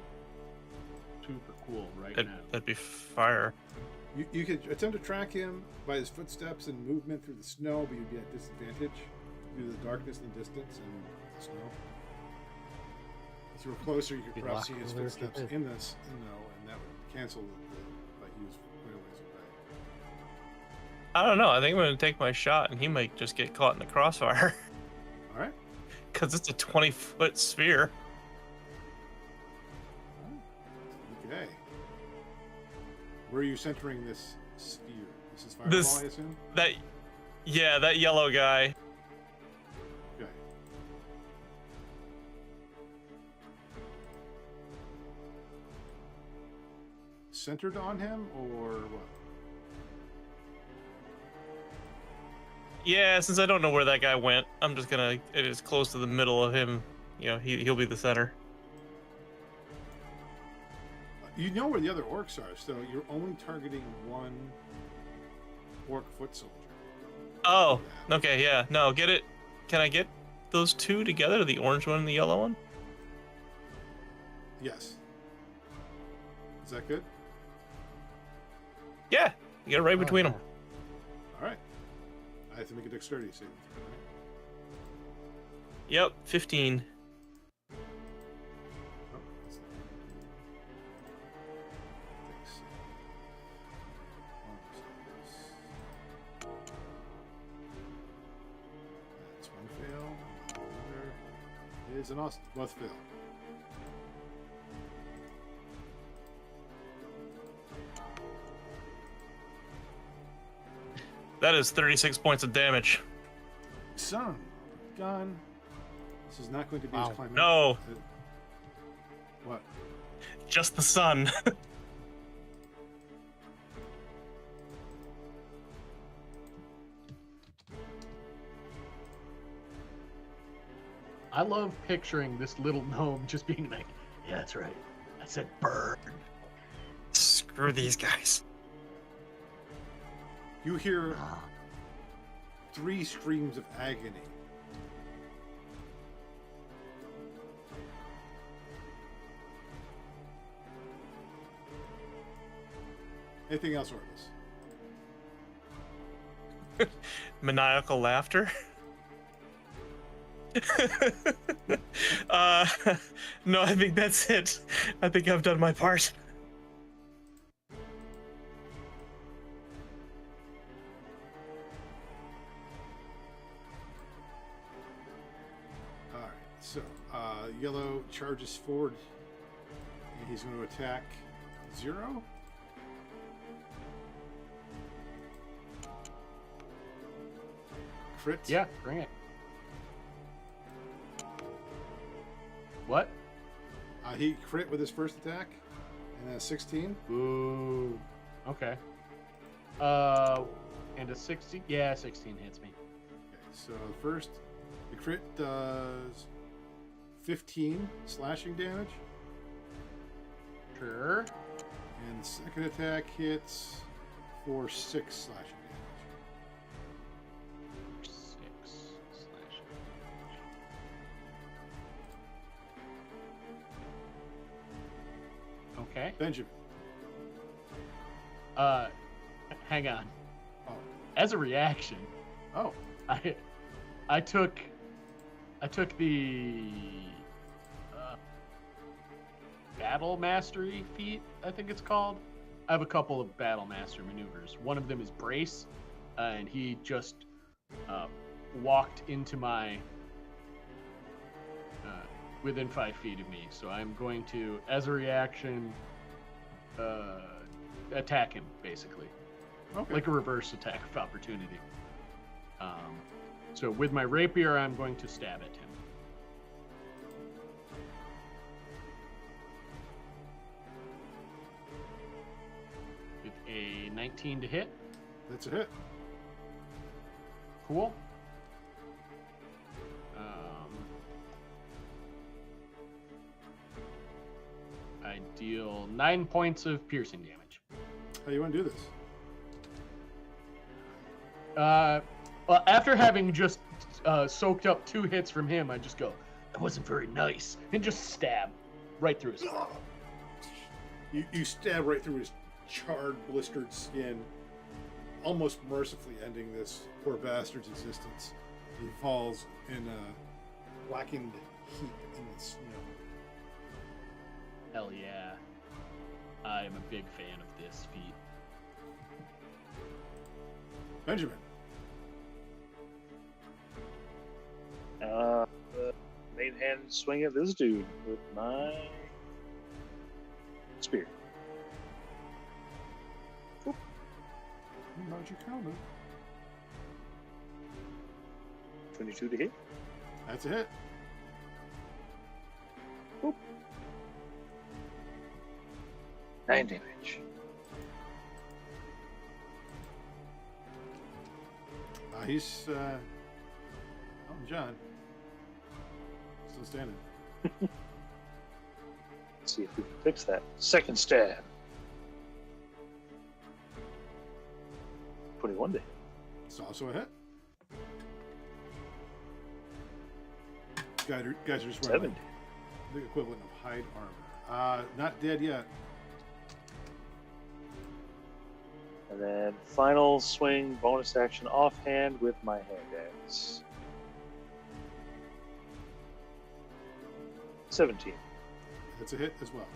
super cool right now. That'd be fire. You could attempt to track him by his footsteps and movement through the snow, but you'd be at disadvantage due to the darkness and the distance and the snow. If you were closer, you could Be perhaps see locked his over if you footsteps did. in the snow, and that would cancel the he was quite a ways away. I don't know. I think I'm gonna take my shot, and he might just get caught in the crossfire. All right. Because it's a 20-foot sphere. Okay. Where are you centering this sphere? This is fireball, I assume? That yellow guy. Okay. centered on him, or what? Yeah, since I don't know where that guy went, I'm just gonna. It is close to the middle of him. You know, he'll be the center. You know where the other orcs are, so you're only targeting one orc foot soldier. Oh, okay, yeah. No, get it. Can I get those two together? The orange one and the yellow one? Yes. Is that good? Yeah, you get it right between them. All right. I have to make a dexterity saving throw. Right? Yep, 15. Oh, that's not Thanks. That's one fail. Another is an awesome. Both fail. That is 36 points of damage. Son, gun. This is not going to be Wow. as climactic. No. What? Just the sun. I love picturing this little gnome just being like, yeah, that's right. I said burn. Screw these guys. You hear 3 screams of agony. Anything else, Orvis? Maniacal laughter. No, I think that's it. I think I've done my part. Alright, so Yellow charges forward and he's going to attack 0. Crit. Yeah, bring it. What? He crit with his first attack and then a 16. Ooh. Okay. And a 16? Yeah, 16 hits me. Okay, so first, the crit does 15 slashing damage, Sure. and the second attack hits for 6 slashing damage. 6 slash. Okay. Benjamin. Hang on. Oh. As a reaction, Oh. I took the battle mastery feat, I think it's called. I have a couple of battle master maneuvers. One of them is brace, and he just walked into my within 5 feet of me. So I'm going to, as a reaction, attack him basically, Okay. like a reverse attack of opportunity. So with my rapier, I'm going to stab at him. With a 19 to hit. That's a hit. Cool. I deal 9 points of piercing damage. How you want to do this? Well, after having just soaked up 2 hits from him, I just go, that wasn't very nice, and just stab right through his heart. You stab right through his charred, blistered skin, almost mercifully ending this poor bastard's existence. He falls in a blackened heap in the snow. Hell yeah. I am a big fan of this feat. Benjamin. Main hand swing at this dude with my spear. How'd you count it? 22 to hit. That's a hit. 9 damage. he's Elton John. Still standing. Let's see if we can fix that. Second stab. 21 to hit. It's also a hit. Guys are just wearing 70. the equivalent of hide armor. Not dead yet. And then final swing, bonus action offhand with my hand axe. 17. That's a hit as well.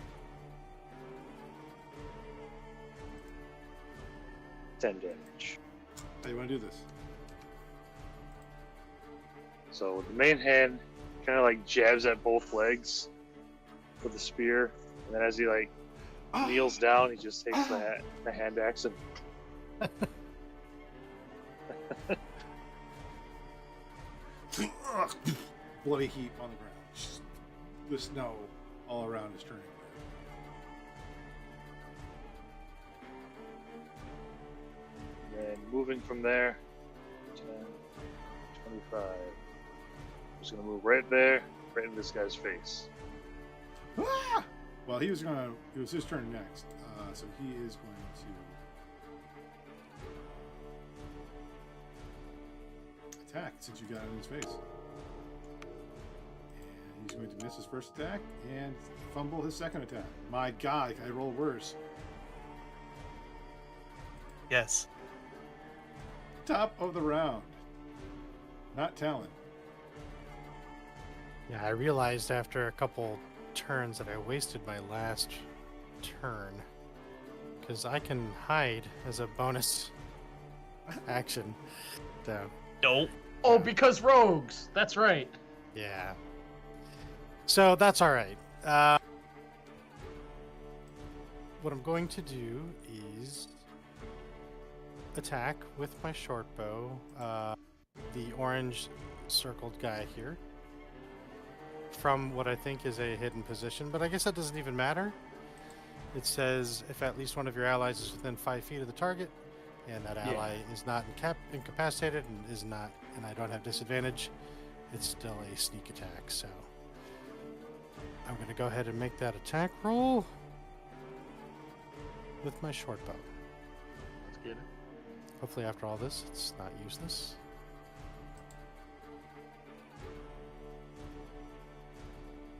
10 damage. How do you want to do this? So with the main hand, kind of like jabs at both legs with the spear, and then as he like kneels down, he just takes the hand axe and bloody heap on the ground. Just the snow all around is turning red. then moving from there, 10, 25. Just gonna move right there, right in this guy's face. Ah! Well, it was his turn next, so he is going to attack since you got it in his face. And he's going to miss his first attack and fumble his second attack. My God, I roll worse. Yes. Top of the round. Not Talon. Yeah, I realized after a couple turns that I wasted my last turn because I can hide as a bonus action. So Nope. Oh, because rogues. That's right. yeah. So that's all right. What I'm going to do is attack with my short bow. The orange circled guy here. From what I think is a hidden position, but I guess that doesn't even matter. It says if at least one of your allies is within 5 feet of the target, and that ally is not incapacitated and I don't have disadvantage, it's still a sneak attack. So I'm going to go ahead and make that attack roll with my short bow. Let's get it. Hopefully, after all this, it's not useless.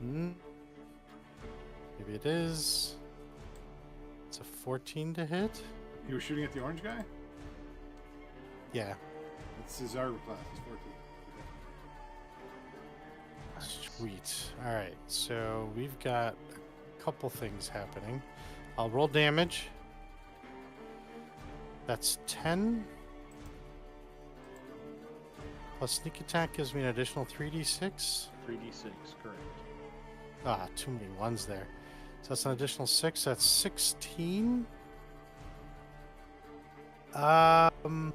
Maybe it is. It's a 14 to hit. You were shooting at the orange guy? Yeah. It's his armor class. It's 14. Sweet. All right. So we've got a couple things happening. I'll roll damage. That's 10. Plus sneak attack gives me an additional 3d6. 3d6, correct. Ah, too many ones there. So that's an additional 6. That's 16. And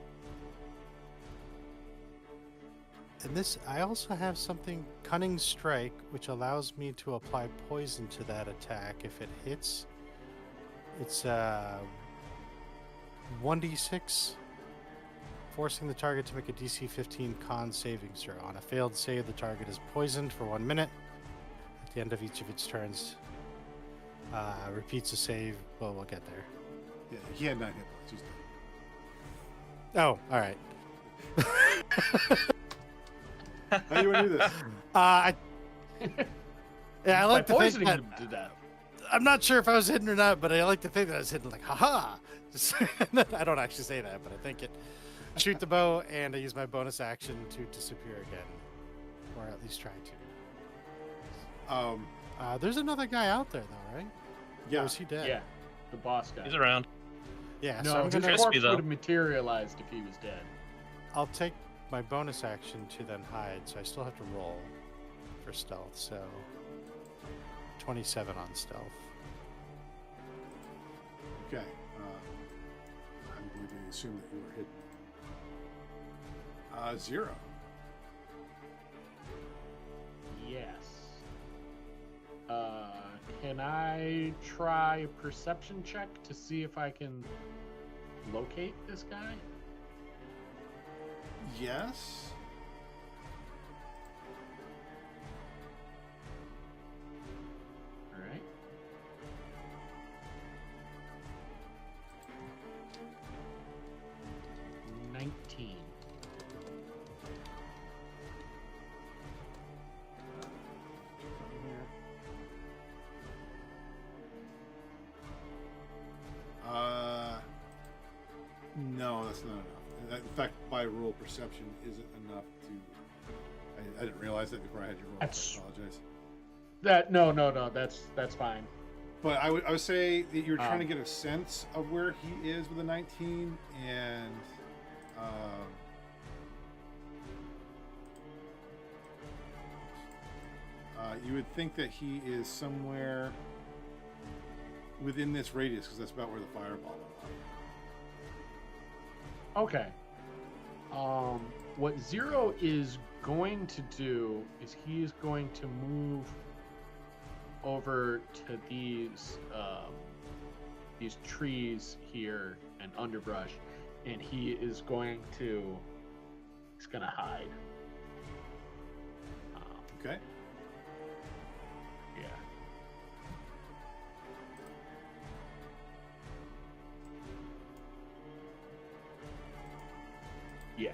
this, I also have something, Cunning Strike, which allows me to apply poison to that attack if it hits. It's 1d6, forcing the target to make a DC 15 con saving throw. On a failed save, the target is poisoned for 1 minute. At the end of each of its turns, repeats the save. Well, we'll get there. Yeah, he had 9 hit points. He's dead. Oh, all right. How do you want to do this? Yeah, I like By to think poisoning that, him to death. I'm not sure if I was hidden or not, but I like to think that I was hidden. Like, haha! I don't actually say that, but I think it. Shoot the bow, and I use my bonus action to disappear again, or at least try to. There's another guy out there, though, right? Yeah. Or is he dead? Yeah, the boss guy. He's around. Yeah. So No, I'm his gonna. Crispy, corpse though. would have materialized if he was dead. I'll take my bonus action to then hide, so I still have to roll for stealth. So 27 on stealth. Okay. I'm going to assume that you were hidden. 0. Yes. Can I try a perception check to see if I can locate this guy? Yes. All right. $19. No, that's not enough. In fact, by rule, perception isn't enough to. I didn't realize that before I had you roll. That's- I apologize. No. That's fine. But I would say that you're trying to Um, get a sense of where he is with a 19, and you would think that he is somewhere within this radius, because that's about where the fireball went off. Okay. What Zero is going to do is he is going to move over to these trees here and underbrush, and he's gonna hide. Okay. Yeah. Yeah.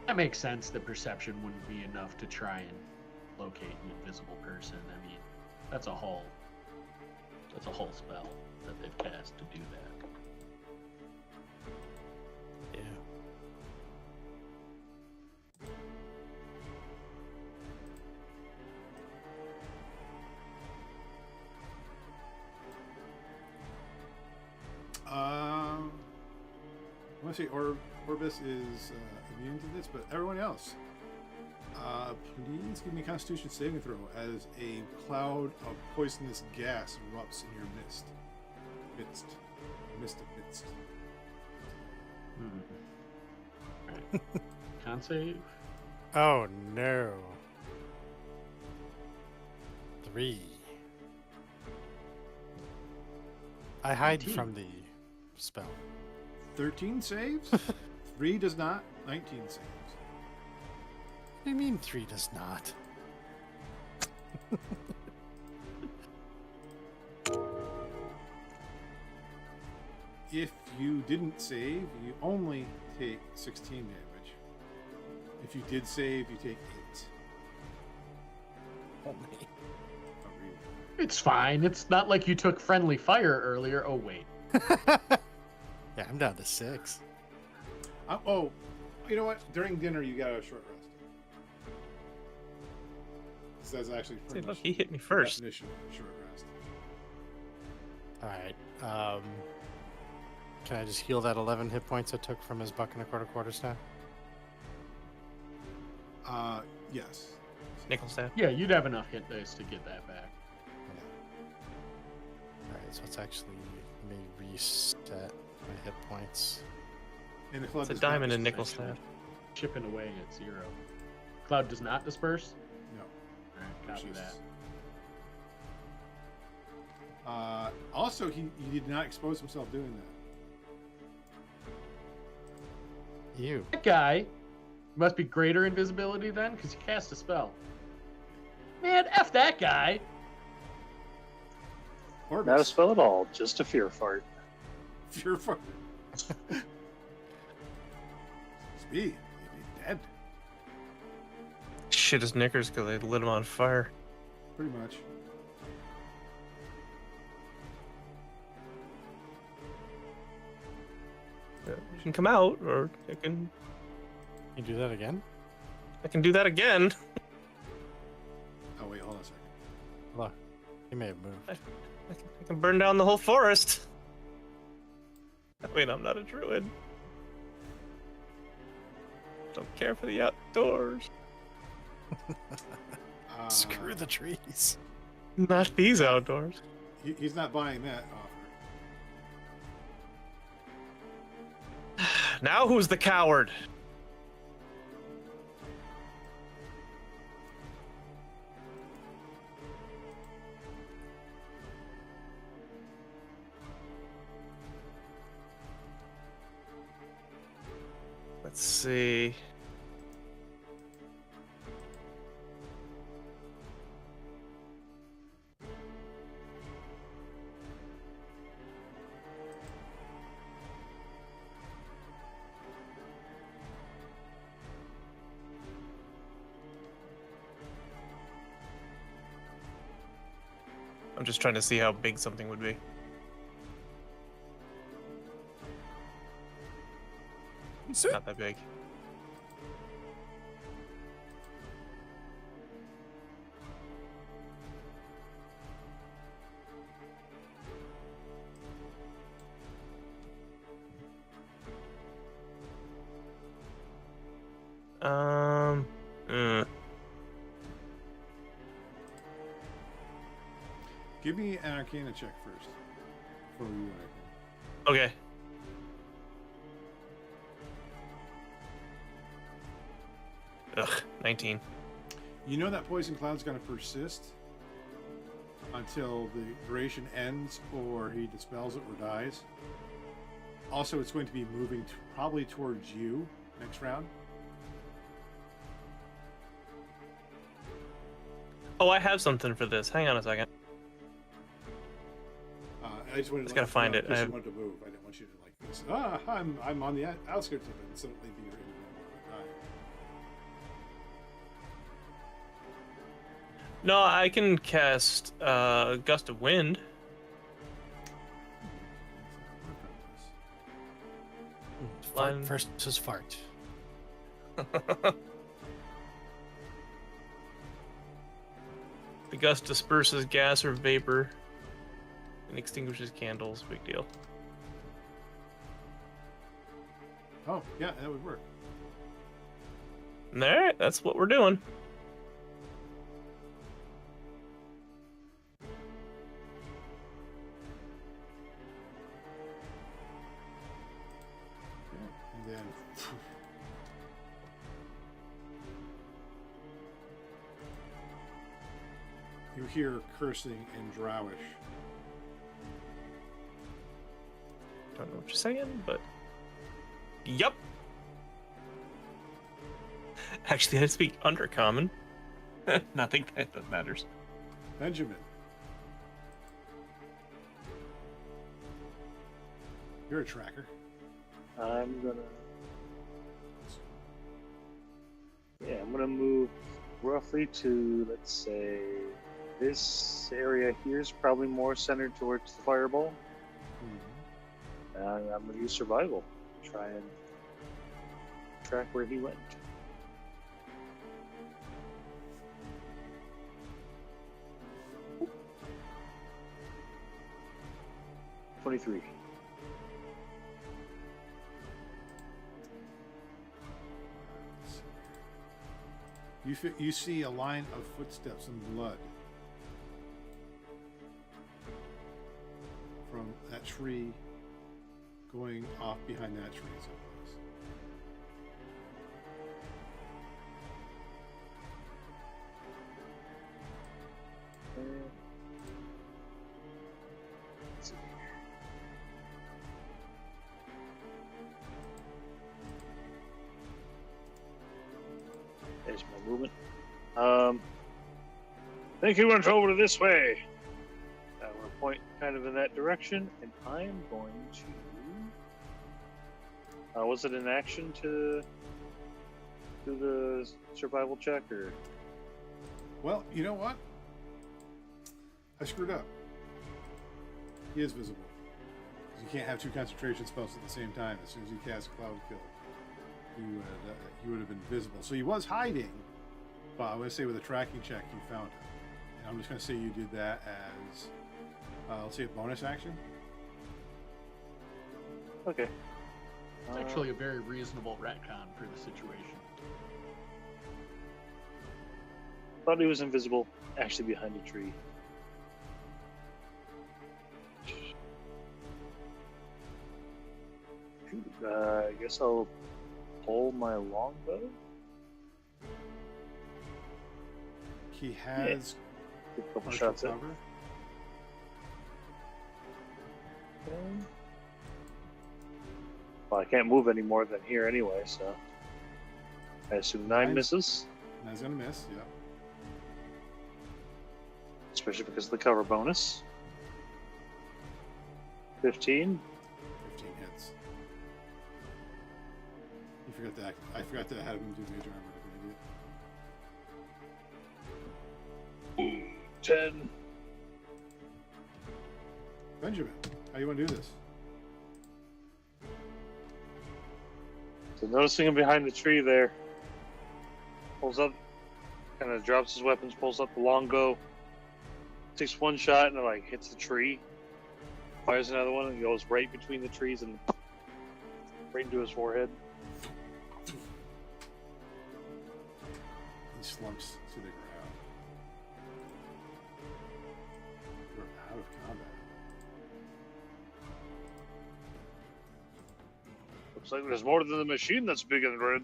That makes sense. The perception wouldn't be enough to try and locate an invisible person. I mean, that's a whole spell that they've cast to do that. Yeah. I want to say Orbis is immune to this, but everyone else, please give me a Constitution saving throw as a cloud of poisonous gas erupts in your midst. Midst. Alright. Con save. Oh no. 3. I hide 19. from the spell. 13 saves. 3 does not. 19 saves. What do you mean 3 does not? If you didn't save, you only take 16 damage. If you did save, you take 8. Only. I'll read. It's fine. It's not like you took friendly fire earlier. Oh wait. Yeah, I'm down to 6. Oh, you know what? During dinner, you got a short rest. So that's actually See, pretty look, much he hit me the first. definition of a short rest. Alright. Can I just heal that 11 hit points I took from his buck and a quarter staff? Yes. Nickel staff. Yeah, you'd have enough hit dice to get that back. Alright, so it's actually may reset my hit points. And the cloud It's a does not diamond and nickel disperse. staff. Chipping away at 0. Cloud does not disperse. No. Alright, copy Which is- that. Also, he did not expose himself doing that. You. That guy must be greater invisibility then, because he cast a spell. Man, F that guy. Orbis. Not a spell at all, just a fear fart. Fear fart. Speed, you'd be dead. Shit his knickers because they lit him on fire. Pretty much. Yeah, you can come out, or I can You do that again? do that again. Oh wait, hold on a second. Look, he may have moved. I can burn down the whole forest. Wait, I'm not a druid. Don't care for the outdoors. Screw the trees. Not these outdoors. He's not buying that offer. Now who's the coward? Let's see. I'm just trying to see how big something would be. Not that big. Give me an Arcana check first. Before you do anything. Okay. Ugh, 19. You know that poison cloud's going to persist until the duration ends or he dispels it or dies. Also, it's going to be moving probably towards you next round. Oh, I have something for this. Hang on a second. I just wanted to gotta find it. I wanted to move. I didn't want you to like this. I'm on the outskirts of it and suddenly be ready to die. No, I can cast Gust of Wind. Fart One. versus fart. The gust disperses gas or vapor and extinguishes candles. Big deal. Oh, yeah, that would work. Alright, that's what we're doing. And then you hear cursing in Drowish. Don't know what you're saying, but yup. Actually, I speak Undercommon. Nothing that matters. Benjamin. You're a tracker. I'm gonna move roughly to, let's say, this area here is probably more centered towards the fireball. And I'm gonna use survival. Try and track where he went. $23. You see a line of footsteps and blood from that tree going off behind that tree as it was. Let's see. There's my movement. I think he went over this way. We're point kind of in that direction, and I am going to. Was it an action to do the survival check, or? Well, you know what? I screwed up. He is visible. 'Cause you can't have two concentration spells at the same time. As soon as you cast Cloud Kill, you would have been visible. So he was hiding, but I would say with a tracking check, you found him. And I'm just going to say you did that as, let's say, a bonus action. Okay. It's actually a very reasonable retcon for the situation. Thought he was invisible, actually behind a tree. I guess I'll pull my longbow. He has Take a couple partial shots at. cover. Okay. Well, I can't move any more than here anyway, so I assume 9 misses, 9's gonna miss. Yeah. especially because of the cover bonus. 15. 15 hits. You forgot that. I forgot to have him do major armor. I'm an idiot. 10. Benjamin, how you want to do this? So noticing him behind the tree there, pulls up, kind of drops his weapons, pulls up the longbow, takes one shot and it like hits the tree, fires another one and goes right between the trees and right into his forehead. He slumps to the ground. We're out of combat. Looks like there's more than the machine that's big and red.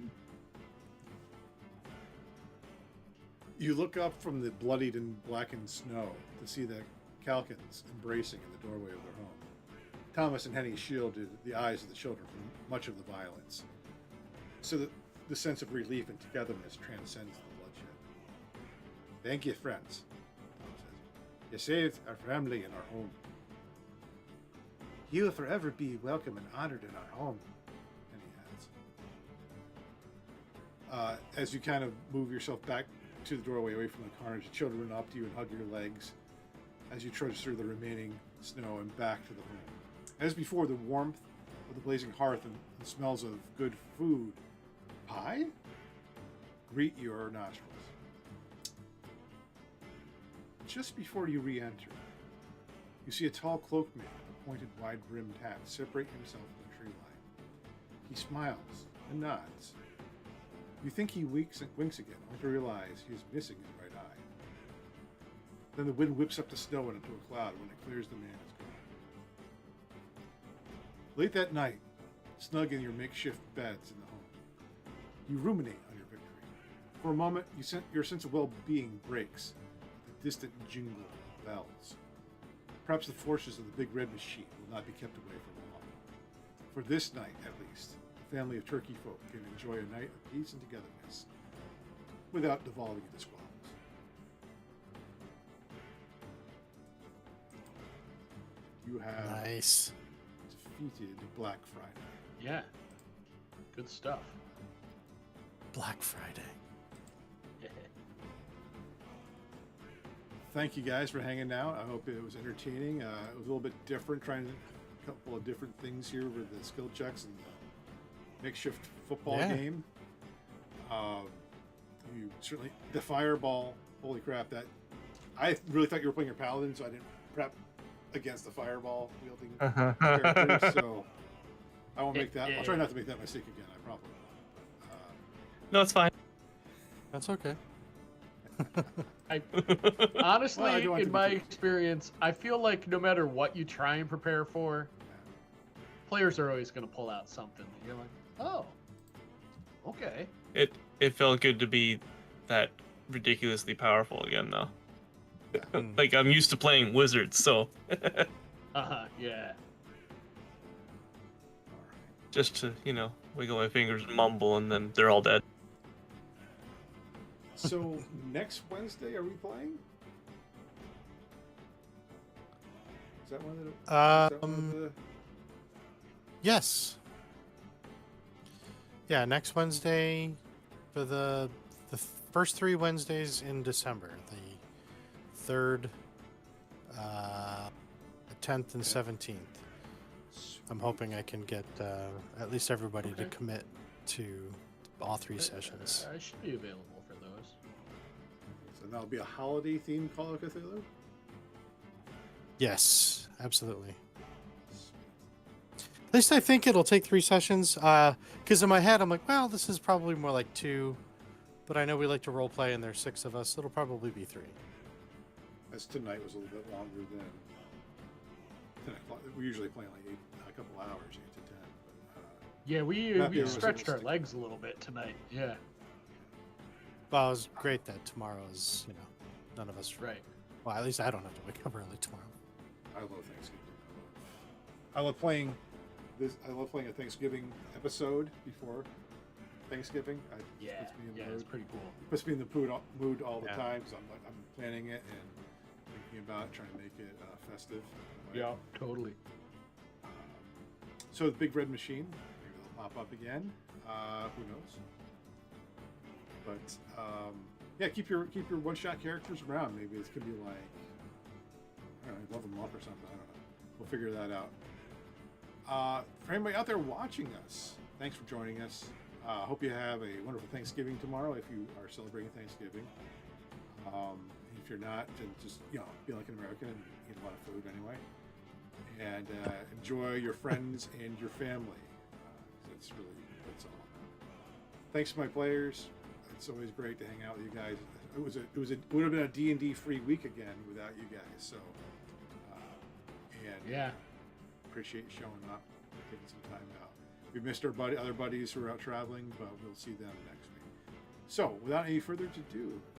You look up from the bloodied and blackened snow to see the Calkins embracing in the doorway of their home. Thomas and Henny shielded the eyes of the children from much of the violence, so that the sense of relief and togetherness transcends the bloodshed. Thank you, friends, Tom says. You saved our family and our home. You will forever be welcome and honored in our home, Henny adds. As you kind of move yourself back to the doorway away from the carnage, the children run up to you and hug your legs as you trudge through the remaining snow and back to the home. As before, the warmth of the blazing hearth and smells of good food, pie, greet your nostrils. Just before you re-enter, you see a tall cloaked man with a pointed, wide-brimmed hat separate himself from the tree line. He smiles and nods. You think he winks again, only to realize he is missing his right eye. Then the wind whips up the snow into a cloud. When it clears, the man is gone. Late that night, snug in your makeshift beds in the home, you ruminate on your victory. For a moment, your sense of well-being breaks with the distant jingle of bells. Perhaps the forces of the big red machine will not be kept away for long. For this night, at least, the family of turkey folk can enjoy a night of peace and togetherness without devolving into squabbles. You have Nice. defeated Black Friday. Yeah. Good stuff. Black Friday. Thank you guys for hanging out. I hope it was entertaining. It was a little bit different, trying a couple of different things here with the skill checks and the makeshift football game. You certainly the fireball. Holy crap! That I really thought you were playing your paladin, so I didn't prep against the fireball wielding characters. So I won't make that. I'll try not to make that mistake again. I probably will. No, it's fine. That's okay. Honestly, Well, I don't want to in be my too- experience, I feel like no matter what you try and prepare for, players are always going to pull out something. And you're like, oh, okay. It felt good to be that ridiculously powerful again, though. Like I'm used to playing wizards, so Yeah. just to wiggle my fingers and mumble, and then they're all dead. So next Wednesday, are we playing? Is that one of the? Is that one of the... Yes. Yeah, next Wednesday for the first 3 Wednesdays in December, the 3rd, the 10th, and 17th. I'm hoping I can get at least everybody to commit to all 3 sessions. I should be available for those. So that'll be a holiday-themed Call of Cthulhu? Yes, absolutely. At least I think it'll take 3 sessions. Because in my head, I'm like, well, this is probably more like 2. But I know we like to role play, and there's 6 of us. So it'll probably be 3. As tonight was a little bit longer than 10 o'clock. We usually play like a couple hours, 8 to 10. But, Yeah, we Matthew was stretched able our to- legs a little bit tonight. Yeah, Well, it was great that tomorrow is, none of us. right. Well, at least I don't have to wake up early tomorrow. I love Thanksgiving. I love playing I love playing a Thanksgiving episode before Thanksgiving. Yeah, Puts me in the yeah, mood. it's pretty cool. Puts me in the mood all the Yeah. time because I'm planning it and thinking about trying to make it festive. Yeah, totally. So the big red machine, maybe it'll pop up again. Who knows? But yeah, keep your one-shot characters around. Maybe it's gonna be like, I don't know, level them up or something. I don't know. We'll figure that out. For anybody out there watching us, thanks for joining us. Hope you have a wonderful Thanksgiving tomorrow if you are celebrating Thanksgiving. If you're not, then just be like an American and eat a lot of food anyway. And enjoy your friends and your family. That's all. Thanks to my players. It's always great to hang out with you guys. It would have been a D&D free week again without you guys. So, and Yeah. appreciate you showing up, taking some time out. We missed our other buddies who are out traveling, but we'll see them next week. So, without any further ado,